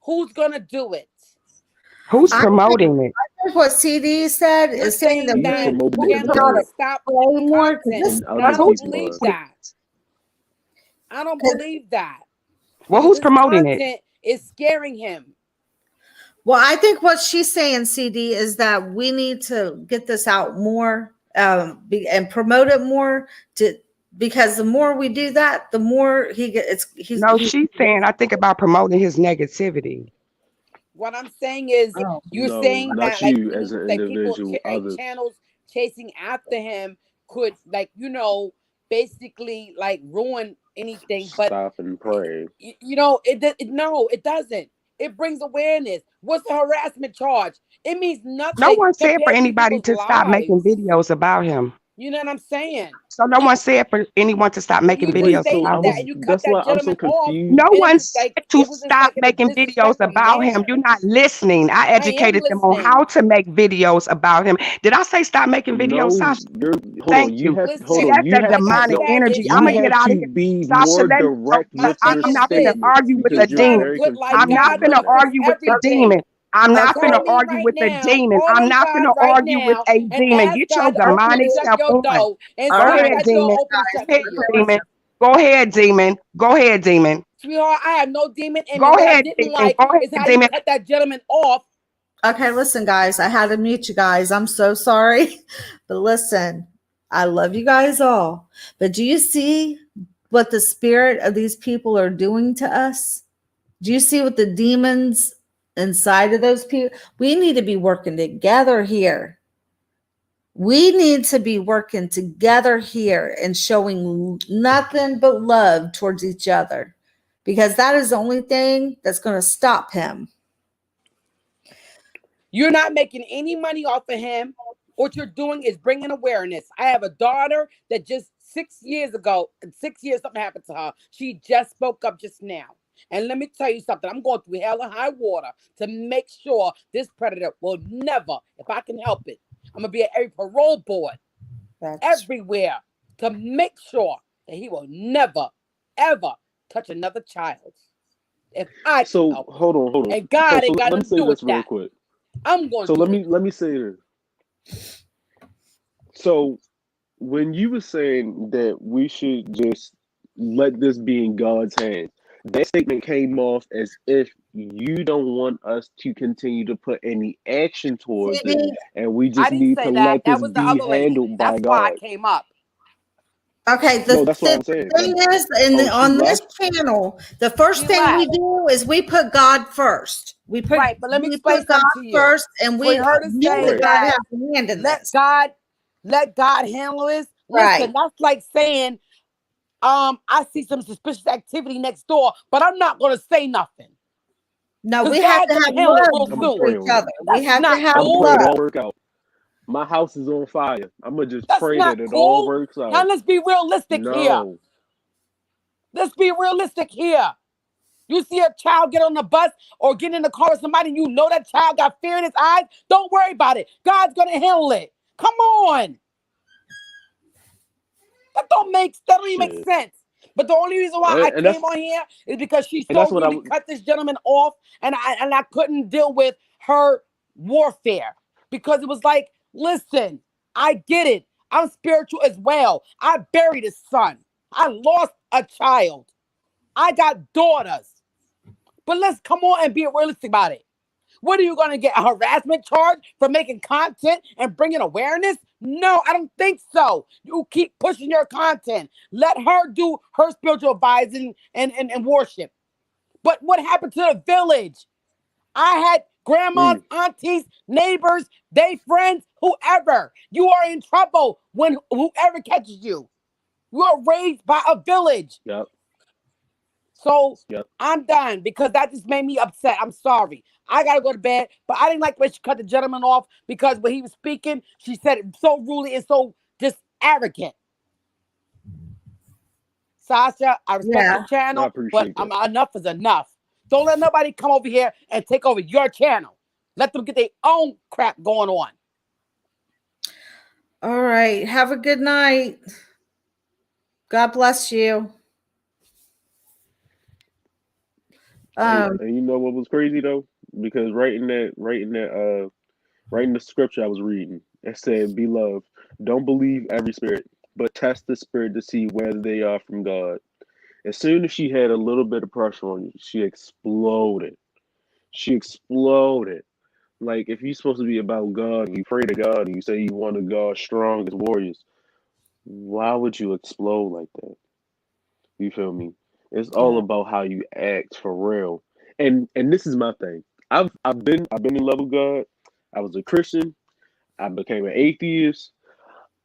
G: who's gonna do it?
F: Who's
A: I
F: promoting it?
A: think what CD said
G: You're
A: is saying that
G: saying
E: He's
A: we
G: that
E: promoting
A: need
E: it
G: channels
A: y'all
G: need
A: to
G: to stop
A: play more because
G: content.
A: this
E: in
A: is
E: other
G: I don't
F: Who's
E: people's
G: believe
E: lives.
F: promoting?
G: that. I don't
A: 'cause-
G: believe that.
F: Well,
G: Because
F: who's
G: this
F: promoting it?
G: content is scaring him.
A: well, I think what she's saying, CD, is that we need to get this out more and promote it more because the more we do that, the more
F: No, she's saying I think about promoting his negativity.
G: What I'm saying is,
A: Oh.
G: you're
E: No,
G: saying
E: not
G: that like
E: you as an
G: people,
E: individual.
G: like
E: Others.
G: channels chasing after him could basically like ruin anything. But
E: Stop and pray.
G: no, it doesn't. It brings awareness. What's the harassment charge? It means
F: No
G: nothing
F: one said for
G: compared to
F: anybody
G: people's
F: to stop making
G: lives.
F: videos about him.
G: You know what I'm saying?
F: So no one said for anyone to stop making
G: You just
E: Wait,
F: videos
E: so
G: stated
E: I
F: about
G: that,
E: was.
G: and
F: him.
G: you cut
E: That's
G: that
E: why I'm so
G: gentleman off,
E: confused.
F: No
G: and
F: one said to
G: it was just
F: stop
G: like in a
F: making videos
G: disrespectful
F: about him.
G: manner.
F: You're not listening. I
G: I am
F: educated them on
G: listening.
F: how to make videos about him. Did I say stop making videos,
E: No,
F: Sasha?
E: you're. Hold on.
F: Thank
E: You
F: you.
E: have. Hold
F: See,
G: Listen,
E: on.
F: that's
E: You
F: that
E: have.
G: like I
F: demonic
E: No.
G: said,
F: energy.
G: it's
F: I'm
E: You
F: gonna
G: like
F: get
E: have
F: out of
E: to
F: here.
E: be
F: Sasha,
E: more
F: let me go.
E: direct
G: my
E: with
G: thing
E: your
F: I'm
G: is
F: not gonna
G: this.
E: statements
F: argue with
G: You're
F: a
E: because you're
G: trying to
F: demon.
E: very
G: put like
F: I'm not
E: confusing
G: God
E: right
F: gonna
G: gonna
E: now.
G: fix
F: argue with the
G: everything.
F: demon. I'm
G: Now
F: not gonna
G: call me
F: argue
G: right
F: with the
G: now.
F: demon.
G: Call
F: I'm
G: on
F: not
G: God
F: gonna
G: right
F: argue with
G: now
F: a
G: and
F: demon.
G: ask
F: Get your
G: God to open and
F: demonic
G: shut
F: self
G: your
F: on.
G: door and
A: All
F: Go
G: see if
A: right,
F: ahead,
G: that door
F: demon.
G: open and
F: Go
G: shut
F: ahead,
G: for you.
F: demon. Go ahead, demon. Go ahead, demon.
G: Sweetheart, I have no demon in me.
F: Go
G: What I
F: ahead,
G: didn't
F: demon.
G: like
F: Go ahead,
G: is how you
F: demon.
G: cut that gentleman off.
A: okay, listen, guys. I had to mute you guys. I'm so sorry, but listen, I love you guys all. But do you see what the spirit of these people are doing to us? Do you see what the demons inside of those people? We need to be working together here. We need to be working together here and showing nothing but love towards each other because that is the only thing that's going to stop him.
G: You're not making any money off of him. What you're doing is bringing awareness. I have a daughter that just 6 years ago, in 6 years, something happened to her. She just spoke up just now. And let me tell you something. I'm going through hell and high water to make sure this predator will never, if I can help it, I'm going to be at every parole board, everywhere, to make sure that he will never, ever touch another child. If I can
E: So
G: help it.
E: hold on.
G: And God
E: So
G: ain't got
E: let me
G: nothing to
E: say
G: do with
E: this real
G: that.
E: quick.
G: I'm going
E: So
G: to do
E: let me say this. So when you were saying that we should just let this be in God's hands, that statement came off as if you don't want us to continue to put any action towards it, and we
G: I
E: just
G: didn't
E: need
G: say
E: to
G: that.
E: let
G: That
E: this
G: was the
E: be
G: other lady.
E: handled by
G: That's why I
E: God.
G: came up.
A: Okay,
E: No, that's what I'm saying.
A: thing is,
E: She
A: on this
E: left.
A: channel, the first
G: She
A: thing we
G: left.
A: do is we put God first.
G: Right, but let me
A: We
G: explain
A: put God
G: something to you.
A: first, and
G: For her to say
A: usually God
G: that,
A: has a hand in
G: let
A: this.
G: God handle this.
A: Right.
G: Listen, that's like saying, I see some suspicious activity next door, but I'm not gonna say nothing.
A: No,
G: Because
A: we have
G: God's
A: to
G: gonna
A: have
G: handle it
A: love
G: real
E: I'm gonna
A: for
E: pray
G: soon.
A: each
E: on it.
A: other. We
G: That's
A: have to
G: not
A: have
E: I'm gonna pray it
G: cool.
A: love.
E: all work out. My house is on fire. I'm gonna just
G: That's
E: pray
G: not
E: that it all
G: cool.
E: works
G: Now
E: out.
G: let's be realistic here.
E: No.
G: Let's be realistic here. You see a child get on the bus or get in the car with somebody, and you know that child got fear in his eyes. Don't worry about it. God's gonna handle it. Come on. That don't even make
E: Shit.
G: sense. But the only reason why I
E: And
G: came on here is because she
E: that's
G: so
E: what I
G: rudely cut this gentleman off, and I couldn't deal with her warfare because it was like, listen, I get it. I'm spiritual as well. I buried a son. I lost a child. I got daughters. But let's come on and be realistic about it. What are you going to get? A harassment charge for making content and bringing awareness? No, I don't think so. You keep pushing your content. Let her do her spiritual advising and worship. But what happened to the village? I had grandmas, aunties, neighbors, they friends, whoever. You are in trouble when whoever catches you. You are raised by a village.
E: Yep.
G: So
E: Yep.
G: I'm done because that just made me upset. I'm sorry. I gotta go to bed. But I didn't like the way she cut the gentleman off because when he was speaking, she said it so rudely and so just arrogant. Sasha, I respect
A: Yeah.
G: your
E: I
G: channel, but
E: appreciate that.
G: enough is enough. Don't let nobody come over here and take over your channel. Let them get their own crap going on.
A: All right. Have a good night. God bless you.
E: And you know what was crazy though? Because writing the scripture I was reading, it said, "Beloved, don't believe every spirit, but test the spirit to see whether they are from God." As soon as she had a little bit of pressure on you, she exploded. She exploded. Like if you're supposed to be about God and you pray to God and you say you want a God strong as warriors, why would you explode like that? You feel me? It's all
G: Yeah.
E: about how you act for real. And this is my thing. I've been in love with God. I was a Christian. I became an atheist.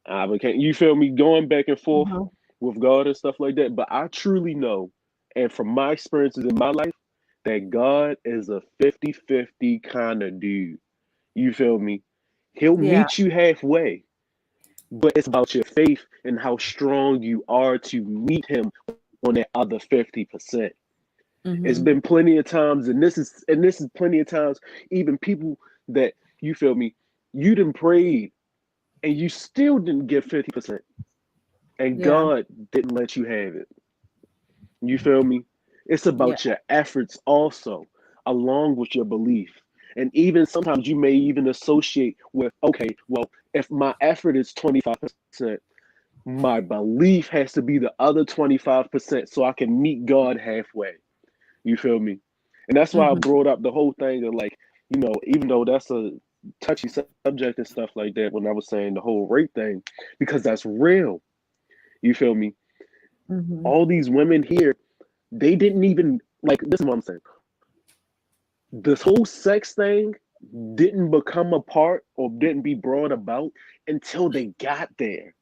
E: I became, you feel me, going back and forth
A: Mhm.
E: with God and stuff like that. But I truly know, and from my experiences in my life, that God is a 50-50 kind of dude. You feel me? He'll
A: Yeah.
E: meet you halfway, but it's about your faith and how strong you are to meet him on that other 50%. It's
A: Mhm.
E: been plenty of times, and this is plenty of times, even people that you feel me, you done prayed and you still didn't get 50%. And
A: Yeah.
E: God didn't let you have it. You feel me? It's
A: Yeah.
E: about your efforts also, along with your belief. And even sometimes you may even associate with, okay, well, if my effort is 25%, my belief has to be the other 25% so I can meet God halfway. You feel me? And that's why I
A: Mhm.
E: brought up the whole thing of like, even though that's a touchy subject and stuff like that, when I was saying the whole rape thing, because that's real. You feel me?
A: Mhm.
E: All these women here, they didn't even like. This is what I'm saying. This whole sex thing didn't become a part or didn't be brought about until they got there.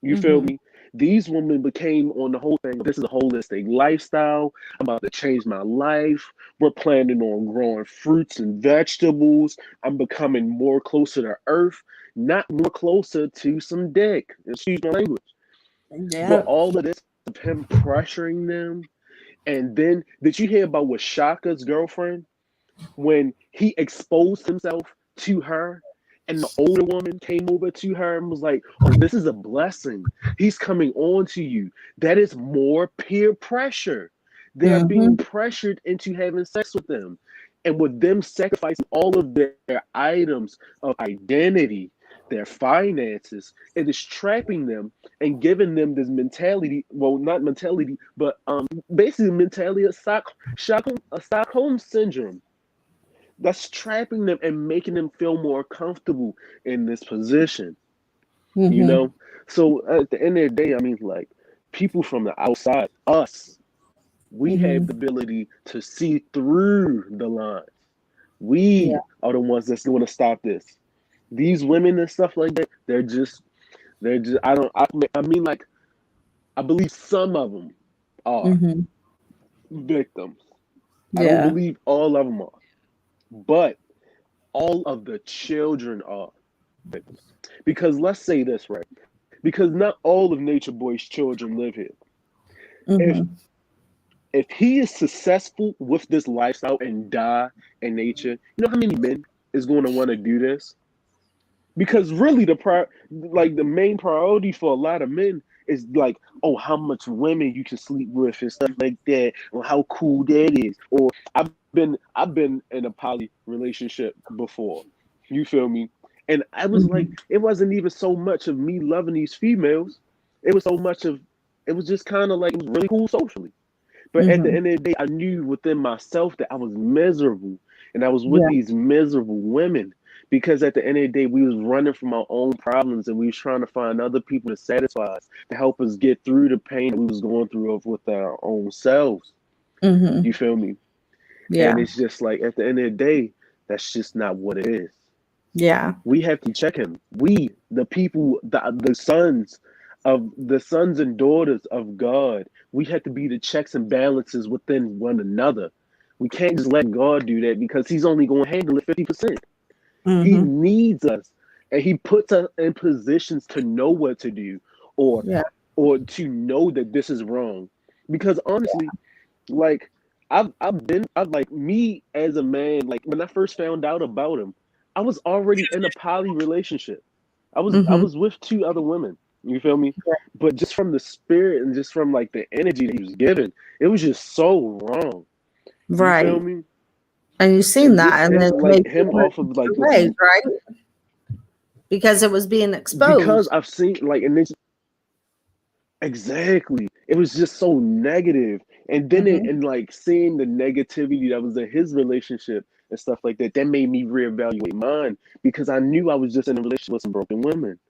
E: You feel
A: Mhm.
E: me? These women became on the whole thing. This is a holistic lifestyle. I'm about to change my life. We're planning on growing fruits and vegetables. I'm becoming more closer to earth, not more closer to some dick. Excuse my language. But
A: Yeah.
E: all of this of him pressuring them. And then, did you hear about with Shaka's girlfriend when he exposed himself to her? And the older woman came over to her and was like, "Oh, this is a blessing. He's coming on to you." That is more peer pressure. They are being
A: Mhm.
E: pressured into having sex with them. And with them sacrificing all of their items of identity, their finances, it is trapping them and giving them this mentality. Well, not mentality, but basically mentality of Stockholm syndrome that's trapping them and making them feel more comfortable in this position, you
A: Mhm.
E: know? So at the end of the day, I mean, like, people from the outside, us, we have
A: Mhm.
E: the ability to see through the lines.
A: Yeah.
E: We are the ones that's going to stop this. These women and stuff like that, they're just, I mean, like, I believe some of them are
A: Mhm.
E: victims. I don't
A: Yeah.
E: believe all of them are, but all of the children are victims. Because let's say this, right? Because not all of Nature Boy's children live here. If
A: Mhm.
E: if he is successful with this lifestyle and die in nature, you know how many men is going to want to do this? Because really like the main priority for a lot of men is like, oh, how much women you can sleep with and stuff like that, or how cool that is. Or I've been in a poly relationship before. You feel me? And I was like,
A: Mhm.
E: it wasn't even so much of me loving these females. It was so much of it was just kind of like it was really cool socially. But at the
A: Mhm.
E: end of the day, I knew within myself that I was miserable and I was with
A: Yeah.
E: these miserable women Because at the end of the day, we was running from our own problems and we was trying to find other people to satisfy us, to help us get through the pain that we was going through with our own selves.
A: Mm-hmm.
E: You feel me?
A: Yeah.
E: And it's just like, at the end of the day, that's just not what it is.
A: Yeah.
E: We have to check him. We, the people, the sons and daughters of God, we have to be the checks and balances within one another. We can't just let God do that because he's only going to handle it 50%. He
A: Mm-hmm.
E: needs us, and he puts us in positions to know what to do, or
A: Yeah.
E: to know that this is wrong. Because honestly, like I've like, me as a man, like when I first found out about him, I was already in a poly relationship. I
A: Mm-hmm.
E: was with 2 other women. You feel me? But just from the spirit and just from like the energy that he was giving, it was just so wrong. You feel
A: Right.
E: me?
A: And you've seen
E: And this
A: that, and then
E: is like him off of like this,
A: ways, right? Because it was being exposed.
E: because I've seen like, and this exactly, it was just so negative. And then
A: Mm-hmm.
E: and like seeing the negativity that was in his relationship and stuff like that, that made me reevaluate mine, because I knew I was just in a relationship with some broken women.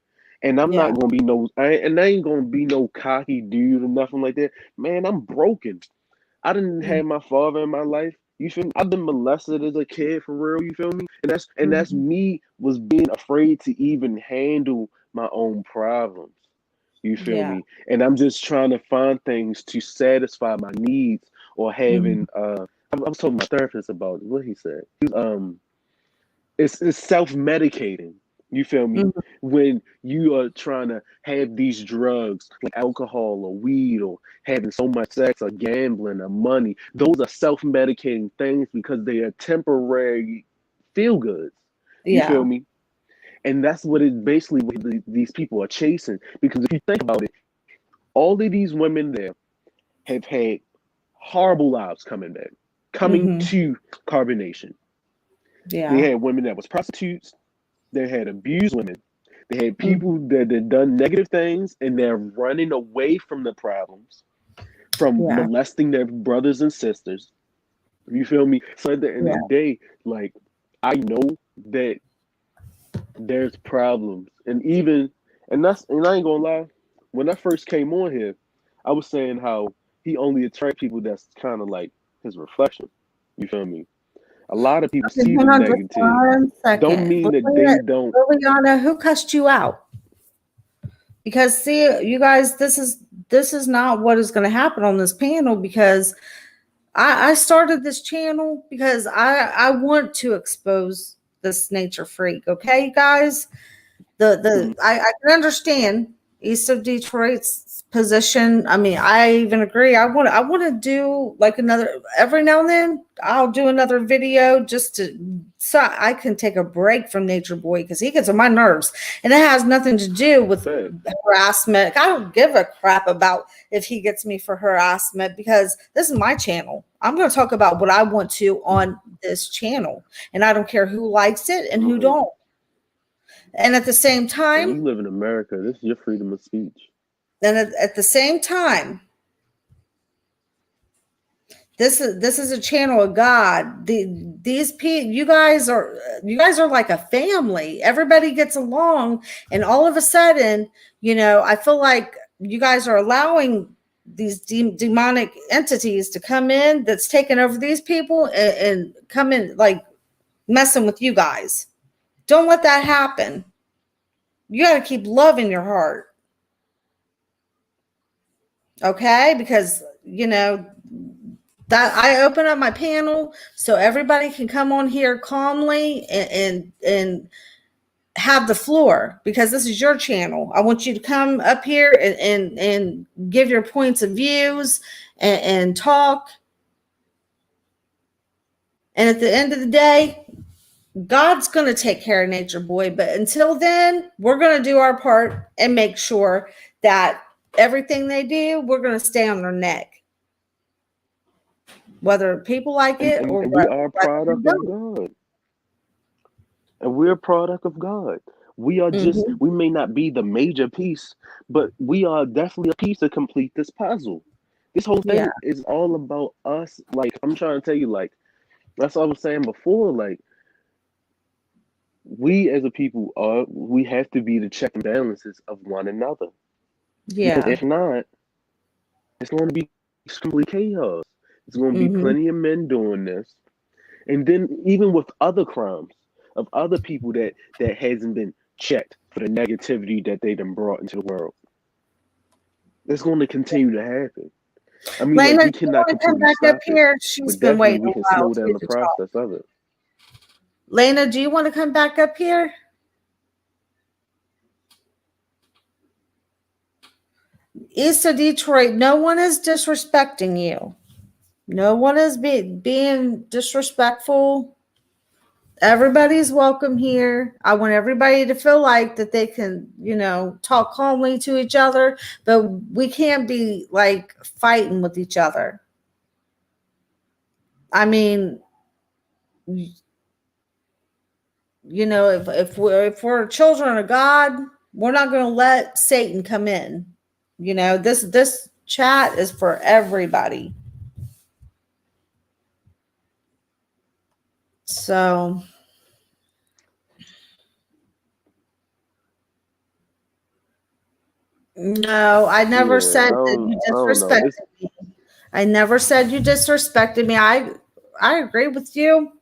E: And I'm
A: Yeah.
E: not gonna be I ain't gonna be no cocky dude or nothing like that. Man, I'm broken. I didn't
A: Mm-hmm.
E: have my father in my life. You feel me? I've been molested as a kid for real. You feel me? And that's
A: Mm-hmm.
E: me was being afraid to even handle my own problems. You feel
A: Yeah.
E: me? And I'm just trying to find things to satisfy my needs, or
A: Mm-hmm.
E: having I was talking to my therapist about what he said. It's self-medicating. You feel me?
A: Mm-hmm.
E: When you are trying to have these drugs like alcohol or weed, or having so much sex or gambling or money, those are self-medicating things because they are temporary feel goods. You feel
A: Yeah.
E: me? And that's what it basically what these people are chasing. Because if you think about it, all of these women there have had horrible lives coming
A: Mm-hmm.
E: to Carbonation. They
A: Yeah.
E: had women that was prostitutes. They had abused women. They had
A: Mm-hmm.
E: people that had done negative things, and they're running away from the problems, from
A: Yeah.
E: molesting their brothers and sisters. You feel me? So at the end of
A: Yeah.
E: the day, like, I know that there's problems, and I ain't gonna lie. When I first came on here, I was saying how he only attracts people that's kind of like his reflection. You feel me? A lot of people
A: Okay,
E: see the
A: hang on just
E: negativity.
A: 1
E: Don't
A: second.
E: mean that they don't.
A: Liliana, who cussed you out? Because see, you guys, this is not what is going to happen on this panel, because I started this channel because I want to expose this nature freak. Okay, you guys? I can understand east of Detroit's position. I mean, I even agree. I want to do like another every now and then. I'll do another video just so I can take a break from Nature Boy, because he gets on my nerves, and it has nothing to do with harassment. I don't give a crap about if he gets me for harassment, because this is my channel. I'm going to talk about what I want to on this channel, and I don't care who likes it and who don't. And at the same time,
E: And you live in America. This is your freedom of speech.
A: then at the same time, this is a channel of God. These people, you guys are like a family. Everybody gets along, and all of a sudden, I feel like you guys are allowing these demonic entities to come in, that's taking over these people, and come in like messing with you guys. Don't let that happen. You got to keep love in your heart. Okay, because that I open up my panel so everybody can come on here calmly and have the floor, because this is your channel. I want you to come up here and give your points of views and talk. And at the end of the day, God's going to take care of Nature Boy. But until then, we're going to do our part and make sure that everything they do, we're going to stay on their neck, whether people like it or
E: And we are a
A: whether they
E: product of
A: don't.
E: God. And we're a product of God. We are just,
A: Mhm.
E: we may not be the major piece, but we are definitely a piece to complete this puzzle. This whole
A: Yeah.
E: thing is all about us. Like, I'm trying to tell you, like, that's what I was saying before. Like, we as a people we have to be the check and balances of one another. Because
A: Yeah.
E: if not, it's going to be complete chaos. It's going to be
A: Mm-hmm.
E: plenty of men doing this, and then even with other crimes of other people that hasn't been checked for the negativity that they done brought into the world. It's going to continue to happen. I mean, like,
A: Lena,
E: we
A: do you
E: cannot
A: want to come
E: completely
A: back up
E: stop it,
A: here? She's
E: but
A: been
E: definitely
A: waiting
E: we
A: a
E: can
A: while
E: slow
A: to
E: down
A: get
E: the
A: to talk.
E: process of it.
A: Lena, do you want to come back up here? East of Detroit, no one is disrespecting you. No one is being disrespectful. Everybody's welcome here. I want everybody to feel like that they can, talk calmly to each other, but we can't be like fighting with each other. I mean, if we're children of God, we're not going to let Satan come in. This chat is for everybody. So no, I never said that you
E: I don't know.
A: disrespected me. I never said you disrespected me. I agree with you.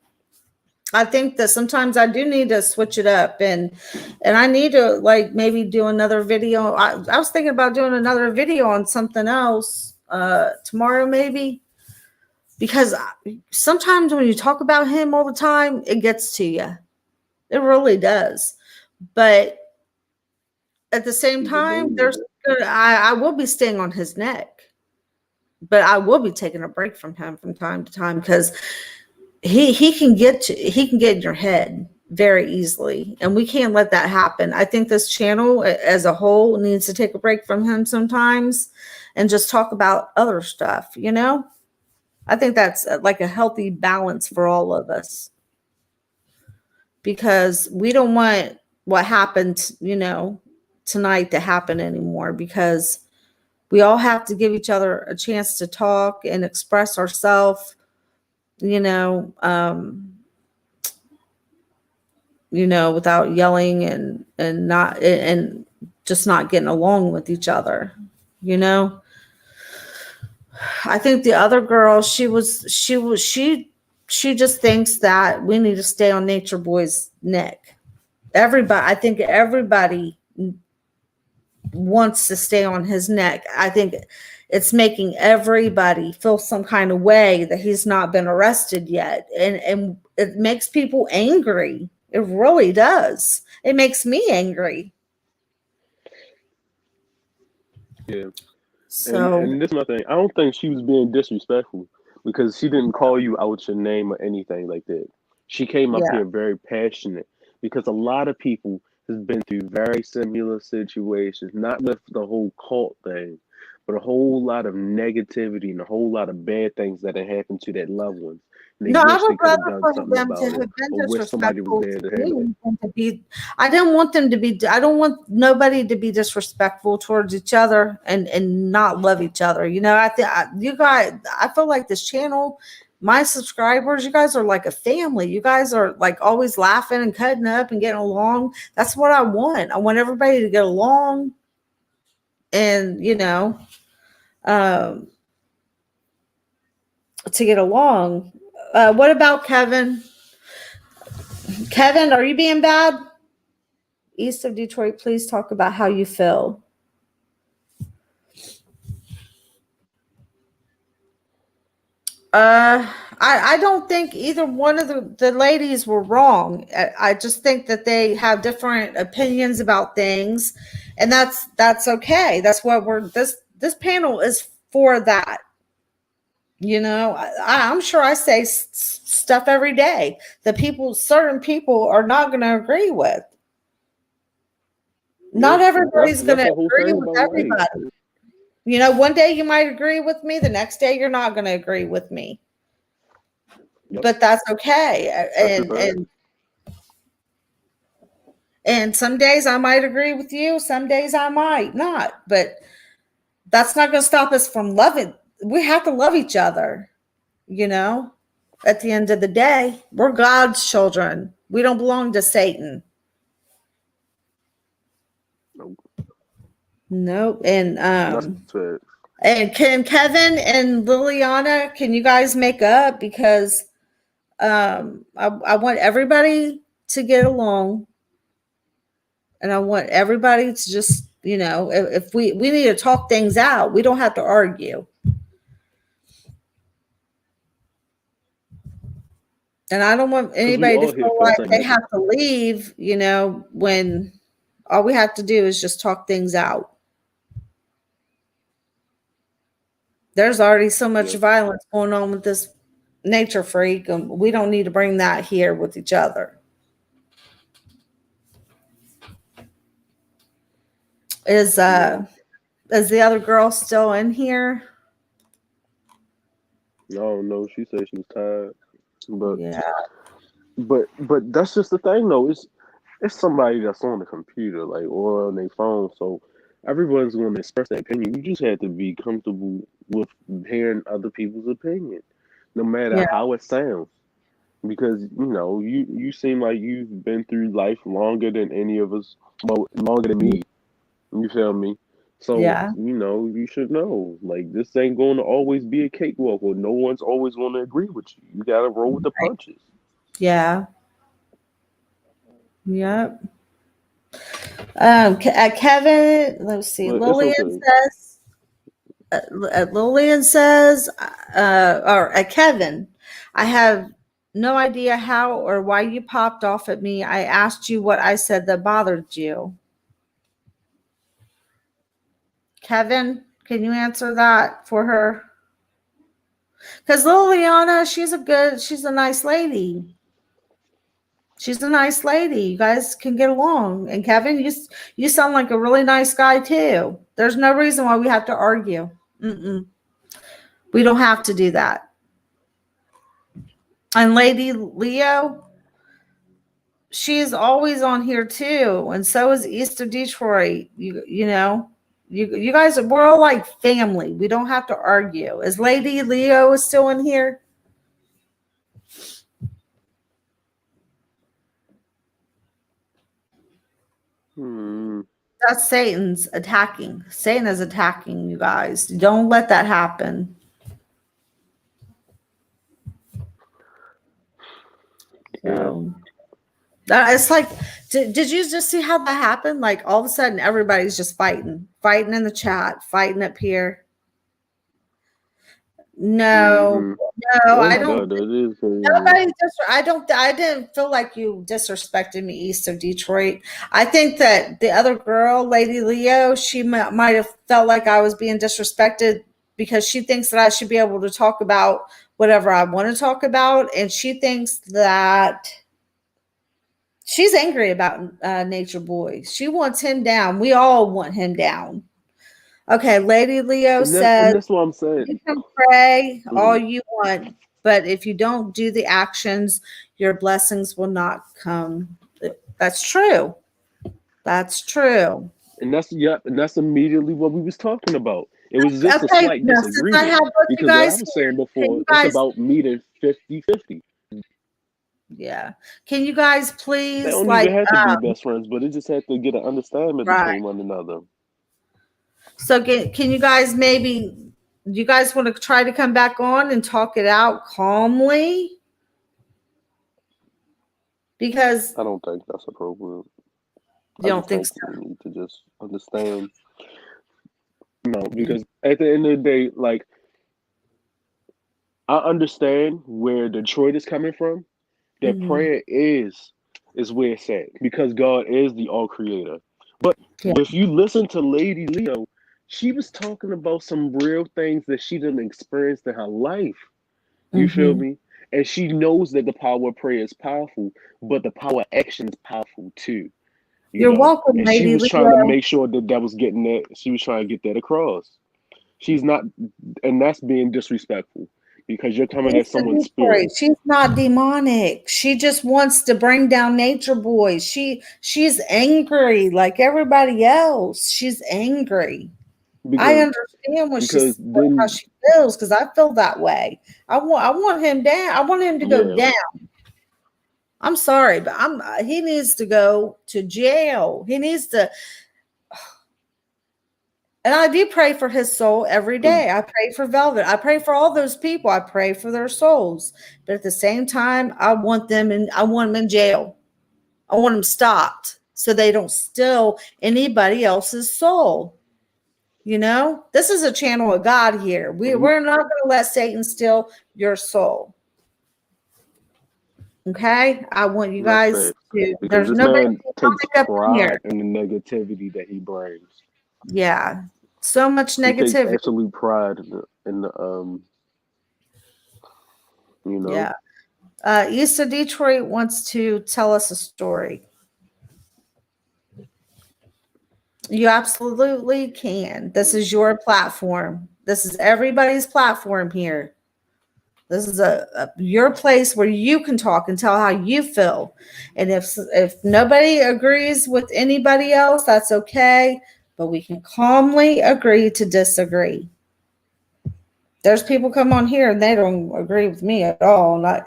A: I think that sometimes I do need to switch it up, and I need to like maybe do another video. I was thinking about doing another video on something else tomorrow maybe, because sometimes when you talk about him all the time, it gets to you. It really does. But at the same time, I will be staying on his neck, but I will be taking a break from him from time to time, because he can get in your head very easily, and we can't let that happen. I think this channel as a whole needs to take a break from him sometimes and just talk about other stuff. I think that's like a healthy balance for all of us, because we don't want what happened, tonight to happen anymore, because we all have to give each other a chance to talk and express ourselves, without yelling and not and just not getting along with each other. I think the other girl, she just thinks that we need to stay on Nature Boy's neck. I think everybody wants to stay on his neck. I think it's making everybody feel some kind of way that he's not been arrested yet. And it makes people angry. It really does. It makes me angry.
E: Yeah.
A: So
E: And this is my thing. I don't think she was being disrespectful, because she didn't call you out your name or anything like that. She came up
A: yeah.
E: here very passionate, because a lot of people has been through very similar situations, not with the whole cult thing, but a whole lot of negativity and a whole lot of bad things that have happened to their loved ones. And they
A: No, I
E: wish they
A: would
E: could have
A: rather
E: done
A: for
E: something
A: them to
E: about it,
A: have been
E: or wish somebody was
A: disrespectful
E: there
A: to
E: to handle it.
A: me than to be. I didn't want them to be. I don't want nobody to be disrespectful towards each other and not love each other. I think you guys. I feel like this channel, my subscribers, you guys are like a family. You guys are like always laughing and cutting up and getting along. That's what I want. I want everybody to get along, and to get along. What about Kevin? Kevin, are you being bad? East of Detroit, please talk about how you feel. I don't think either one of the ladies were wrong. I just think that they have different opinions about things, and that's okay. That's what this panel is for. That I'm sure I say stuff every day that certain people are not going to agree with. Not everybody's going
E: That's
A: to
E: the whole
A: agree
E: thing
A: with
E: about life.
A: everybody. One day you might agree with me, the next day you're not going to agree with me.
E: Yep.
A: But that's okay. And some days I might agree with you, some days I might not. But that's not going to stop us from loving. We have to love each other, at the end of the day. We're God's children. We don't belong to Satan.
E: Nope.
A: Nope. And
E: That's fair.
A: and can Kevin and Liliana, can you guys make up? Because I want everybody to get along, and I want everybody to just, you know, if we need to talk things out, we don't have to argue. And I don't want anybody to
E: all here
A: feel
E: for the
A: like
E: same
A: they
E: reason.
A: have to leave, you know, when all we have to do is just talk things out. There's already so much
E: Yeah.
A: violence going on with this nature freak, and we don't need to bring that here with each other. Is the other girl still in here?
E: I don't know. She said she was tired, but
A: Yeah.
E: but that's just the thing though. It's somebody that's on the computer, like, or on their phone, so everyone's going to express their opinion. You just have to be comfortable with hearing other people's opinion, no matter
A: Yeah.
E: how it sounds. Because you seem like you've been through life longer than any of us, well, longer than me. You feel me? So
A: Yeah.
E: you should know, like, this ain't going to always be a cakewalk, or no one's always going to agree with you. You got to roll with the punches.
A: Yeah. Yep. Kevin, let's see.
E: But it's
A: Lillian
E: okay.
A: says, Kevin, I have no idea how or why you popped off at me. I asked you what I said that bothered you. Kevin, can you answer that for her? Because Liliana, she's a nice lady. She's a nice lady. You guys can get along. And Kevin, you sound like a really nice guy too. There's no reason why we have to argue. We don't have to do that. And Lady Leo, she's always on here too. And so is East of Detroit. You know, you guys, we're all like family. We don't have to argue. Is Lady Leo still in here? That's Satan's attacking. Satan is attacking you guys. Don't let that happen. So it's like, did you just see how that happened? Like all of a sudden, everybody's just fighting in the chat, fighting up here. No, I don't. I didn't feel like you disrespected me, East of Detroit. I think that the other girl, Lady Leo, she might have felt like I was being disrespected because she thinks that I should be able to talk about whatever I want to talk about, and she thinks that she's angry about Nature Boy. She wants him down. We all want him down. Okay, Lady Leo says,
E: and that's what I'm saying.
A: you can pray all you want, but if you don't do the actions, your blessings will not come. That's true. That's true.
E: And that's immediately what we was talking about. It was just a slight disagreement. Because what I was saying before, it's about meeting 50-50.
A: Yeah. Can you guys please
E: They don't even have to be best friends, but it just had to get an understanding between one another.
A: So can you guys do you guys want to try to come back on and talk it out calmly? Because
E: I don't think that's appropriate.
A: You don't think so?
E: We need to just understand. No, because at the end of the day, like, I understand where Detroit is coming from. That prayer is where it's at, because God is the all creator. But if you listen to Lady Leo, she was talking about some real things that she didn't experience in her life. You feel me? And she knows that the power of prayer is powerful, but the power of action is powerful too.
A: You're welcome,
E: and
A: Lady
E: she was
A: Leo.
E: trying to make sure that was getting that. She was trying to get that across. She's not, and that's being disrespectful. Because you're coming at someone's spirit.
A: She's not demonic. She just wants to bring down Nature Boy. She's angry like everybody else. She's angry. I understand how she feels, because I feel that way. I want him down. I want him to go down. I'm sorry, but he needs to go to jail. He needs to. And I do pray for his soul every day. I pray for Velvet. I pray for all those people. I pray for their souls. But at the same time, I want them in jail. I want them stopped so they don't steal anybody else's soul. You know, this is a channel of God here. We're not going to let Satan steal your soul. Okay? I want you
E: That's
A: guys
E: fair.
A: to,
E: Because
A: there's
E: this
A: nobody
E: man takes
A: up in here.
E: pride in the negativity that he brings.
A: Yeah. So much
E: He takes
A: negativity.
E: absolute pride in the you know.
A: Yeah. East of Detroit wants to tell us a story. You absolutely can. This is your platform. This is everybody's platform here. This is your place where you can talk and tell how you feel. And if nobody agrees with anybody else, that's okay. But we can calmly agree to disagree. There's people come on here and they don't agree with me at all. And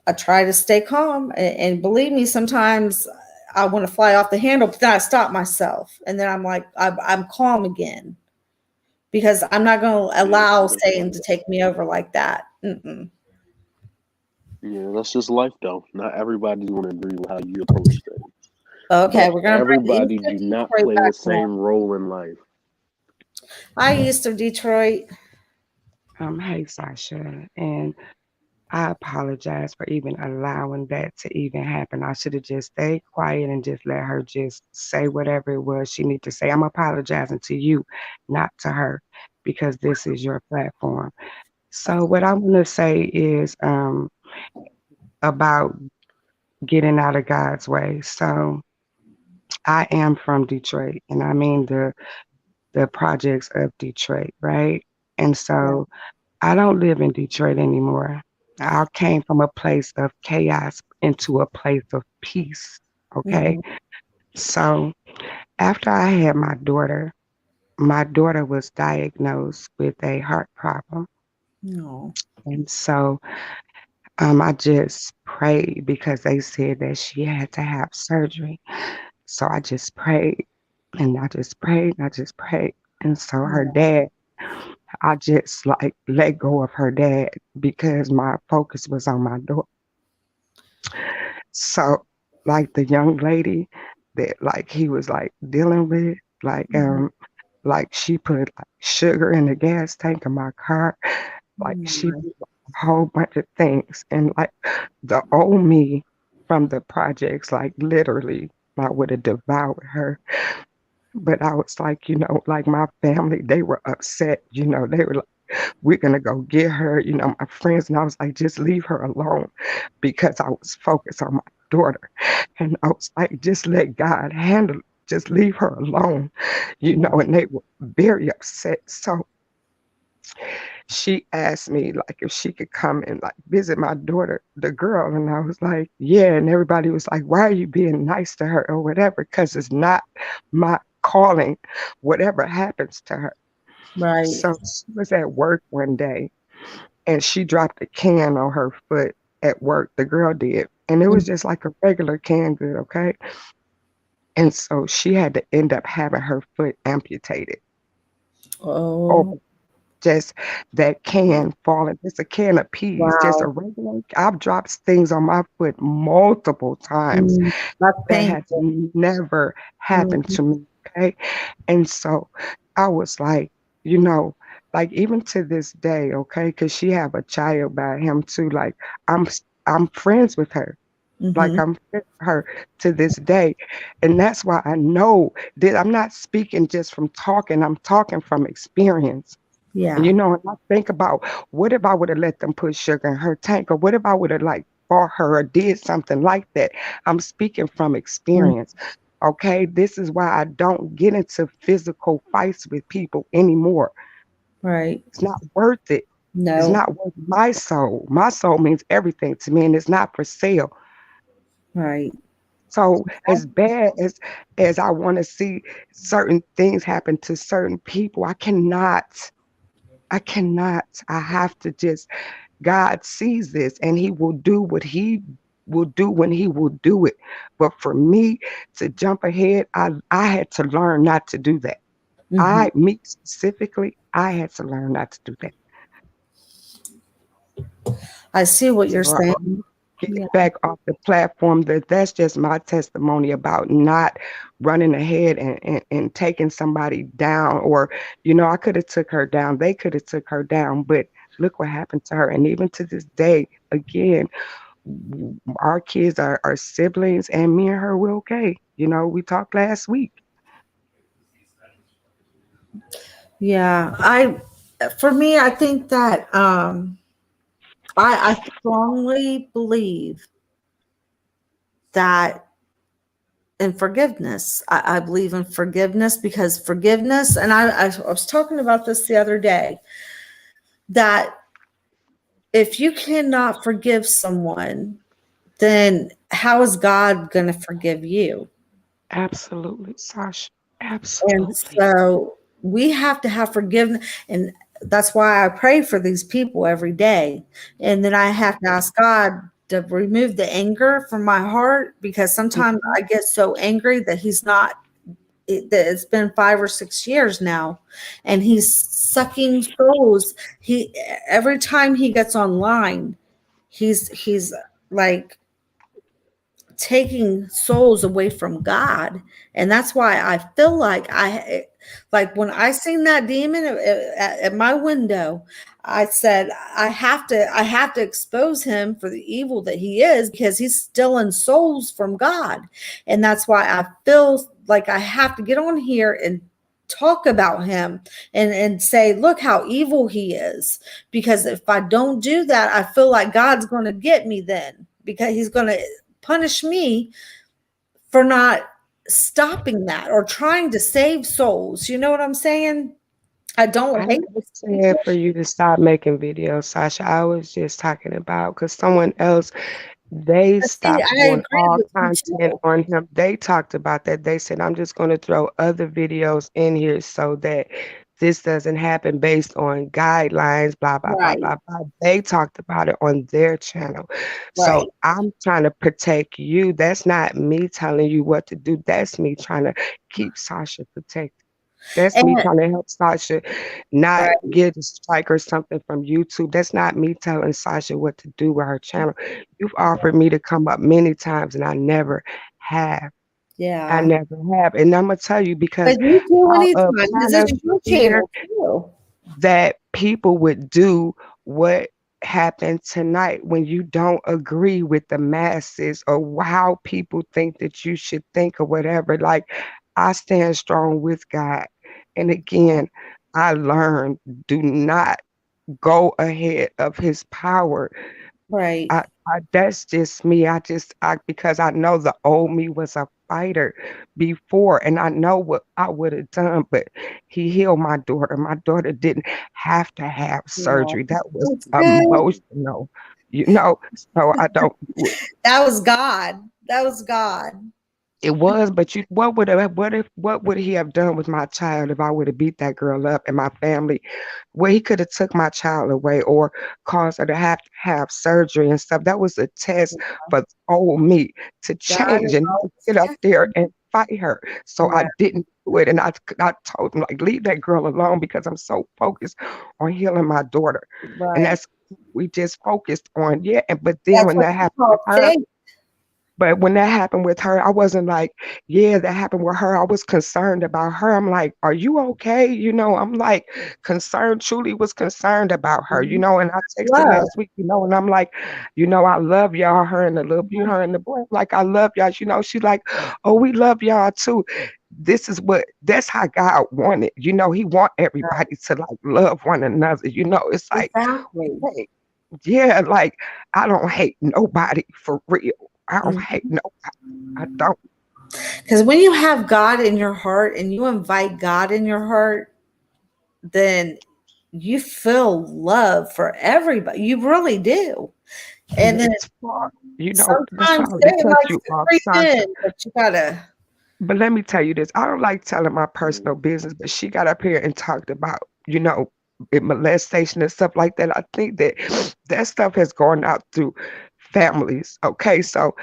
A: I try to stay calm. And believe me, sometimes I want to fly off the handle, but then I stop myself. And then I'm like, I'm calm again. Because I'm not going to allow Satan to take me over like that. Mm-mm.
E: Yeah, that's just life, though. Not everybody's going to agree with how you approach things.
A: Okay,
E: but
A: we're going to
E: everybody do not play the same role in life.
A: Hi, East of Detroit.
F: Hey, Sasha, and I apologize for even allowing that to even happen. I should have just stayed quiet and just let her just say whatever it was she needed to say. I'm apologizing to you, not to her, because this is your platform. So what I want to say is about getting out of God's way. So I am from Detroit, and I mean the projects of Detroit, right? And so I don't live in Detroit anymore. I came from a place of chaos into a place of peace. Okay.
A: Mm-hmm.
F: So after I had my daughter was diagnosed with a heart problem.
A: No.
F: And so I just prayed because they said that she had to have surgery. So I just prayed and I just prayed and I just prayed. And so her dad, I just like let go of her dad because my focus was on my daughter. So like the young lady that like he was like dealing with, like she put like sugar in the gas tank of my car. Like she did a whole bunch of things. And like the old me from the projects, like literally I would have devoured her. But I was like, like my family, they were upset, they were like, we're gonna go get her, my friends, and I was like, just leave her alone because I was focused on my daughter. And I was like, just let God handle it. Just leave her alone, and they were very upset. So she asked me like if she could come and like visit my daughter, the girl, and I was like, yeah. And everybody was like, why are you being nice to her or whatever? Because it's not my calling, whatever happens to her.
A: Right.
F: So she was at work one day and she dropped a can on her foot at work. The girl did. And it was just like a regular canned good, okay? And so she had to end up having her foot amputated.
A: Oh.
F: Just that can falling, just a can of peas, just a regular. I've dropped things on my foot multiple times. That has never happened to me. Okay. And so I was like, like even to this day, okay, because she have a child by him too. Like I'm friends with her. Like I'm friends with her to this day. And that's why I know that I'm not speaking just from talking, I'm talking from experience.
A: Yeah.
F: And and I think about what if I would have let them put sugar in her tank, or what if I would have like fought her or did something like that. I'm speaking from experience. Okay, this is why I don't get into physical fights with people anymore.
A: Right.
F: It's not worth it.
A: No.
F: It's not worth my soul. My soul means everything to me, and it's not for sale.
A: Right.
F: So as bad as I want to see certain things happen to certain people, I cannot. I have to just, God sees this and he will do what he will do when he will do it. But for me to jump ahead, I had to learn not to do that.
A: Mhm.
F: Me specifically, I had to learn not to do that.
A: I see what you're
F: So
A: saying.
F: getting
A: Yeah.
F: back off the platform, that's just my testimony about not running ahead and taking somebody down. Or, I could have took her down. They could have took her down, but look what happened to her. And even to this day, again, our kids are siblings, and me and her were okay. We talked last week.
A: Yeah. For me, I think that I strongly believe that in forgiveness. I believe in forgiveness because forgiveness, and I was talking about this the other day, that if you cannot forgive someone, then how is God going to forgive you?
F: Absolutely, Sasha.
A: And
F: Absolutely.
A: so we have to have forgiveness. And that's why I pray for these people every day. And then I have to ask God to remove the anger from my heart, because sometimes
F: Mhm.
A: I get so angry that He's not, that it's been 5 or 6 years now, and He's sucking souls. Every time He gets online, he's like taking souls away from God. And that's why I feel like when I seen that demon at my window, I said I have to expose him for the evil that he is, because he's stealing souls from God. And that's why I feel like I have to get on here and talk about him, and say, look how evil he is. Because if I don't do that, I feel like God's going to get me then, because he's going to punish me for not stopping that or trying to save souls. You know what I'm saying? I don't
F: I
A: hate
F: never
A: those
F: said
A: people.
F: for you to stop making videos, Sasha. I was just talking about because someone else, they
A: But see,
F: stopped
A: I
F: doing
A: agree
F: all
A: with you
F: content
A: too.
F: on him. They talked about that. They said, I'm just going to throw other videos in here so that this doesn't happen based on guidelines, blah, blah, blah,
A: Right,
F: blah, blah. They talked about it on their channel.
A: right.
F: So I'm trying to protect you. That's not me telling you what to do. That's me trying to keep Sasha protected. That's me
A: And
F: trying to help Sasha not
A: right,
F: get a strike or something from YouTube. That's not me telling Sasha what to do with her channel. You've offered me to come up many times, and I never have. I
A: yeah.
F: never have. And I'm going to tell you because
A: But you do
F: out of
A: anytime. This
F: kind
A: is
F: of
A: your
F: fear
A: channel too.
F: that people would do what happened tonight when you don't agree with the masses or how people think that you should think or whatever. Like, I stand strong with God. And again, I learned, do not go ahead of his power.
A: Right.
F: That's just me. Because I know the old me was a fighter before, and I know what I would have done, but he healed my daughter. My daughter didn't have to have
A: Yeah.
F: surgery. That was
A: That's good.
F: emotional, you know, so I don't do it.
A: That was God. That was God.
F: It was, but what would he have done with my child if I would have beat that girl up and my family? Well, he could have took my child away or caused her to have surgery and stuff. That was a test for the old me to
A: God
F: change
A: is
F: and not
A: always
F: get up there
A: testing.
F: and fight her. So I
A: Right.
F: didn't do it, and I told him like leave that girl alone because I'm so focused on healing my daughter, and
A: Right.
F: that's we just focused on but then
A: That's
F: when
A: what
F: that
A: you
F: happened
A: call
F: with her.
A: faith.
F: But when that happened with her, I wasn't like, yeah, that happened with her. I was concerned about her. I'm like, are you okay? I'm like concerned, truly was concerned about her,
A: Mhm.
F: and I texted
A: Love.
F: last week, and I'm like, I love y'all, her and the little, her and the boy. Like, I love y'all. She's like, oh, we love y'all too. That's how God wanted. He want everybody to like love one another. It's like,
A: Exactly.
F: hey, yeah, like I don't hate nobody for real. I don't hate
A: Mhm.
F: nobody. I don't.
A: Because when you have God in your heart and you invite God in your heart, then you feel love for everybody. You really do.
F: And
A: And then
F: it's far, that's
A: sometimes
F: probably
A: Satan
F: cut
A: likes
F: you
A: to
F: off,
A: creep in,
F: Sasha.
A: but you gotta.
F: But let me tell you this. I don't like telling my personal business, but she got up here and talked about, molestation and stuff like that. I think that stuff has gone out through families. Okay, so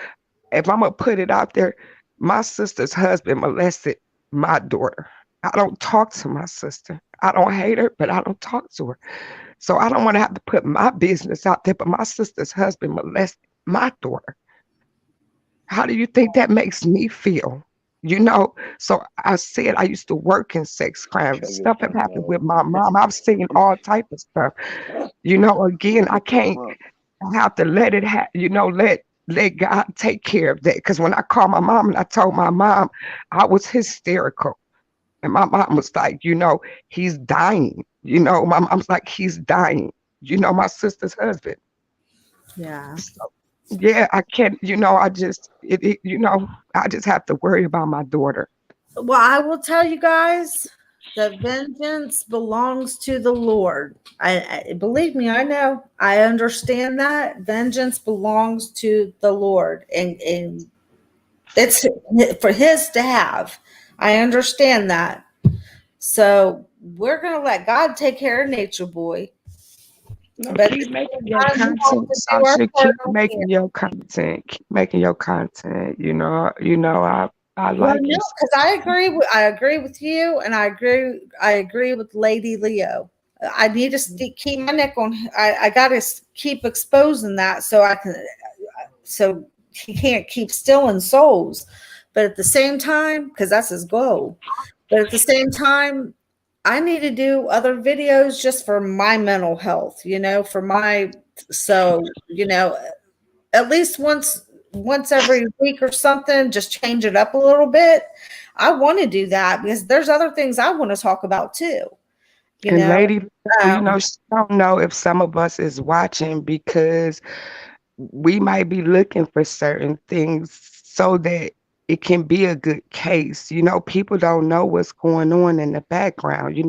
F: if I'm gonna put it out there, my sister's husband molested my daughter. I don't talk to my sister. I don't hate her, but I don't talk to her. So I don't want to have to put my business out there, but my sister's husband molested my daughter. How do you think that makes me feel? You know, so I said I used to work in sex crimes.
E: Check your
F: Stuff have
E: phone
F: happened
E: out.
F: with my mom. I've seen all type of stuff. You know, again, I can't have to let it let God take care of that. Because when I called my mom and I told my mom, I was hysterical. And my mom was like, he's dying. My mom's like, he's dying. My sister's husband.
A: Yeah.
F: So, yeah, I can't, I just have to worry about my daughter.
A: Well, I will tell you guys that vengeance belongs to the Lord. I believe me, I know. I understand that vengeance belongs to the Lord, and it's for his to have. I understand that. So we're gonna let God take care of Nature Boy.
F: No,
A: But
F: keep making your
A: we have
F: content,
A: to do our
F: Sasha.
A: part
F: Keep
A: on here.
F: making your content. Keep making your content. I
A: Well,
F: like you.
A: no, because I agree with you, and I agree with Lady Leo. I need to keep my neck on. I got to keep exposing that so I can, so he can't keep stealing souls. But at the same time, because that's his goal. But at the same time, I need to do other videos just for my mental health. For my at least once every week or something, just change it up a little bit. I want to do that because there's other things I want to talk about too.
F: And Lady,
A: Um,
F: she don't know if some of us is watching because we might be looking for certain things so that it can be a good case. People don't know what's going on in the background.
A: yeah,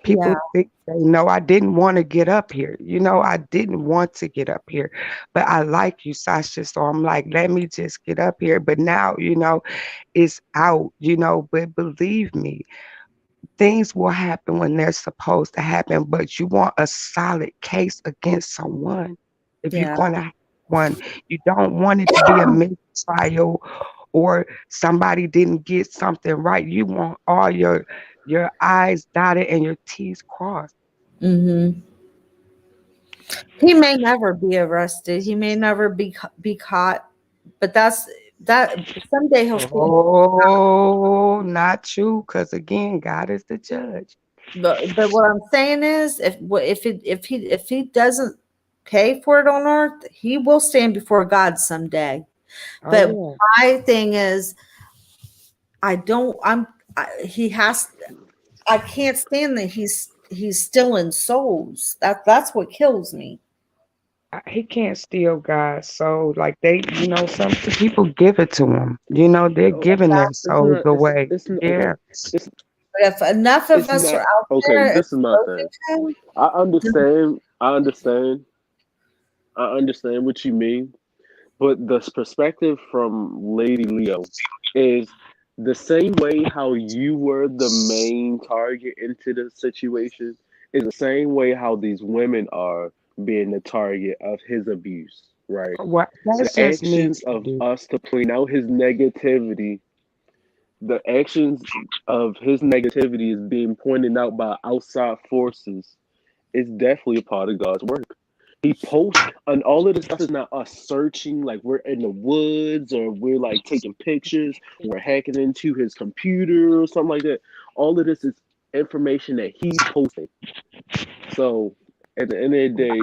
F: People think they know. I didn't want to get up here. I didn't want to get up here, but I like you, Sasha. So I'm like, let me just get up here. But now, it's out, but believe me, things will happen when they're supposed to happen, but you want a solid case against someone. If you're
A: yeah.
F: going to have one, you don't want it to be a mistrial or somebody didn't get something right. You want all your I's dotted and your T's crossed.
A: Mm-hmm. He may never be arrested. He may never be caught. But that someday he'll stand.
F: Oh, not you, because again, God is the judge.
A: But what I'm saying is, if he doesn't pay for it on earth, he will stand before God someday. But
F: Oh,
A: my thing is, I don't. He has. I can't stand that he's stealing souls. That's what kills me.
F: yeah. He can't steal God's soul. Like some people give it to him. They're
E: No,
F: giving their
E: it's
F: souls
E: not.
F: away.
E: It's not
F: Yeah.
E: okay. It's
A: But if enough of
E: it's
A: us are
E: not
A: out
E: okay.
A: there
E: This is my thing.
A: exposing him,
E: I understand. I understand. I understand what you mean. But the perspective from Lady Leo is the same way how you were the main target into the situation is the same way how these women are being the target of his abuse, right?
F: What that's
E: The
F: just me.
E: actions of us to point out his negativity, the actions of his negativity is being pointed out by outside forces is definitely a part of God's work. He posts, and all of this stuff is not us searching like we're in the woods or we're like taking pictures, we're hacking into his computer or something like that. All of this is information that he's posting. So at the end of the day,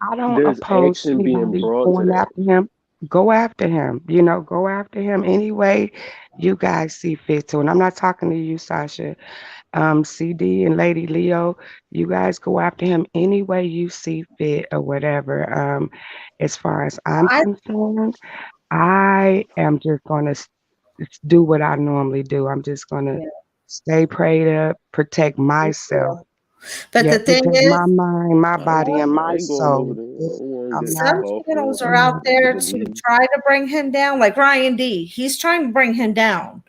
F: I don't
E: there's
F: oppose
E: action being
F: anybody
E: brought to
F: going
E: that.
F: after him. Go after him. Go after him any way you guys see fit to. And I'm not talking to you, Sasha. CD and Lady Leo, you guys go after him any way you see fit or whatever. As far as I'm
A: I
F: concerned, I am just gonna do what I normally do. I'm just gonna
A: yeah,
F: stay prayed up, protect myself.
A: but
F: Yeah,
A: the thing
F: protect my
A: is,
F: mind, my body, and
E: I
F: my
E: ain't going over
F: soul.
E: there. I don't want to
F: I'm
E: get
A: some
F: not.
E: involved
A: channels
E: for
A: are out there to
E: believe.
A: try to bring him down, like Ryan D. He's trying to bring him down.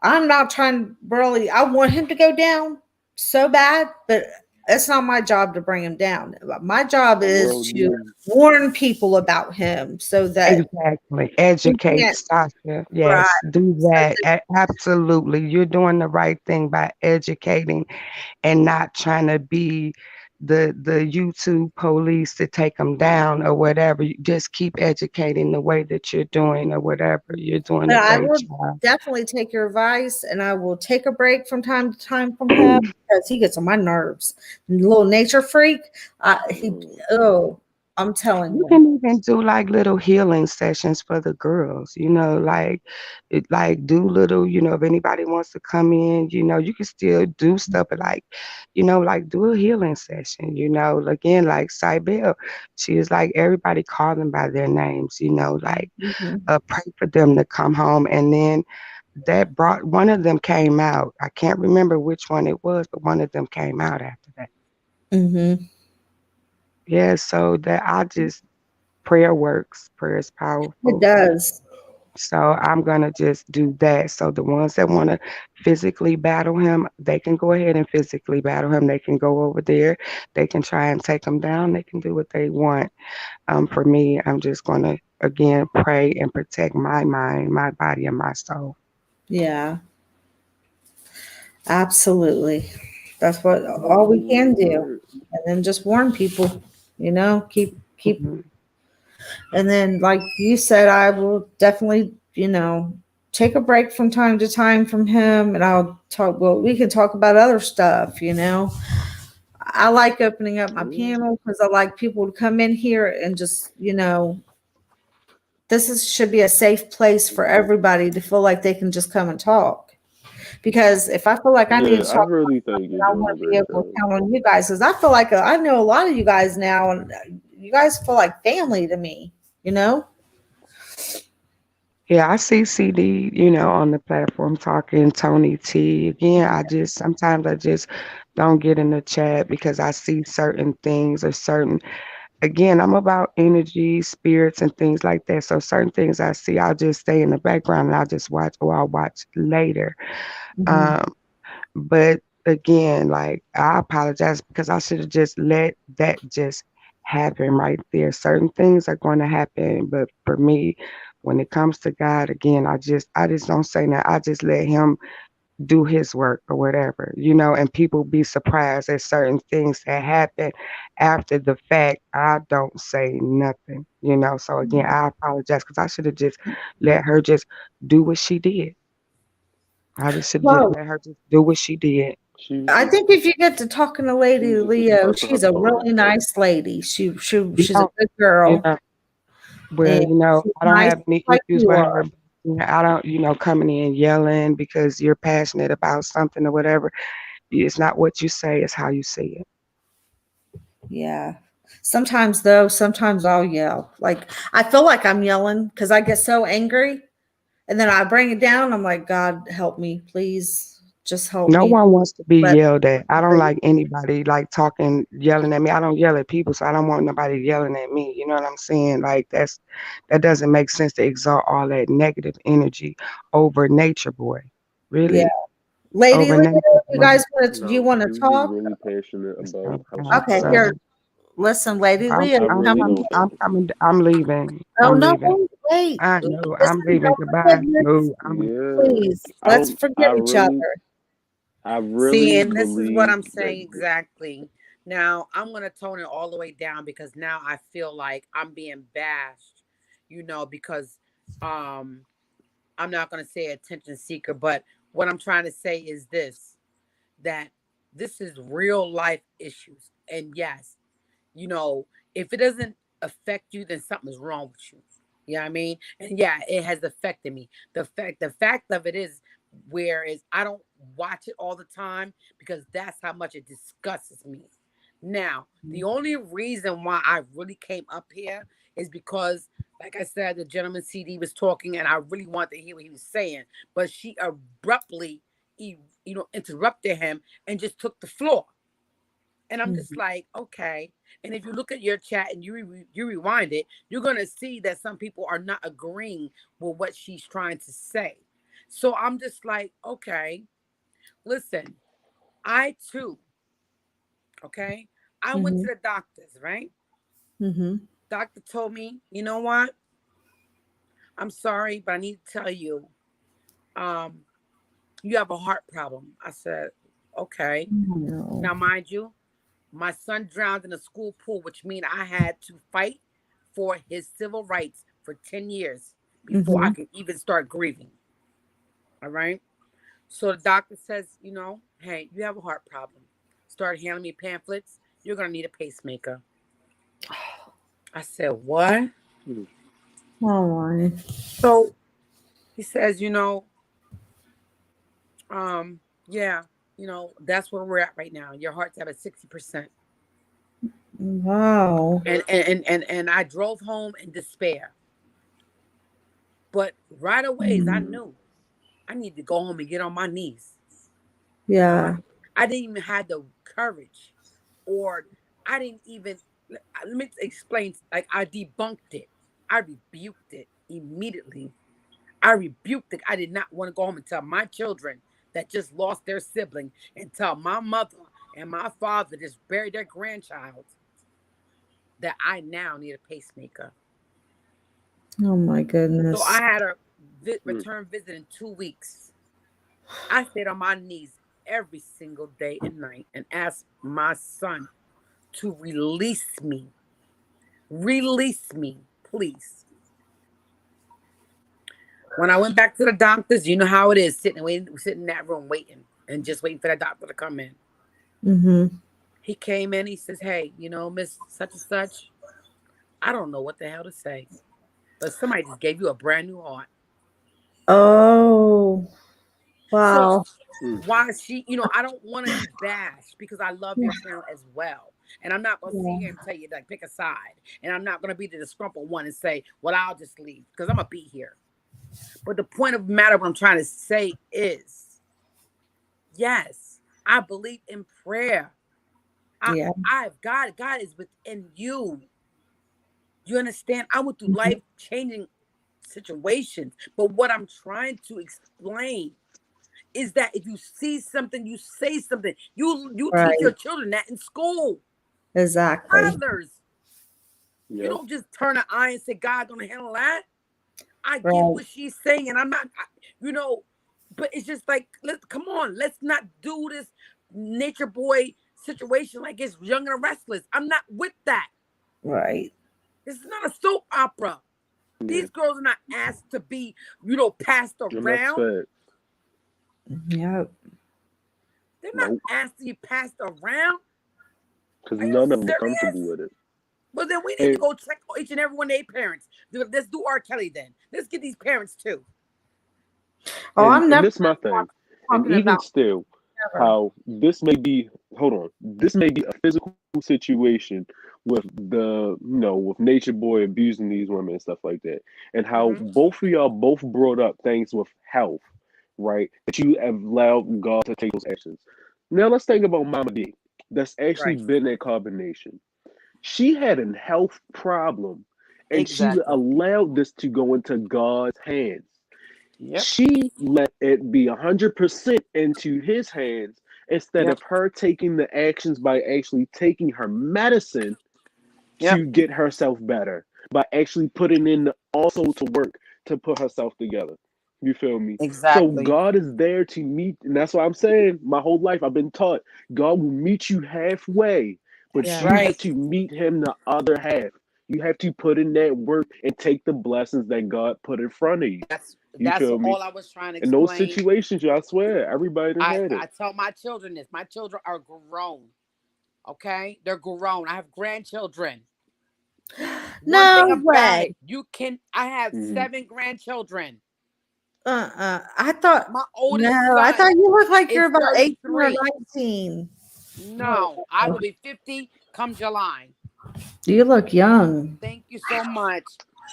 A: I'm not trying really. I want him to go down so bad, but it's not my job to bring him down. My job
E: The
A: is
E: world
A: to
E: needs.
A: warn people about him so that
F: Exactly.
A: we
F: Educate,
A: can't.
F: Sasha.
A: Right.
F: Yes, do
A: So
F: that. Absolutely. You're doing the right thing by educating and not trying to be the YouTube police to take them down or whatever. You just keep educating the way that you're doing or whatever. You're doing
A: but
F: a
A: I
F: great
A: will
F: job.
A: definitely take your advice, and I will take a break from time to time from him because he gets on my nerves. Little nature freak.
E: Mm.
A: Oh, I'm telling
F: You
A: you.
F: can even do like little healing sessions for the girls, like like do little, if anybody wants to come in, you can still do stuff, but like, like do a healing session, again, like Cybele, she is like everybody call them by their names, like
A: Hmm.
F: pray for them to come home. And then that brought one of them came out. I can't remember which one it was, but one of them came out after that.
A: Hmm.
F: Yeah, so that I just prayer works. Prayer is
A: It
F: powerful.
A: does.
F: So I'm gonna just do that. So the ones that want to physically battle him, they can go ahead and physically battle him. They can go over there. They can try and take him down. They can do what they want. For me, I'm just gonna again pray and protect my mind, my body, and my soul.
A: Yeah, absolutely. That's what all we can do.
E: Word.
A: And then just warn people, keep.
F: Mhm.
A: And then, like you said, I will definitely, take a break from time to time from him, and I'll talk. Well, we can talk about other stuff. I like opening up my
E: Yeah.
A: panel because I like people to come in here and just, this should be a safe place for everybody to feel like they can just come and talk. Because if I feel like I need
E: Yeah,
A: to
E: I
A: talk,
E: really think you're
A: I
E: doing a
A: want to be
E: great
A: able to
E: job.
A: count on you guys because I feel like I know a lot of you guys now, and you guys feel like family to me. You know?
F: Yeah, I see CD, on the platform talking Tony T. Again, sometimes I just don't get in the chat because I see certain things or certain again, I'm about energy, spirits, and things like that. So certain things I see, I'll just stay in the background and I'll just watch, or I'll watch later.
A: Hmm.
F: Um, but again, like I apologize because I should have just let that just happen right there. Certain things are going to happen, but for me, when it comes to God, again, I just don't say that. I just let Him do his work or whatever, and people be surprised at certain things that happen after the fact. I don't say nothing. So again, I apologize because I should have just let her just do what she did. I just should have just
A: Well,
F: let her just do what she did.
E: She
A: I think if you get to talking to
E: she
A: Lady
E: was just
A: Leo,
E: expressing her
A: she's a
E: thoughts.
A: really nice lady.
F: You
A: She's a
F: know,
A: good
F: you
A: girl,
F: know, well,
A: and she's
F: I don't
A: nice
F: have any
A: like
F: issues
A: you
F: with
A: are.
F: her. I don't, coming in yelling because you're passionate about something or whatever. It's not what you say, it's how you say it.
A: Yeah. Sometimes though, sometimes I'll yell. Like I feel like I'm yelling because I get so angry, and then I bring it down. I'm like, God help me, please, just help
F: No
A: me.
F: one wants to be
A: But
F: yelled at. I don't like anybody like talking, yelling at me. I don't yell at people, so I don't want nobody yelling at me. You know what I'm saying? Like that doesn't make sense to exalt all that negative energy over nature boy.
A: yeah,
F: Really?
A: Lady
F: Over
A: Leo,
F: nature
A: you
F: boy.
A: guys do you
E: No,
A: want
E: she
A: to
E: was just
A: talk?
E: really passionate about
F: So,
E: how she
A: Okay,
E: felt.
A: here. Listen, Lady Leo,
E: I
F: I'm
A: come.
E: really
F: coming.
E: don't
F: I'm
E: think.
F: coming. I'm leaving.
A: Oh
F: I'm
A: no,
F: leaving.
A: wait.
F: I know. I'm
A: Listen,
F: leaving.
A: don't forget
F: Goodbye.
A: your.
F: No, I'm
E: Yeah,
A: Please,
E: I
A: let's
E: don't.
A: forgive each other.
E: I
G: See,
E: really
G: and this is what
E: believe
G: I'm
E: that.
G: saying exactly. Now, I'm going to tone it all the way down because now I feel like I'm being bashed, because um I'm not going to say attention seeker, but what I'm trying to say is this, that this is real life issues. And yes, you know, if it doesn't affect you, then something's wrong with you. You know what I mean? And yeah, it has affected me. The fact of it is, whereas I don't watch it all the time because that's how much it disgusts me. Now, the only reason why I really came up here is because, like I said, the gentleman CD was talking, and I really wanted to hear what he was saying, but she abruptly, interrupted him and just took the floor. And I'm just
A: Mhm.
G: like, okay. And if you look at your chat and you rewind it, you're gonna see that some people are not agreeing with what she's trying to say. So I'm just like, okay, listen, I too Okay. I went to the doctors, right? Doctor told me, you know what? I'm sorry, but I need to tell you, you have a heart problem. I said, okay.
A: No.
G: Now, mind you, my son drowned in a school pool, which means I had to fight for his civil rights for 10 years before I could even start grieving. All right. So the doctor says, you know, hey, you have a heart problem. Started handing me pamphlets. You're going to need a pacemaker. I said, what?
A: Oh my.
G: So he says, you know, yeah, you know, that's where we're at right now. Your heart's at a 60%.
A: Wow.
G: And I drove home in despair. But right away, I knew I need to go home and get on my knees.
A: Yeah.
G: I didn't even have the courage, or I didn't even, let me explain, like I debunked it. I rebuked it immediately. I rebuked it. I did not want to go home and tell my children that just lost their sibling and tell my mother and my father just buried their grandchild that I now need a pacemaker.
A: Oh my goodness.
G: So I had a return visit in 2 weeks. I stayed on my knees every single day and night and asked my son to release me. Release me, please. When I went back to the doctors, you know how it is, sitting in that room waiting and just waiting for that doctor to come in. He came in, he says, hey, you know, Miss such and such, I don't know what the hell to say, but somebody just gave you a brand new heart.
A: Oh, wow.
G: So why she, you know, I don't want to be bashed because I love your channel as well. And I'm not going to sit here and tell you, like, pick a side. And I'm not going to be the disgruntled one and say, well, I'll just leave because I'm going to be here. But the point of the matter, what I'm trying to say is, yes, I believe in prayer. God is within you. You understand? I went through life-changing situations. But what I'm trying to explain is that if you see something, you say something. You teach your children that in school.
A: Exactly.
G: Toddlers. You don't just turn an eye and say, God gonna handle that. I get what she's saying, and I'm not, you know, but it's just like, come on, let's not do this nature boy situation like it's Young and Restless. I'm not with that.
A: Right.
G: This is not a soap opera. These girls are not asked to be, you know, passed around.
A: Yep.
G: They're not asked to be passed around.
E: Because none of them are comfortable with it.
G: Well, then we need to go check each and every one of their parents. Let's do R. Kelly then. Let's get these parents too.
A: Oh, I'm never.
E: And this is my thing. And even still, how this may be, this may be a physical situation with with Nature Boy abusing these women and stuff like that. And how both of y'all both brought up things with health, right? That you have allowed God to take those actions. Now let's think about Mama D. That's actually been at Carbonation. She had a health problem, and she allowed this to go into God's hands. Yep. She let it be 100% into his hands instead of her taking the actions by actually taking her medicine to get herself better, by actually putting in also to work to put herself together. You feel me?
G: Exactly.
E: So God is there to meet, and that's why I'm saying my whole life I've been taught God will meet you halfway, but you have to meet him the other half. You have to put in that work and take the blessings that God put in front of you.
G: That's all I was trying to explain.
E: In those situations, I swear, everybody had it.
G: I tell my children this. My children are grown. Okay? They're grown. I have grandchildren.
A: No way.
G: I have 7 grandchildren.
A: I thought
G: my oldest son
A: I thought you looked like you're about
G: 33.
A: 18 or 19.
G: No, I will be 50 come July.
A: You look young.
G: Thank you so much.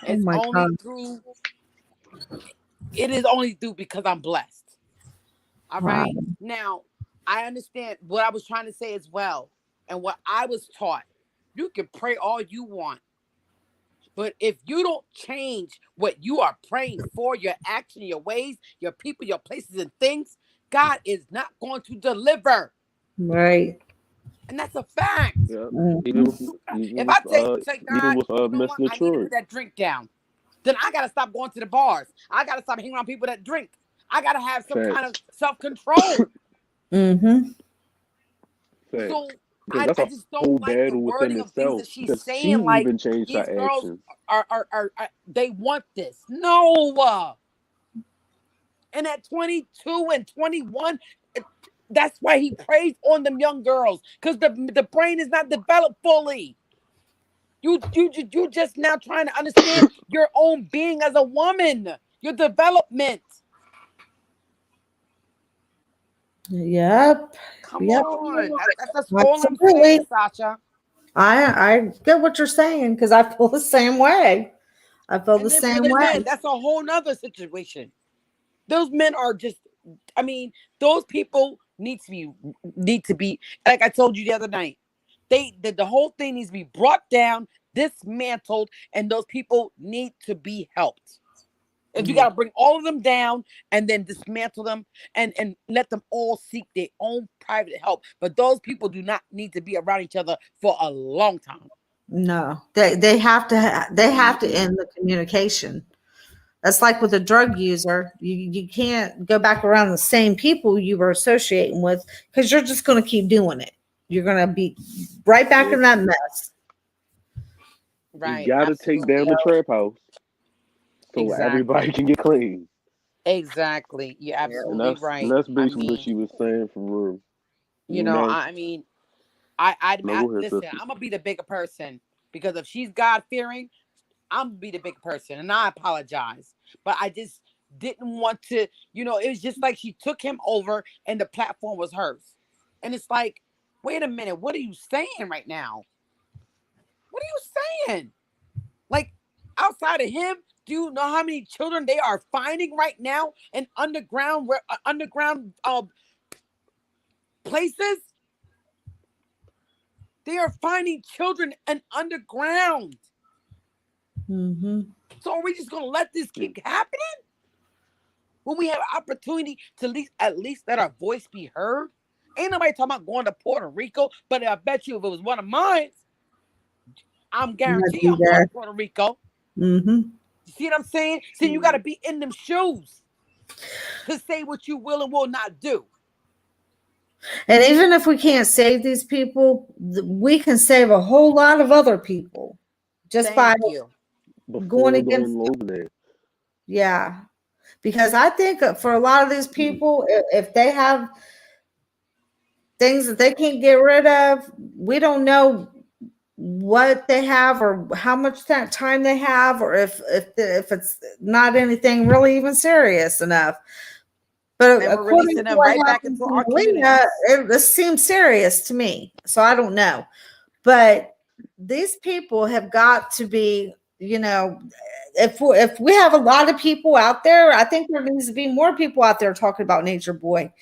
A: Oh my God.
G: It is only through because I'm blessed. All right. Now, I understand what I was trying to say as well. And what I was taught. You can pray all you want. But if you don't change what you are praying for, your action, your ways, your people, your places and things, God is not going to deliver.
A: Right.
G: And that's a fact.
E: Yeah.
A: Mhm.
E: Even with
G: If I say,
E: even
G: God,
E: with
G: you know
E: Miss
G: what? I need to
E: Mature.
G: put that drink down. Then I gotta stop going to the bars. I gotta stop hanging around people that drink. I gotta have some kind of
E: Facts.
G: self-control.
A: Mhm.
E: Facts.
G: So
E: Because that's
G: I
E: a
G: just
E: whole
G: don't like the
E: battle within
G: wording of things
E: itself.
G: that she's
E: Because
G: saying.
E: she's
G: Like
E: even changed
G: these
E: her
G: girls
E: actions.
G: are they want this. No. And at 22 and 21, that's why he preys on them young girls. Because the brain is not developed fully. You just now trying to understand your own being as a woman, your development.
A: Yep.
G: Come
A: Yep.
G: on, that's all I'm saying,
A: Absolutely.
G: Sasha.
A: I get what you're saying because I feel the same way. I feel the
G: And then for
A: same
G: the
A: way.
G: men, that's a whole nother situation. Those men are just, I mean, those people need to be like I told you the other night. The whole thing needs to be brought down, dismantled, and those people need to be helped. And you got to bring all of them down and then dismantle them and let them all seek their own private help. But those people do not need to be around each other for a long time.
A: No, they have to they have to end the communication. That's like with a drug user. You can't go back around the same people you were associating with because you're just going to keep doing it. You're going to be right back
E: Yeah.
A: in that mess.
E: You
G: Right.
E: gotta take down
G: Absolutely.
E: the trap house so everybody
G: Exactly.
E: can get clean.
G: Exactly. You're
A: Yeah.
E: And
G: absolutely
E: that's
G: right.
E: that's
G: I
E: basically what
G: mean,
E: she was saying for real.
G: you
E: You
G: know,
E: know?
G: I mean, I
E: No, go ahead,
G: listen,
E: sister.
G: I'm gonna be the bigger person because if she's God fearing, I'm gonna be the bigger person, and I apologize. But I just didn't want to, it was just like she took him over and the platform was hers. And it's like, wait a minute, what are you saying right now? What are you saying? Like, outside of him, do you know how many children they are finding right now in underground places? They are finding children in underground.
A: Mm-hmm.
G: So are we just gonna let this keep happening when we have an opportunity to at least let our voice be heard? Ain't nobody talking about going to Puerto Rico, but I bet you if it was one of mine, I'm
A: I'd
G: guarantee
A: be
G: I'm going to
A: there.
G: Puerto Rico.
A: Mm-hmm.
G: You see what I'm saying? See, you got to be in them shoes to say what you will and will not do.
A: And even if we can't save these people, we can save a whole lot of other people just by
G: Thank you.
A: going
E: Before
A: against.
E: going over there.
A: Yeah, because I think for a lot of these people, if they have things that they can't get rid of, we don't know what they have or how much time they have, or if it's not anything really even serious enough. But
G: And we're
A: according
G: releasing
A: to
G: them
A: what
G: right back
A: happened
G: into
A: to
G: our
A: Melina,
G: communities.
A: this seems serious to me. So I don't know. But these people have got to be, if we have a lot of people out there, I think there needs to be more people out there talking about Nature Boy,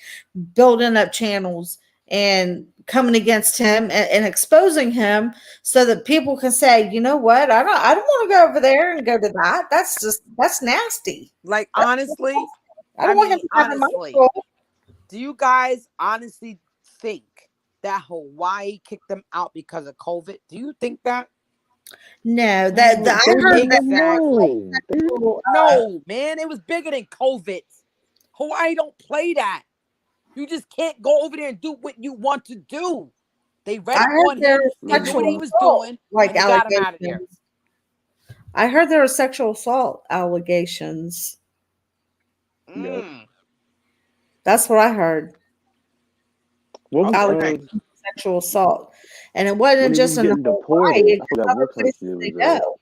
A: building up channels and coming against him and exposing him so that people can say, you know what, I don't want to go over there and go to that. That's nasty.
G: Like,
A: That's,
G: honestly,
A: I don't want him to have my
G: honestly,
A: soul.
G: do you guys honestly think that Hawaii kicked them out because of COVID? Do you think that?
A: No,
E: No,
A: that I
E: they
A: heard
E: let
A: that
E: them
A: there was
E: know.
A: sexual,
G: No, man, it was bigger than COVID. Hawaii don't play that. You just can't go over there and do what you want to do. They read
A: I
G: up
A: heard
G: on
A: there
G: him.
A: was
G: They knew what he
A: sexual
G: was
A: assault
G: doing,
A: like
G: and they got him out of there.
A: allegations. I heard there were sexual assault allegations.
E: Yep.
G: Mm,
A: That's what I heard.
E: What was
G: okay.
A: Allegations of sexual assault. And it
E: when
A: wasn't
E: he
A: just
E: was
A: in
E: getting
A: Hawaii,
E: deported? I
A: it's
E: forgot
A: other
E: what country
A: places
E: it
A: they
E: was at.
A: go.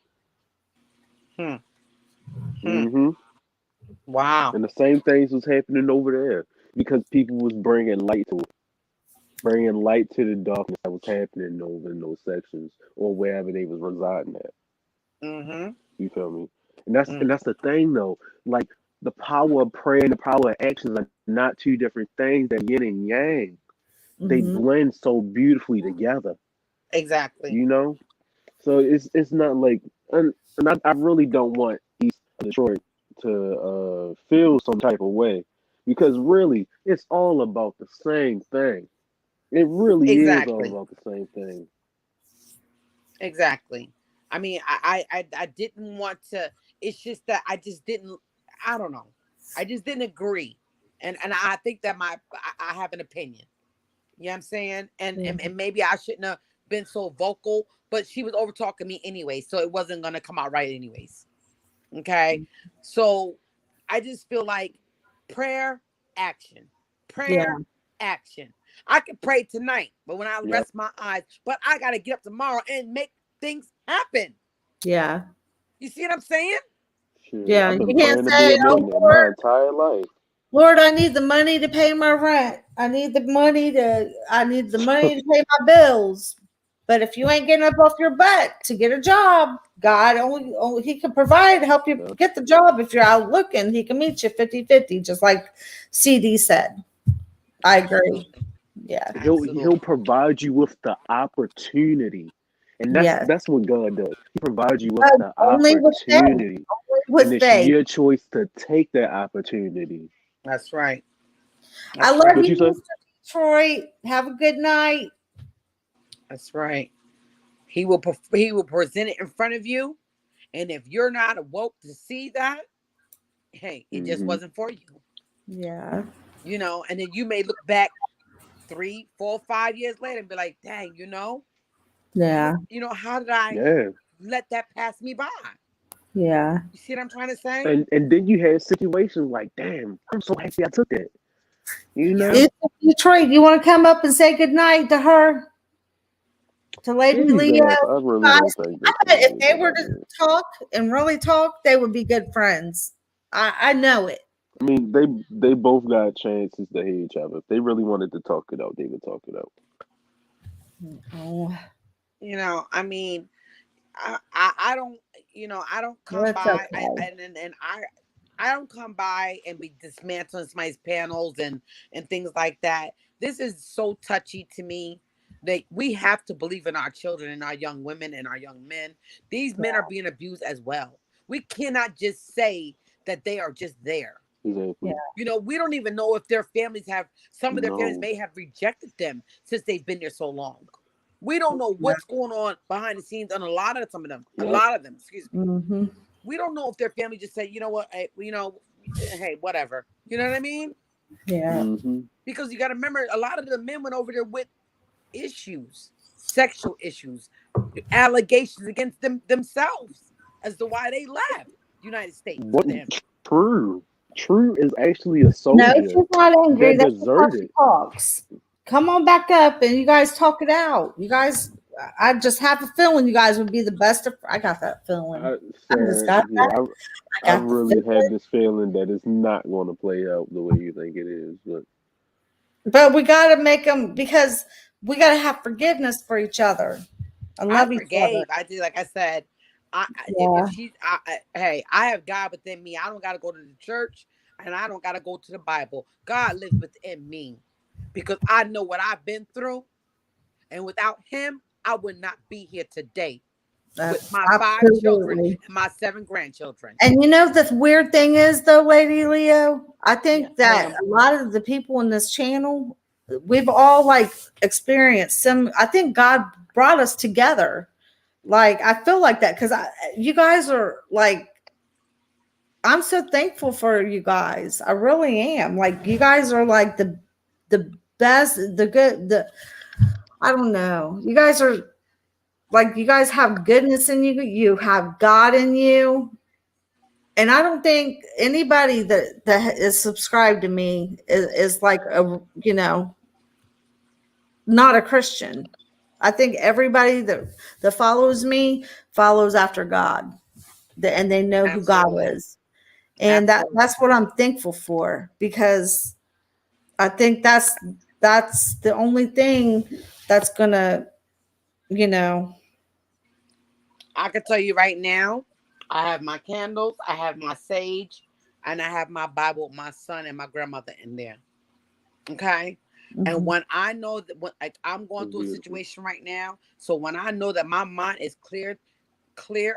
G: Hmm. Hmm.
E: Mm-hmm.
G: Wow.
E: And the same things was happening over there because people was bringing light to it, bringing light to the darkness that was happening over in those sections or wherever they was residing at.
G: Mm-hmm.
E: You feel me? And that's
G: Mm-hmm.
E: the thing though. Like the power of prayer and the power of actions are not two different things. They're yin and yang. They
A: Hmm.
E: blend so beautifully together.
G: Exactly.
E: You know. So it's not like and I really don't want East Detroit to feel some type of way because really it's all about the same thing. It really is all
G: Exactly.
E: about the same thing.
G: Exactly. I mean, I didn't want to. It's just that I just didn't. I don't know. I just didn't agree, and I think that I have an opinion. You know what I'm saying? And maybe I shouldn't have been so vocal, but she was over talking me anyway, so it wasn't gonna come out right anyways. Okay, so I just feel like prayer, action,
A: Yeah.
G: prayer, action. I can pray tonight, but when I
E: Yep.
G: rest my eyes, but I gotta get up tomorrow and make things happen.
A: Yeah.
G: You see what I'm saying?
E: Shit,
A: Yeah.
E: I've
A: You
E: been
A: can't
E: praying to be
A: say,
E: a
A: "Oh
E: millionaire
A: Lord,
E: my entire life.
A: Lord, I need the money to pay my rent. I need the money to pay my bills." But if you ain't getting up off your butt to get a job, God only He can provide, help you
E: Yep.
A: get the job. If you're out looking, He can meet you 50-50, just like CD said. I agree.
G: Absolutely.
A: Yeah.
E: He'll
G: Absolutely.
E: provide you with the opportunity, and
A: Yes.
E: that's what God does. He provides you with
A: But
E: the
A: only with faith.
E: opportunity,
A: Only
E: and
A: with
E: it's
A: faith.
E: your choice to take that opportunity.
G: That's right.
A: I
G: That's
A: love
G: right.
E: What
A: you,
E: you say?
A: Mr. Detroit. Have a good night.
G: That's right. He will present it in front of you, and if you're not awoke to see that, hey, it just
E: Mm-hmm.
G: wasn't for you.
A: Yeah.
G: You know, and then you may look back 3, 4, 5 years later and be like, dang,
A: Yeah.
G: how did I
E: Yeah,
G: let that pass me by?
A: Yeah.
G: You see what I'm trying to say?
E: and then you had situations like, damn, I'm so happy I took that. You
G: Yeah.
E: know,
A: Detroit, you want to come up and say good night to her? To Lady
E: she's
A: Leo?
E: up. I really
A: Guys,
E: don't think
A: I
E: this
A: bet
E: would
A: if
E: be a
A: they
E: good
A: were to
E: idea.
A: talk and really talk, they would be good friends. I know it.
E: I mean, they both got chances to hate each other. If they really wanted to talk it out, they would talk it out.
A: Oh,
G: I mean, I don't, I don't come
A: that's
G: by,
A: okay.
G: I don't come by and be dismantling somebody's panels and things like that. This is so touchy to me. That we have to believe in our children and our young women and our young men. These men are being abused as well. We cannot just say that they are just there.
A: Yeah.
E: Exactly.
G: We don't even know if their families some of their families
E: No.
G: may have rejected them since they've been there so long. We don't know
A: Yeah.
G: what's going on behind the scenes on some of them. A
E: Yep.
G: lot of them, excuse me.
A: Mm-hmm.
G: We don't know if their family just said, you know what, hey, whatever. You know what I mean?
A: Yeah.
E: Mm-hmm.
G: Because you got to remember, a lot of the men went over there with issues, sexual issues, allegations against themselves as to why they left the United States
E: What?
G: with him.
E: True. True is actually a
A: No,
E: soldier
A: she's not angry.
E: that
A: That's just how she
E: deserted.
A: talks. Come on back up and you guys talk it out. You guys, I just have a feeling you guys would be the best of. I got that feeling. I just got
E: Yeah,
A: that. I
E: I
A: got the
E: really
A: feeling.
E: have this feeling that it's not going to play out the way you think it is. But
A: But we got to make them because we got to have forgiveness for each other and
G: I
A: love each other.
G: forgave. I did, like I said, if
A: Yeah.
G: she, hey, I have God within me. I don't got to go to the church, and I don't got to go to the Bible. God lives within me, because I know what I've been through, and without Him, I would not be here today with my 5 children
A: Absolutely.
G: and my 7 grandchildren.
A: And the weird thing is, though, Lady Leo, I
G: Yes,
A: think that
G: ma'am.
A: a lot of the people in this channel, we've all experienced some. I think God brought us together. Like I feel like that because you guys are like, I'm so thankful for you guys. I really am. Like you guys are like the best, the good, the I don't know. You guys are like you guys have goodness in you. You have God in you. And I don't think anybody that is subscribed to me is like not a Christian. I think everybody that follows me follows after God, and they know who God
G: Absolutely.
A: is, and
G: Absolutely.
A: that's what I'm thankful for because I think that's the only thing that's gonna you know
G: I can tell you right now, I have my candles, I have my sage, and I have my Bible with my son and my grandmother in there. Okay. And
A: mhm.
G: when I know that like I'm going
E: it's
G: through a
E: beautiful.
G: situation right now, so when I know that my mind is clear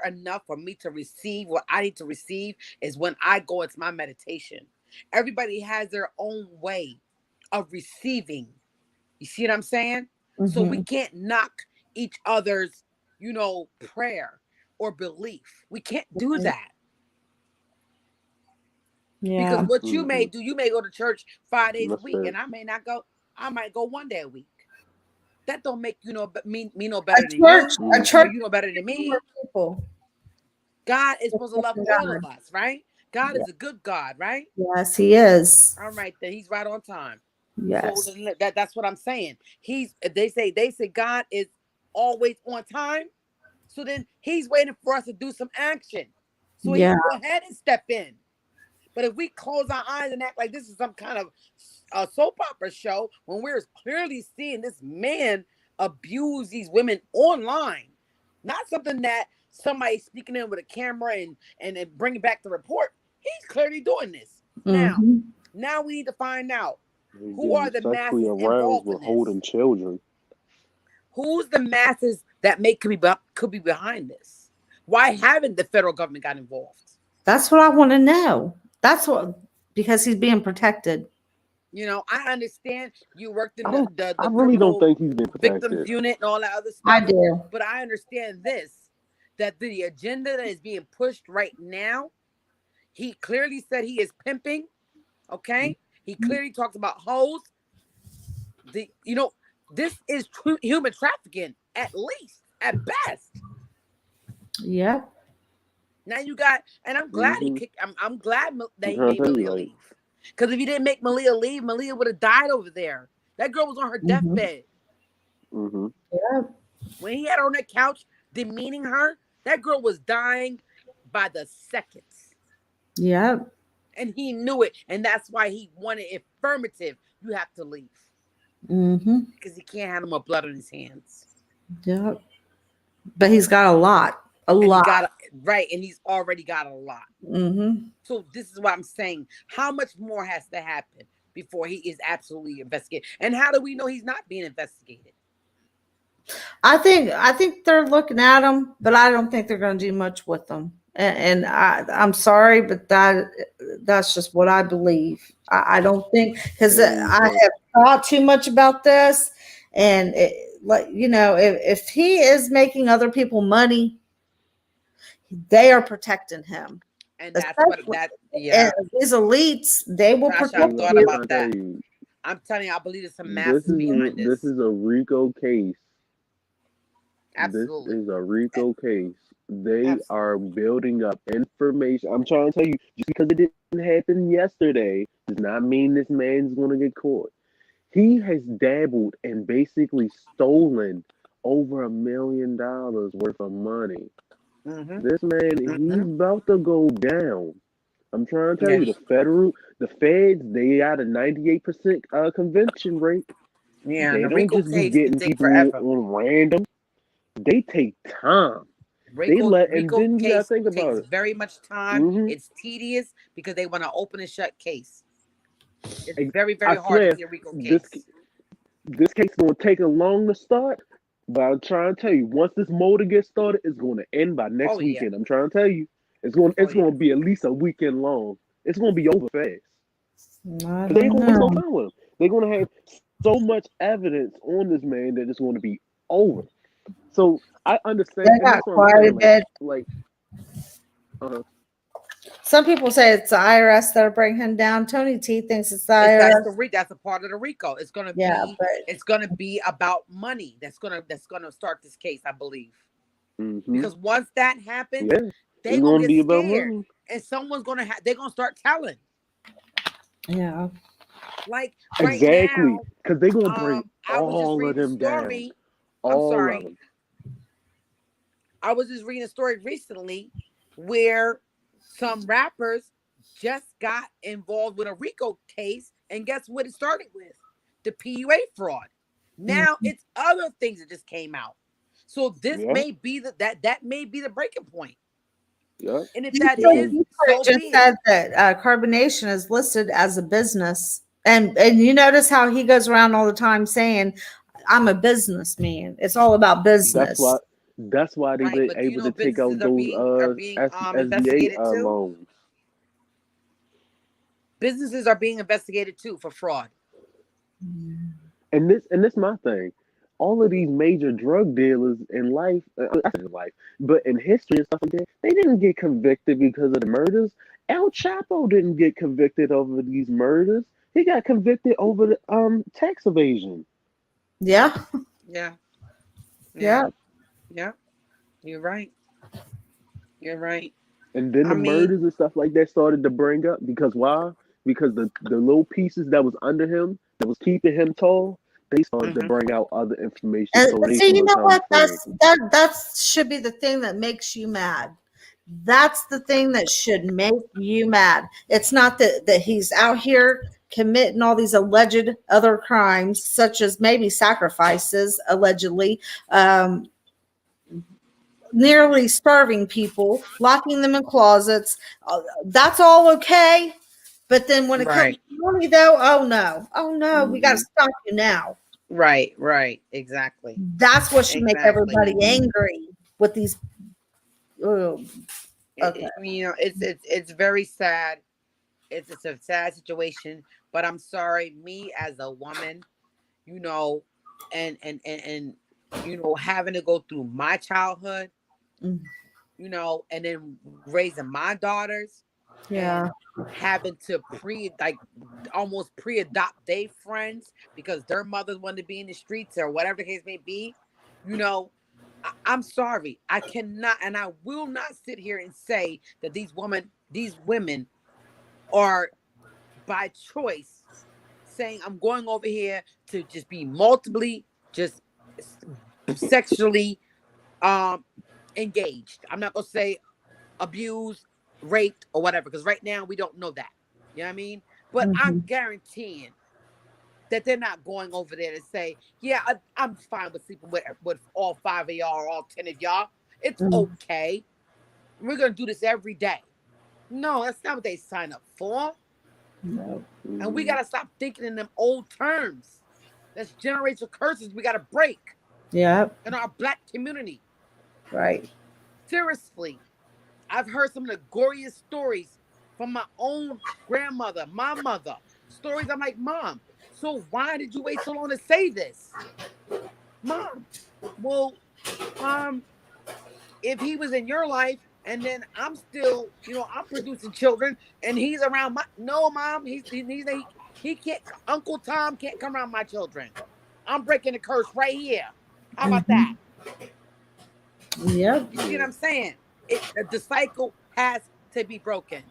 G: enough for me to receive what I need to receive, is when I go into my meditation. Everybody has their own way of receiving You see what I'm saying? So we
A: Mhm.
G: can't knock each other's, prayer or belief. We can't do that. Because
A: Yeah.
G: what you may do, you may go to church 5 days a
E: That's
G: week,
E: fair.
G: and I may not go. I might go 1 day a week. That don't make me no
A: A
G: better than
A: church,
G: you,
A: a
E: Mm-hmm.
G: or
A: church
G: you no better than
A: is for
G: me.
A: people.
G: God is supposed to love all of
A: God.
G: us, right? God
A: Yeah.
G: is a good God, right?
A: Yes, he is.
G: All right, then he's right on time. So
A: Yes.
G: that's what I'm saying. They say God is always on time. So then he's waiting for us to do some action. So he
A: Yeah.
G: can go ahead and step in. But if we close our eyes and act like this is some kind of a soap opera show, when we're clearly seeing this man abuse these women online, not something that somebody's speaking in with a camera and bringing back the report. He's clearly doing this.
A: Mm-hmm.
G: Now we need to find out
E: He's
G: who
E: getting
G: are the
E: sexually
G: masses
E: aroused
G: involved in
E: with
G: this.
E: holding children.
G: Who's the masses that could be behind this? Why haven't the federal government got involved?
A: That's what I want to know. That's what, because he's being protected.
G: I understand you worked in
E: I
G: the,
E: don't.
G: the,
E: I
G: the
E: really don't
G: criminal
E: think he's been
G: victims
E: protected.
G: unit and all that other
A: I
G: stuff,
A: do.
G: but I understand this, that the agenda that is being pushed right now, he clearly said he is pimping, okay? He clearly talks about hoes. This is human trafficking, at least, at best.
A: Yep.
G: Now you got, and I'm glad he
E: Mm-hmm.
G: kicked. I'm glad that
E: I'm
G: he
E: trying to
G: made
E: tell you,
G: Malia
E: like,
G: leave. Because if he didn't make Malia leave, Malia would have died over there. That girl was on her
A: Mm-hmm.
G: deathbed.
E: mm-hmm.
A: Yep.
G: When he had her on that couch demeaning her, that girl was dying by the seconds.
A: Yep.
G: And he knew it. And that's why he wanted affirmative. You have to leave.
A: Mm-hmm.
G: Because he can't have no more blood on his hands.
A: Yep. But he's got a lot. A
G: And
A: lot.
G: and he's already got a lot.
A: Mm-hmm.
G: So this is what I'm saying. How much more has to happen before he is absolutely investigated? And how do we know he's not being investigated?
A: I think they're looking at him, but I don't think they're going to do much with them. And I'm sorry, but that's just what I believe. I don't think, because
E: And
A: I have thought too much about this, and if he is making other people money, they are protecting him.
G: And that's what
A: Especially, and these elites, they will
G: Sasha,
A: protect
G: I've
E: I'm
G: thought
A: you.
E: trying
G: about
E: to tell
G: that.
E: you,
G: I'm telling you, I believe there's some
E: this
G: masses behind
E: is
G: this.
E: a RICO case.
G: Absolutely.
E: This is a RICO case. They
G: Absolutely.
E: are building up information. I'm trying to tell you, just because it didn't happen yesterday does not mean this man's going to get caught. He has dabbled and basically stolen over $1 million worth of money.
G: Mm-hmm.
E: This man, he's about to go down. I'm trying to tell you,
G: Yeah.
E: the feds, they got a 98% conviction rate.
G: Yeah, and
E: They
G: the
E: don't
G: RICO
E: just be
G: case can
E: getting
G: take
E: people
G: forever.
E: on random. They take time. And
G: RICO
E: then you gotta
G: case
E: think about
G: takes
E: it.
G: very much time.
E: Hmm.
G: It's tedious because they want to open and shut case. It's very,
E: I
G: very hard to
E: swear,
G: get a RICO
E: this
G: case.
E: this case is gonna take a long to start. But I'm trying to tell you, once this motor gets started, it's gonna end by next
G: Oh yeah.
E: weekend. I'm trying to tell you,
G: Oh
E: it's
G: yeah.
E: gonna be at least a weekend long. It's gonna be over fast.
A: I
E: They ain't
A: don't
E: gonna waste no
A: know.
E: time with him. They're gonna have so much evidence on this man that it's gonna be over. So I understand,
A: They
E: and
A: got
E: that's what I'm
A: quite a
E: saying.
A: bit.
E: Uh,
A: Some people say it's the IRS that'll bring him down. Tony T thinks it's the IRS.
G: That's a part of the RICO. It's gonna
A: Yeah,
G: be
A: but
G: about money. That's gonna start this case, I believe.
E: mm-hmm.
G: Because once that happens,
E: Yeah,
G: they're
E: it's
G: gonna
E: gonna
G: get
E: be about
G: scared.
E: money.
G: And someone's they're gonna start telling.
A: yeah.
G: Like right
E: Exactly,
G: now,
E: because they're gonna bring
G: I was just
E: all of
G: reading a
E: them down,
G: story. I'm
E: all of
G: sorry.
E: them.
G: I was just reading a story recently where some rappers just got involved with a RICO case, and guess what it started with? The PUA fraud. Now it's other things that just came out. So this
E: Yeah,
G: may be that may be the breaking point.
E: yeah.
G: And if
A: You
G: that
A: could
G: is,
E: Because
A: have
G: so
A: just
G: be it.
A: said that Carbonation is listed as a business, and you notice how he goes around all the time saying, "I'm a businessman." It's all about business.
E: that's why they've
G: Right,
E: been
G: but do you
E: able
G: know
E: to take
G: businesses
E: out
G: are
E: those
G: being
E: SBA
G: investigated too?
E: loans.
G: Businesses are being investigated too for fraud.
E: And this my thing. All of these major drug dealers in life, I said in life, but in history and stuff like that, they didn't get convicted because of the murders. El Chapo didn't get convicted over these murders. He got convicted over the tax evasion.
A: Yeah.
G: Yeah.
A: Yeah.
G: Yeah. You're right. You're right.
E: And then
G: I
E: the
G: mean,
E: murders and stuff like that started to bring up because why? Because the little pieces that was under him that was keeping him tall, they started to
G: mhm.
E: bring out other information
A: And
E: so
A: but
E: they
A: see,
E: can
A: you know
E: become
A: what?
E: friends.
A: That should be the thing that makes you mad. That's the thing that should make you mad. It's not that he's out here committing all these alleged other crimes, such as maybe sacrifices, allegedly, um, nearly starving people, locking them in closets. That's all okay. But then when it comes
G: Right.
A: to money, though, oh no, we got to
E: Hmm.
A: stop you now.
G: Right. Right. Exactly.
A: That's what should make
G: Exactly.
A: everybody angry with these. Oh, okay.
G: You know, it's very sad. It's a sad situation. But I'm sorry, me as a woman, you know, and you know, having to go through my childhood,
A: Mm,
G: you know, and then raising my daughters
A: yeah.
G: and having to almost pre-adopt their friends because their mothers wanted to be in the streets or whatever the case may be, you know, I'm sorry. I cannot and I will not sit here and say that these women are by choice saying I'm going over here to just be multiply just sexually um engaged. I'm not gonna say abused, raped, or whatever, because right now we don't know that. You know what I mean? But I'm
A: Mhm.
G: guaranteeing that they're not going over there to say, yeah, I'm fine with sleeping with all 5 of y'all or all 10 of y'all. It's
A: Mm,
G: okay. We're gonna do this every day. No, that's not what they sign up for.
A: no.
G: And we
E: Hmm.
G: gotta stop thinking in them old terms. That's generational curses we gotta break
A: Yeah.
G: in our black community.
A: Right.
G: Seriously. I've heard some of the goriest stories from my own grandmother, my mother. Stories I'm like, Mom, so why did you wait so long to say this? Mom, well, um, if he was in your life and then I'm still, you know, I'm producing children and he's around my no, Mom, he can't Uncle Tom can't come around my children. I'm breaking the curse right here. How about that?
A: Hmm. Yep.
G: You see what
E: Yeah.
G: I'm saying? The cycle has to be broken.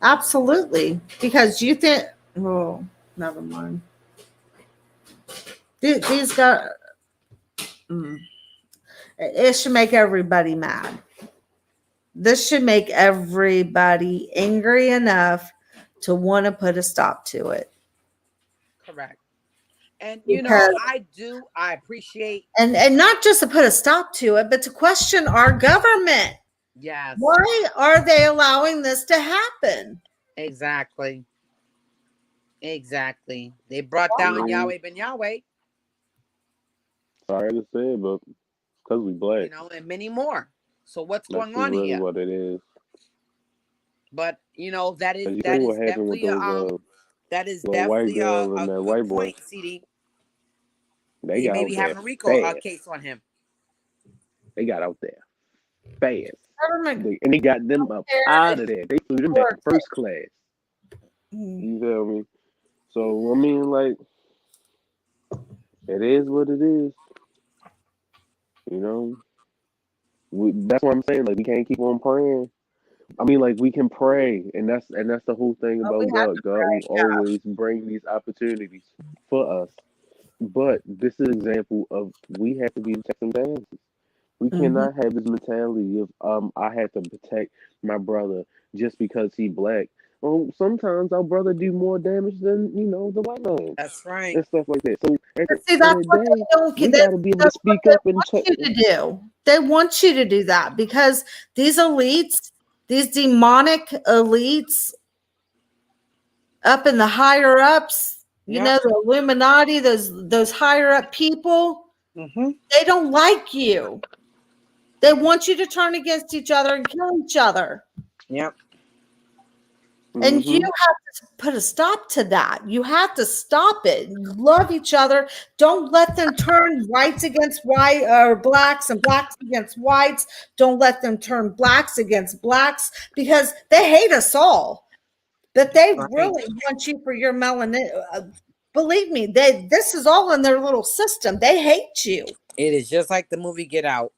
A: Absolutely. Because you think, oh, never mind. These got, mm, it should make everybody mad. This should make everybody angry enough to want to put a stop to it.
G: Correct. And you know,
A: Because
G: I appreciate,
A: and not just to put a stop to it, but to question our government.
G: yes,
A: Why are they allowing this to happen?
G: exactly. Exactly. They brought down
E: Mhm.
G: Yahweh ben Yahweh,
E: Sorry to say it, but because we
G: you
E: black,
G: know, and many more. So what's
E: that's
G: going
E: just
G: on
E: really
G: here?
E: what it is.
G: But you know,
E: Cause you see what happened with those
G: that is
E: little white
G: definitely
E: girl and
G: a
E: that
G: good
E: white boy.
G: point, CD.
E: They
G: They
E: got
G: may
E: out
G: be
E: there
G: having a RICO
E: fast.
G: case on him.
E: They got out there fast.
A: Government
E: And they got them up out of there. They flew them back in
A: work.
E: first class. You feel me? So I mean, like, it is what it is. You know, that's what I'm saying. Like, we can't keep on praying. I mean, like, we can pray, and that's the whole thing
A: Oh, we
E: about
A: have
E: God.
A: to
E: God will
A: pray. Yeah.
E: always bring these opportunities for us. But this is an example of we have to be checks and balances. We
A: Mhm.
E: cannot have this mentality of I have to protect my brother just because he black. Well, sometimes our brother do more damage than the white man
G: That's right.
E: and stuff like that. So at
A: But
E: the
A: see,
E: end
A: that's
E: of the
A: what
E: day,
A: they don't
E: we
A: get.
E: got to be able to
A: That's what
E: speak
A: they
E: up and
A: want
E: check.
A: you to do. They want you to do that because these elites, these demonic elites up in the higher ups,
G: Yep.
A: the Illuminati, those higher up people,
G: Mm-hmm.
A: they don't like you. They want you to turn against each other and kill each other.
G: Yep.
A: And you
E: Mm-hmm.
A: have to put a stop to that. You have to stop it. Love each other. Don't let them turn whites against white or blacks and blacks against whites. Don't let them turn blacks against blacks because they hate us all. But they
G: Right.
A: really want you for your melanin. Believe me, this is all in their little system. They hate you.
G: It is just like the movie Get Out.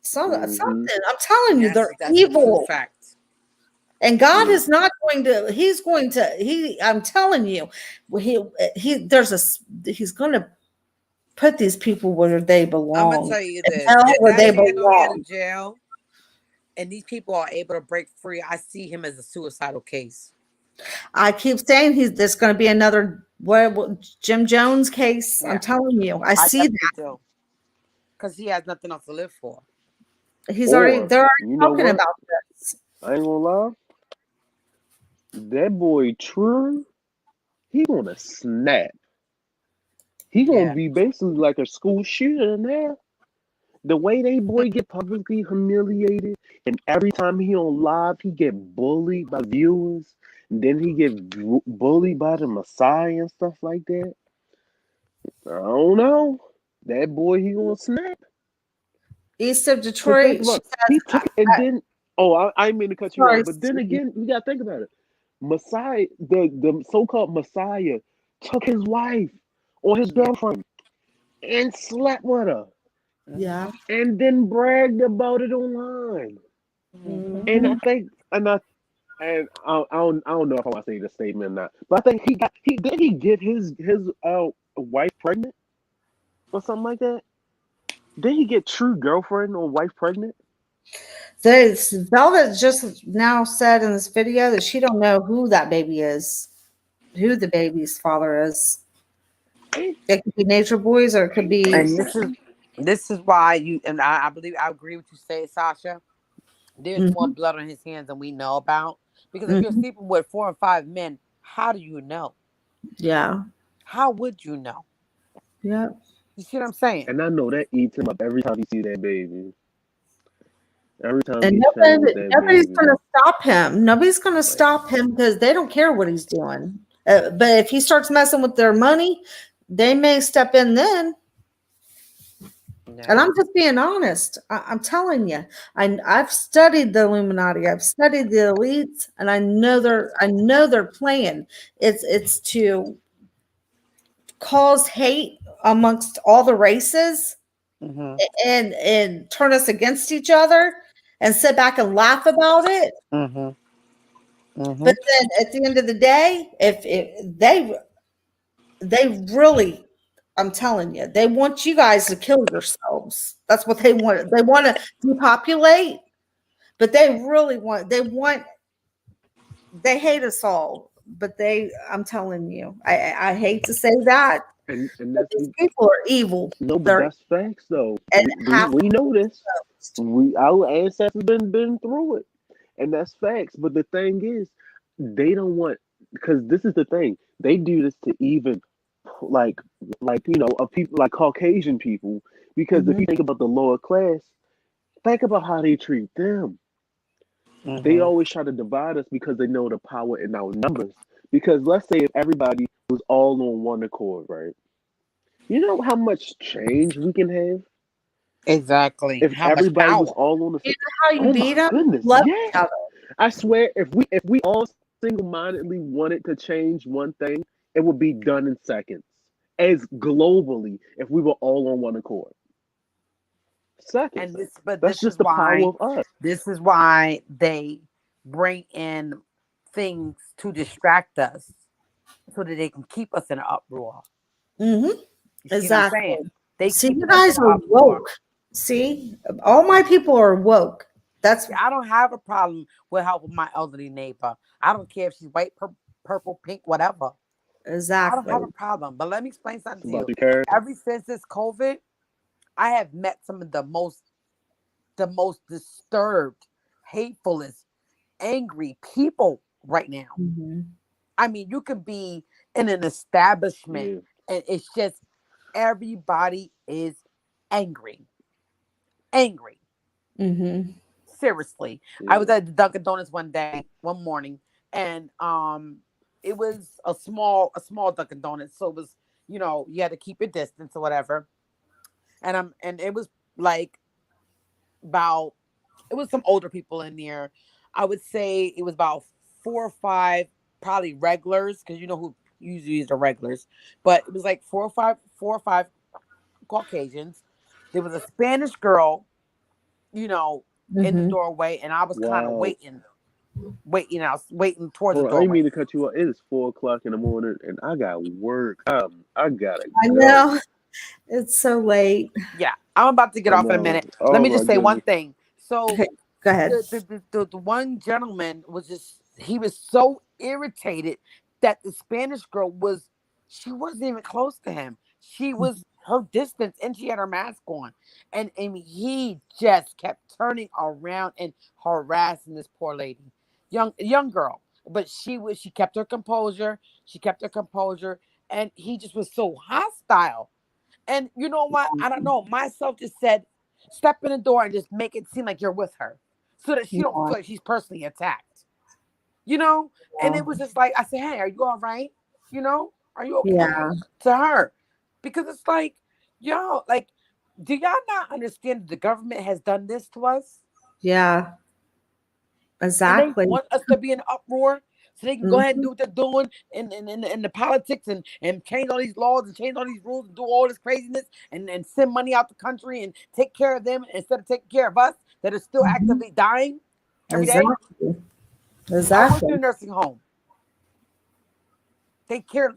A: Something. I'm telling you, they're
G: That's a true
A: evil.
G: fact.
A: And God
E: Yeah.
A: is not going to, I'm telling you, he's going to put these people where they
G: I'm
A: belong.
G: gonna tell you
A: In
G: this:
A: hell
G: if
A: where
G: that
A: they
G: man don't get
A: belong.
G: in jail, and these people are able to break free, I see him as a suicidal case.
A: I keep saying there's going to be another Jim Jones case.
G: Yeah,
A: I'm telling you, I
G: I
A: see
G: definitely
A: that.
G: do, because he has nothing else to live for.
A: They're
E: Or
A: already
E: you know
A: talking
E: what?
A: about this.
E: I ain't gonna lie. That boy True, he gonna snap. He gonna
G: Yeah,
E: be basically like a school shooter now. The way they boy get publicly humiliated, and every time he on live, he get bullied by viewers, and then he get bullied by the Messiah and stuff like that. I don't know. That boy, he gonna snap.
A: East of
E: Cause think
A: Detroit, she
E: about it,
A: says,
E: he took it, and then I didn't mean to cut you off,
A: sorry,
E: but then
A: Steve.
E: again, you gotta think about it. Messiah, the so-called Messiah, took his wife or his girlfriend and slept with her,
A: Yeah.
E: and then bragged about it online. And I
A: Mhm.
E: think, I don't know if I want to say the statement or not, but I think he get his wife pregnant or something like that. Did he get True girlfriend or wife pregnant?
A: Velvet just now said in this video that she don't know who that baby is, who the baby's father is.
E: Ain't,
A: It could be Nature Boys or it could be.
E: ain't
G: and this is why you and I believe I agree with you say, Sasha. There's more
A: Mhm,
G: blood on his hands than we know about. Because if you're
A: mhm.
G: sleeping with 4 and 5 men, how do you know?
A: Yeah.
G: How would you know?
A: Yeah.
G: You see what I'm saying?
E: and I know that eats him up every time he see that baby. Every time
A: And
E: he's chilling with that
A: nobody's
E: baby.
A: going to stop him. Nobody's going to
E: Like,
A: stop him because they don't care what he's doing. But if he starts messing with their money, they may step in then. And
G: Yeah.
A: I'm just being honest. I'm telling you, I've studied the Illuminati. I've studied the elites, and I know they're playing. It's to cause hate amongst all the races
G: Mm-hmm.
A: and turn us against each other and sit back and laugh about it.
G: Mm-hmm. Mm-hmm.
A: But then at the end of the day, if they really, I'm telling you, they want you guys to kill yourselves. That's what they want. They want to depopulate, but they hate us all. But I'm telling you, I hate to say that,
E: and
A: but
E: that's
A: these people are evil.
E: no, but
A: They're
E: that's facts though.
A: and half
E: We know this.
A: exposed.
E: Our ancestors been through it, and that's facts. But the thing is, they don't want, because this is the thing. They do this to even like of people like Caucasian people. Because if
A: Mhm.
E: you think about the lower class, think about how they treat them. They
G: Mm-hmm.
E: always try to divide us because they know the power in our numbers. Because let's say if everybody was all on one accord, right? You know how much change we can have
G: Exactly.
E: if
G: How much
E: everybody was
G: power?
E: all on the
A: You
E: same.
A: know how you
E: Oh
A: beat
E: my
A: them?
E: goodness,
A: Love each
E: yeah!
A: other.
E: I swear, if we all single-mindedly wanted to change one thing, it would be done in seconds. As globally, if we were all on one accord, seconds.
G: But
E: That's just the power of us.
G: this is why they bring in things to distract us so that they can keep us in an uproar.
A: Hmm.
G: You see what I'm
A: Exactly.
G: saying? They
A: See, you
G: keeping us in
A: guys
G: an
A: are
G: uproar.
A: woke. See, all my people are woke. That's
G: I don't have a problem with helping my elderly neighbor. I don't care if she's white, purple, pink, whatever. I don't have a
A: exactly.
G: problem. But let me explain
E: It's
G: something to
E: about
G: you.
E: your character.
G: Ever since this COVID, I have met some of the most disturbed, hatefulest, angry people right now.
A: Hmm.
G: I mean, you could be in an establishment
E: Yeah.
G: and it's just everybody is angry. Angry.
A: Hmm.
G: Seriously. I
E: Yeah.
G: was at the Dunkin' Donuts one morning, and it was a small Dunkin' Donuts, so it was, you had to keep your distance or whatever. And it was like about it was some older people in there. I would say it was about 4 or 5 probably regulars, because you know who usually is the regulars, but it was like 4 or 5 Caucasians. There was a Spanish girl, in the
A: Mhm.
G: doorway, and I was kind of
E: Wow.
G: waiting towards the
E: Hold on, I didn't
G: doorway.
E: mean to cut you off. It is 4 o'clock in the morning, and I got work. I gotta
A: I
E: go.
A: know. It's so late.
G: Yeah, I'm about to get
E: I
G: off in a
E: know.
G: minute. Let
E: Oh
G: me
E: my
G: just say one
E: goodness.
G: thing. So
A: Okay, go ahead.
G: the one gentleman he was so irritated that the Spanish girl she wasn't even close to him. She was her distance, and she had her mask on. And he just kept turning around and harassing this poor lady, young girl. But she kept her composure. She kept her composure. And he just was so hostile. And you know what? I don't know. Myself just said, step in the door and just make it seem like you're with her, so that she don't
A: Yeah,
G: feel like she's personally attacked. You know? And
A: yeah,
G: it was just like, I said, hey, are you all right? Are you okay?
A: yeah,
G: To her. Because it's like, yo, like, do y'all not understand that the government has done this to us?
A: yeah,
G: And they
A: exactly.
G: want us to be in uproar so they can go ahead and
A: Mhm.
G: do what they're doing in the politics, and change all these laws and change all these rules and do all this craziness, and send money out the country and take care of them instead of taking care of us that are still
A: Mhm.
G: actively dying every day.
A: Exactly.
G: I worked in a
A: Exactly.
G: nursing home. They care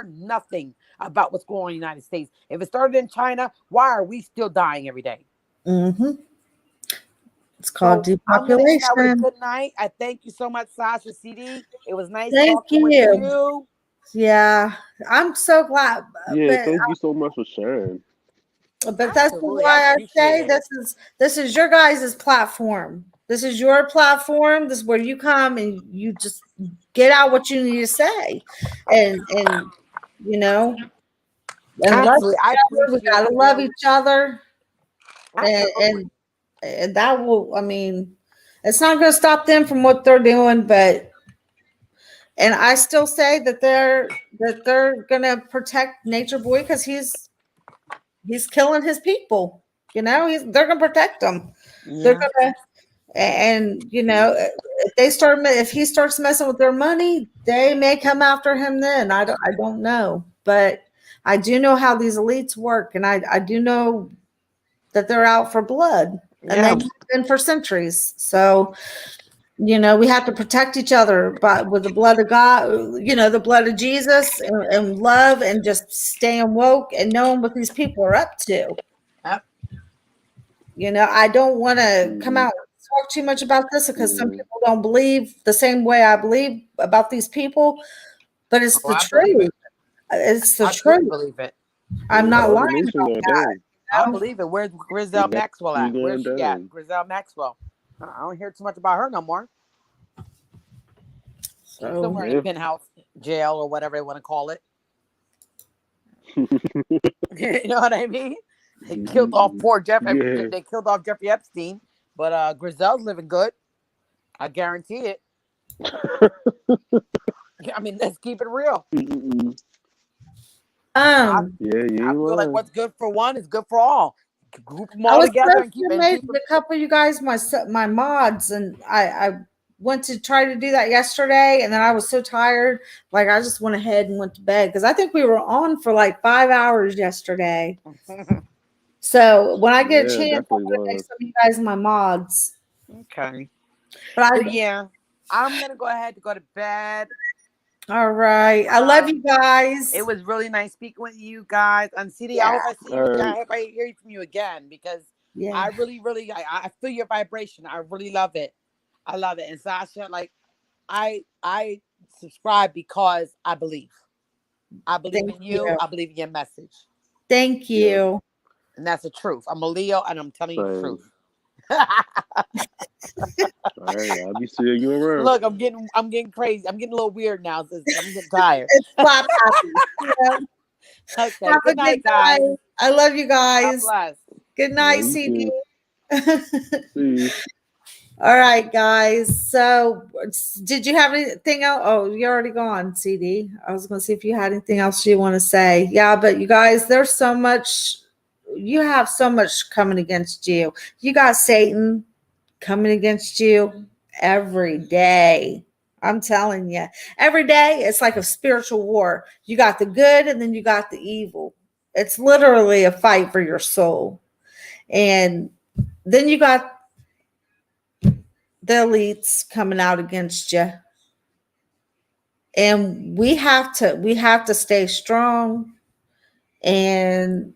G: nothing about what's going on in the United States. If it started in China, why are we still dying every day?
A: Hmm. It's called
G: So I'm gonna end out with a
A: depopulation.
G: good night. I thank you so much, Sasha CD. It was nice
A: Thank
G: talking with
A: you.
G: you.
A: Yeah, I'm so glad,
E: Yeah, thank you so much for sharing.
A: but that's
G: Absolutely, I
A: why I
G: appreciate
A: say
G: it.
A: this is your guys' platform. This is your platform. This is where you come and you just get out what you need to say, and you know, and love
G: Absolutely, I
A: each other. We
G: appreciate
A: gotta love
G: you.
A: each other, and
G: Absolutely.
A: and that will. I mean, it's not going to stop them from what they're doing, but and I still say that they're going to protect Nature Boy because he's killing his people. They're going to protect them. They're
G: Yeah.
A: going to, and if he starts messing with their money, they may come after him. Then I don't know, but I do know how these elites work, and I do know that they're out for blood, and
G: Yeah.
A: they've been for centuries. So we have to protect each other with the blood of God, the blood of Jesus, and love, and just staying woke and knowing what these people are up to.
G: Yep.
A: I don't want to come
E: Hmm.
A: out and talk too much about this because some
E: Yeah.
A: people don't believe the same way I believe about these people, but it's
G: Oh,
A: the
G: I believe
A: truth.
G: it.
A: It's the
G: I truly
A: truth.
G: believe it.
A: I'm
E: Yeah,
A: not lying
E: carbonation
A: about
E: going
A: that.
E: down.
G: I
A: You know?
G: believe it. Where's Grizel
E: It's
G: Maxwell
E: definitely
G: at? Where's
E: going
G: she at?
E: down.
G: Grizel Maxwell. I don't hear too much about her no more. She's
A: So
G: somewhere in the
E: Yeah.
G: penthouse jail or whatever they want to call it. You know what I mean? They killed off poor Jeff.
E: Yeah.
G: They killed off Jeffrey Epstein, but Grizel's living good. I guarantee it. I mean, let's keep it real.
E: Mm-mm.
G: I
A: um
E: Yeah, you
G: I
E: ain't
G: feel like
E: lying.
G: what's good for one is good for all. Group them
A: I
G: all
A: was
G: together
A: supposed
G: and
A: to
G: keep
A: make
G: them.
A: a couple of you guys my mods, and I went to try to do that yesterday, and then I was so tired, like I just went ahead and went to bed because I think we were on for like 5 hours yesterday. So when I get a
E: Yeah,
A: chance, I'm
E: definitely
A: gonna make
E: was.
A: some of you guys my mods.
G: Okay.
A: But
G: But yeah, I'm gonna go ahead to go to bed.
A: all right, I love you
G: It
A: guys.
G: was really nice speaking with you guys. And CD, I
A: Yeah,
G: hope I see
E: All
G: you again. I
E: right.
G: hope I hear from you again, because
A: yeah.
G: I really, really, I feel your vibration. I really love it. I love it. And Sasha, like, I subscribe because I believe. I believe
A: Thank
G: in you.
A: you.
G: I believe in your message.
A: Thank
E: Yep.
A: you.
G: And that's the truth. I'm a Leo, and I'm telling you the
E: Same.
G: truth.
E: All right. I'll be seeing you around.
G: Look, I'm getting crazy. I'm getting a little weird now. I'm getting tired.
A: It's slap happy. Yeah.
G: Okay.
A: Have a
G: Good
A: good
G: night, guys.
A: night. I love you
G: God
A: guys.
G: bless.
A: Good
E: Love
A: night,
E: you
A: CD.
E: too. See you.
A: All right, guys. So, did you have anything else? Oh, you're already gone, CD. I was going to see if you had anything else you want to say. Yeah, but you guys, there's so much. You have so much coming against you. You got Satan coming against you every day. I'm telling you, every day it's like a spiritual war. You got the good and then you got the evil. It's literally a fight for your soul. And then you got the elites coming out against you. And we have to stay strong, and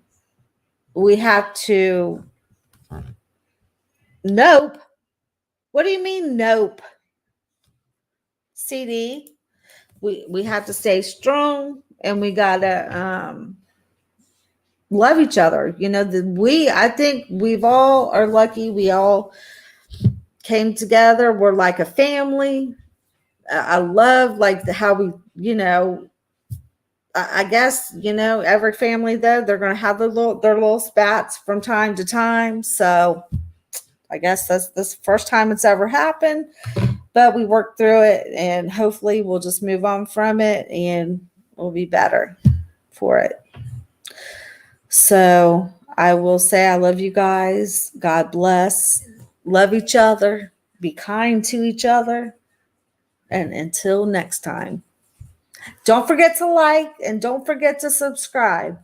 A: we have to nope. What do you mean nope? CD. We have to stay strong, and we gotta love each other. You know, I think we've all are lucky. We all came together. We're like a family. I love like how we, you know, I guess, you know, every family though, they're going to have their little spats from time to time. So I guess that's the first time it's ever happened, but we worked through it, and hopefully we'll just move on from it and we'll be better for it. So I will say I love you guys. God bless. Love each other. Be kind to each other. And until next time, don't forget to like and don't forget to subscribe.